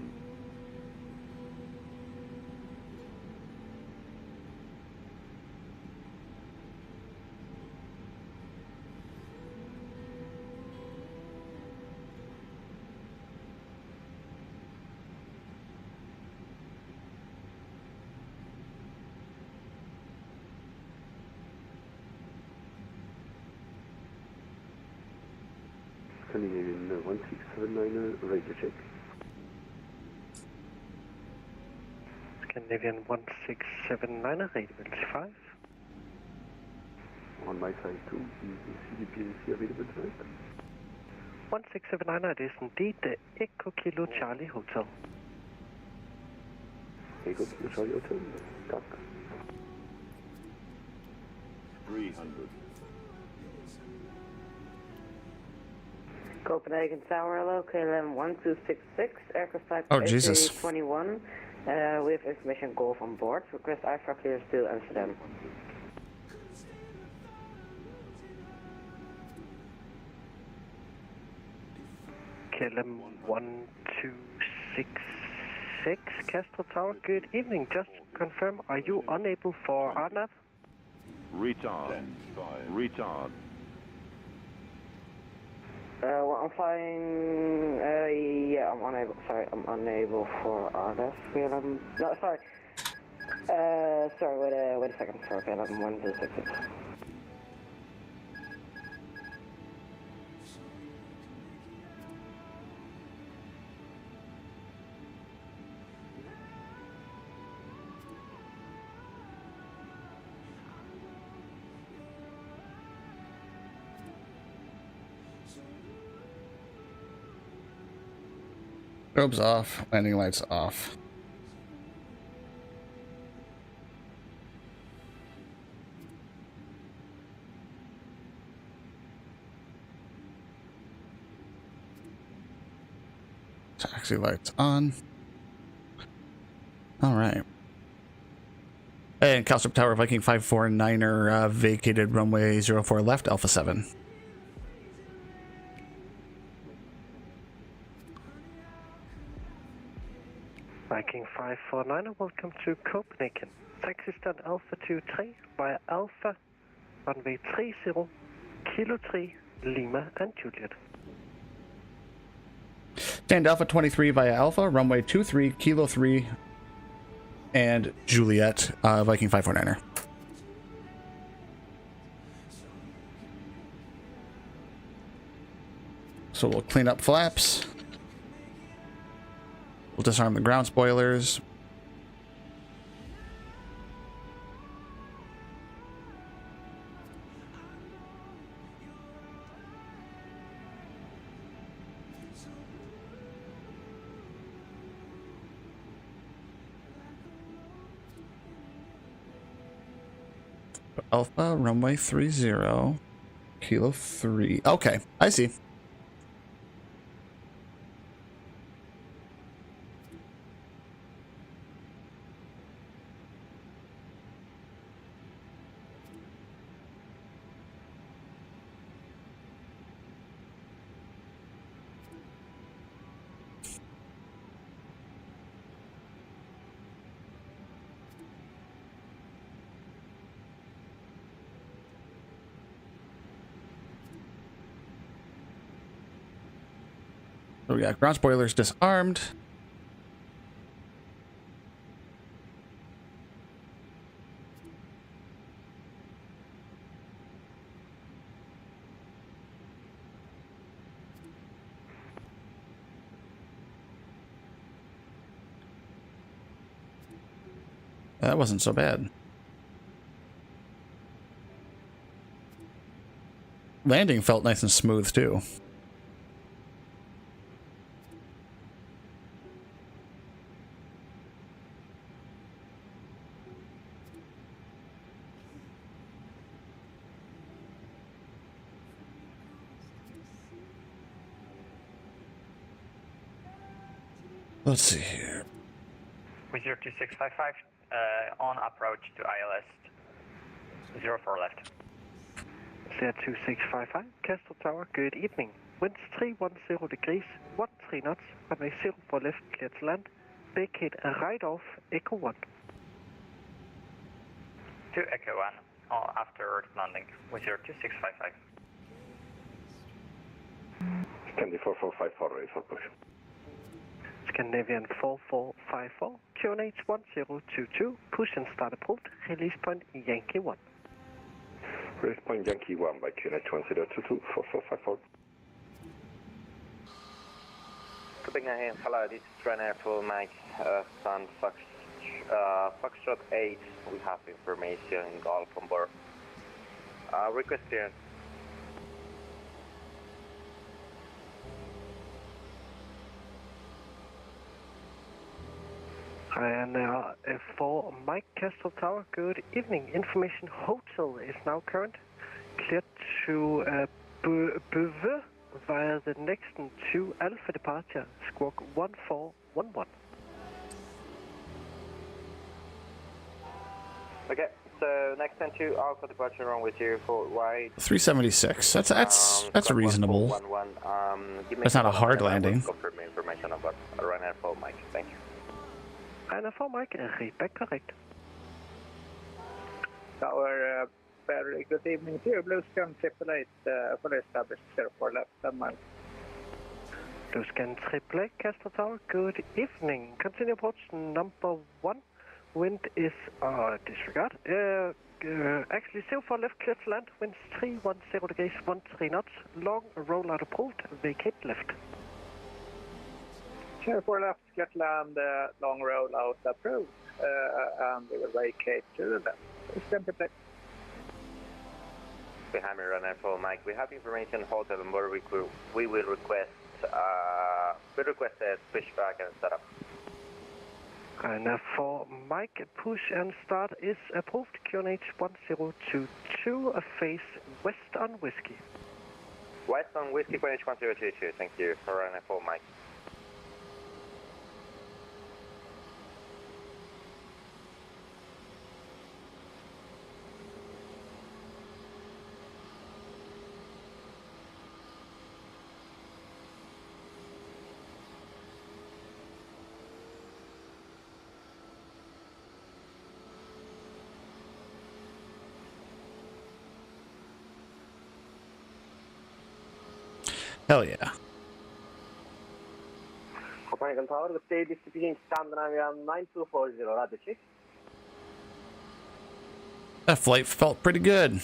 M: Scandinavian 1679, radio check.
L: Scandinavian 1679, radio 25.
M: On my side too, the CDPNC available tonight.
L: 1679, it is indeed the Echo Kilo Charlie Hotel.
M: Echo Kilo Charlie Hotel, tack.
N: 300.
O: Copenhagen Tower, hello, KLM 1266, aircraft type
B: Oh, Jesus.
O: A321. We have information Golf on board. Request IFR clears to Amsterdam.
L: KLM 1266, Kalstrup Tower, good evening. Just confirm, are you unable for RNAV?
N: Retard. Retard.
O: Well, I'm flying, yeah, I'm unable, sorry, I'm unable for RDF, KLM, no, sorry, wait a second, sorry, KLM 1266.
B: Strobes off, landing lights off. Taxi lights on. All right. And Kalstrup Tower, Viking 549er, vacated runway 04 left, Alpha 7.
L: Viking 549, welcome to Copenhagen. Taxi stand Alpha 23 via Alpha, runway 30, Kilo 3, Lima and Juliet.
B: Stand Alpha 23 via Alpha, runway 23, Kilo 3, and Juliet, Viking 549er. So we'll clean up flaps. We'll disarm the ground spoilers. Alpha, runway 30, Kilo 3. Okay, I see. So we got ground spoilers disarmed. That wasn't so bad. Landing felt nice and smooth too. Let's see here.
K: With your 2655, on approach to ILS 04 left.
L: Sierra 2655, Kalstrup Tower, good evening. Winds 310 degrees, 13 knots, runway 04 left, clear to land. Vacate right off, Echo 1.
K: To Echo 1, after landing, with your 2655.
M: Scandi 4454, ready for push.
L: Scandinavian 4454, QNH 1022, push and start approved, release point Yankee 1.
M: Release point Yankee 1 by QNH 1022, 4454.
P: Copenhagen, hello, this is Ryanair for Mike, Sun Foxtrot 8, we have information in Golf on board. Request clearance.
L: Ryanair for Mike, Kalstrup Tower, good evening. Information hotel is now current. Cleared to Bøve via the next 2 Alpha departure, squawk 1411.
P: Okay, so next 2 Alpha departure on with you for wide.
B: 376. That's reasonable. That's not a hard landing.
P: Confirm information about Ryanair for Mike. Thank you.
L: Ryanair for Mike, read back correct.
I: Tower, very good evening to you. Blue Scan 888, fully established 04 left, 10 miles.
L: Blue Scan 888, Kalstrup Tower, good evening. Continue approach number 1. Wind is, disregard. Actually 04 left, clear to land. Winds 310 degrees, 13 knots. Long rollout approved, vacate left.
I: 04 left, clear to land, long rollout approved, and we will vacate to the left. Blue Scan 888.
P: Behind me, Ryanair for Mike. We have information hotel on board. We will request a pushback and setup.
L: Ryanair for Mike, push and start is approved. QNH 1022, face west on whiskey.
P: West on whiskey, QNH 1022. Thank you for Ryanair for Mike.
B: Hell yeah.
H: Copenhagen Tower, good day, this is speaking Scandinavian 9240, radio check.
B: That flight felt pretty good.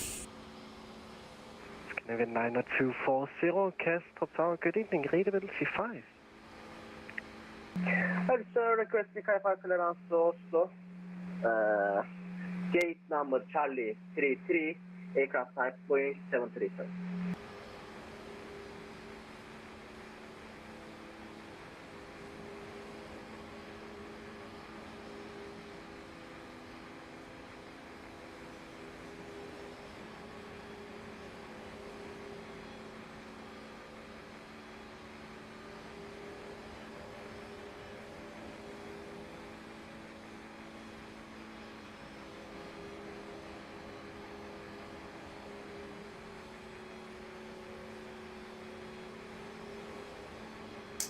L: Scandinavian 9240, Kalstrup Tower, good evening, readability 5.
H: Sir, requesting Wi-Fi clearance to Oslo. Gate number Charlie 33, aircraft type Boeing 737.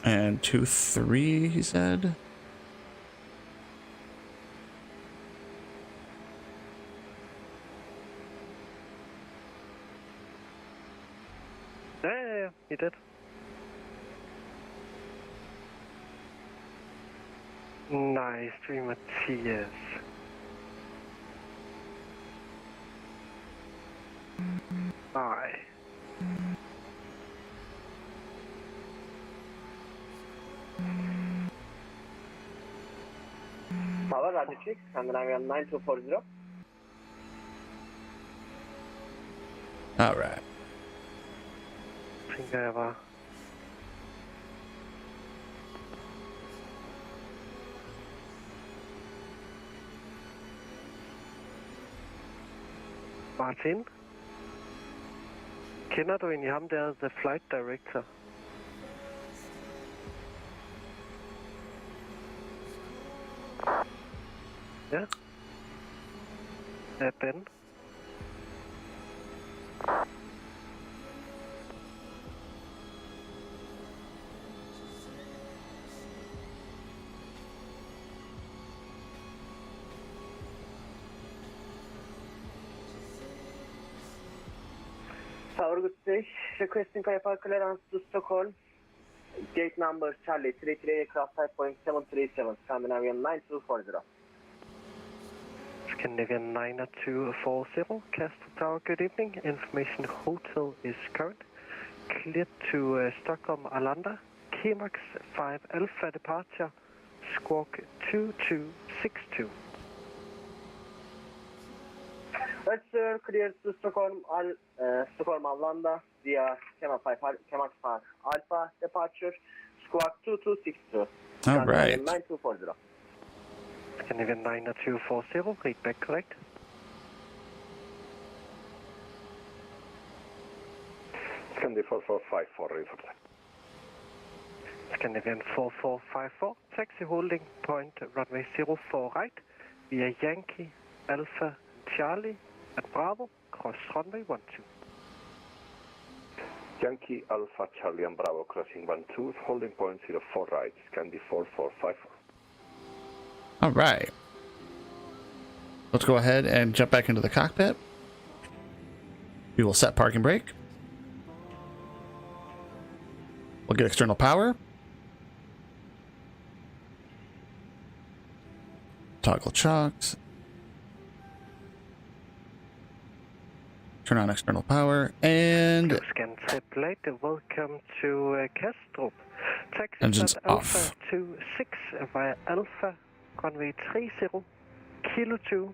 B: And 2-3, he said.
L: Yeah, he did. Nice, 3 Matthias. Aye.
H: Tower, radio check, Scandinavian 9240.
B: Alright.
L: Tænker jeg bare. Martin? Kender du egentlig ham der, the flight director? Ja. Ja, Ben.
H: Tower, good day. Requesting Wi-Fi clearance to Stockholm. Gate number Charlie 33, aircraft type Boeing 737, Scandinavian 9240.
L: Scandinavian 9240, Kalstrup Tower, good evening. Information hotel is current. Cleared to Stockholm Arlanda. TMAX 5 Alpha departure, squawk 2262.
H: Right, sir, clear to Stockholm, Stockholm Arlanda via Kemax 5 Alpha departure, squawk 2262.
B: All right.
H: 9240.
L: Scandinavian 9240, read back correct.
M: Scandi 4454, ready for that.
L: Scandinavian 4454, taxi holding point runway 04 right via Yankee, Alpha, Charlie and Bravo, cross runway 12.
M: Yankee, Alpha, Charlie and Bravo crossing 12, holding point 04 right, Scandi 4454.
B: All right. Let's go ahead and jump back into the cockpit. We will set park and brake. We'll get external power. Toggle chocks. Turn on external power and
L: Scan triplet, welcome to Kalstrup. Taxi
B: engines
L: Alpha
B: off.
L: 26 via Alpha, runway 30, Kilo 2,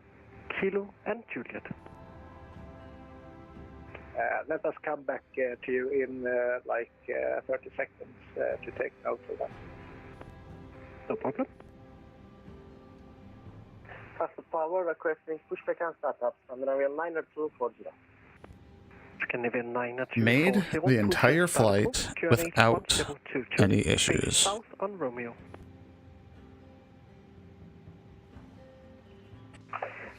L: Kilo and Juliet.
I: Let us come back to you in 30 seconds to take note of that.
L: No problem.
H: Fast power requesting pushback and startup, Scandinavian 9240.
L: Scandinavian 9240.
B: Made the entire flight without any issues.
L: South on Romeo.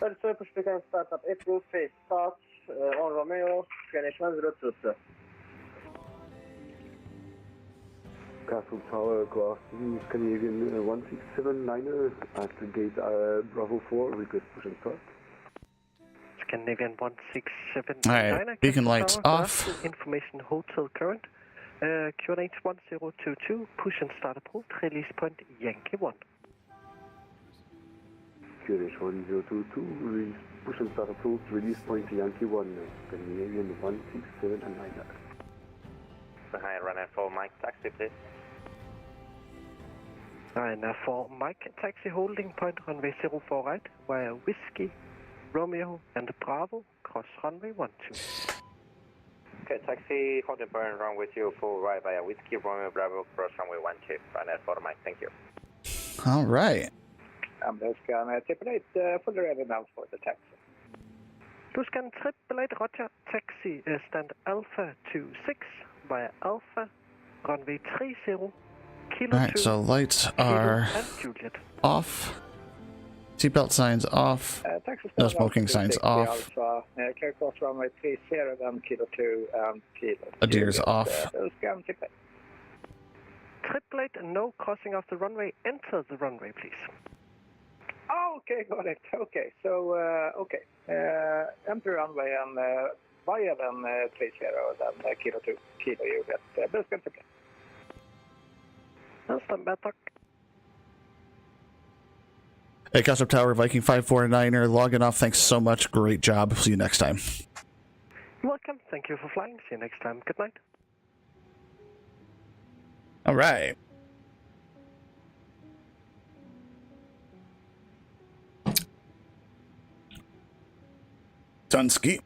H: Right, sir, pushback and startup, April face start on Romeo, Scandinavian 1022.
M: Castle Tower, crossing Scandinavian 1679 at gate Bravo 4, request push and start.
L: Scandinavian 1679.
B: All right, beacon lights off.
L: Information hotel current. QNH 1022, push and start approved, release point Yankee 1.
M: QNH 1022, release push and start approved, release point Yankee 1, Scandinavian 1679.
P: Hi, runner for Mike, taxi please.
L: And for Mike, taxi holding point runway 04 right, via Whiskey, Romeo and Bravo, cross runway 12.
P: Okay, taxi holding point runway 04 right via Whiskey, Romeo, Bravo, cross runway 12. Runner for Mike, thank you.
B: All right.
I: Scan 888, fully ready now for the taxi.
L: Scan 888, Roger, taxi stand Alpha 26 via Alpha, runway 30, Kilo
B: All right,
L: 2,
B: so lights
L: Kilo
B: are
L: and Juliet.
B: off. Seatbelt signs off. No smoking signs off.
I: Alpha, clear cross runway 30, then Kilo 2 and Kilo.
B: Adhere's off.
I: Scan 888.
L: 888, no crossing of the runway, enter the runway please.
I: Oh, okay, got it. Okay, so, enter runway and via then 30, then Kilo 2, Kilo you get Scan 888.
L: Stand by, tack.
B: Hey, Kalstrup Tower, Viking 549er, logging off. Thanks so much. Great job. See you next time.
L: You're welcome. Thank you for flying. See you next time. Good night.
B: All right. Dunsky.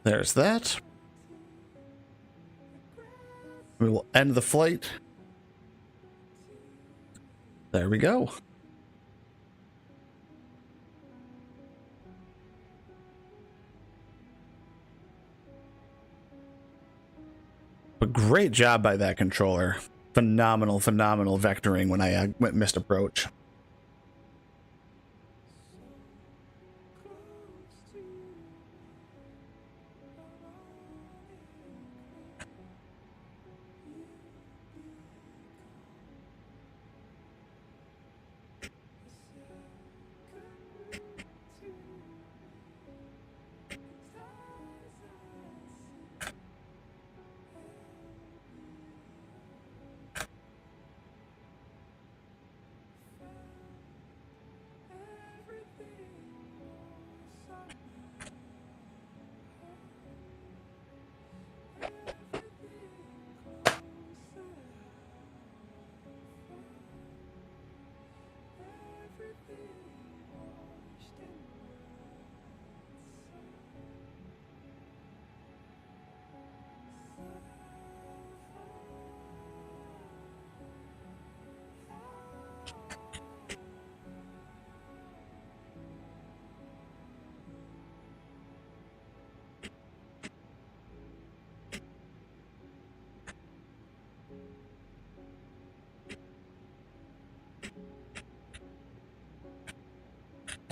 B: There's that. We will end the flight. There we go. A great job by that controller. Phenomenal vectoring when I missed approach.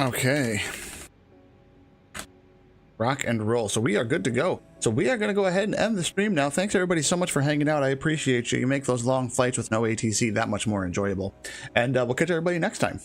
B: Okay. Rock and roll. So we are good to go. So we are going to go ahead and end the stream now. Thanks everybody so much for hanging out. I appreciate you. You make those long flights with no ATC that much more enjoyable. And we'll catch everybody next time.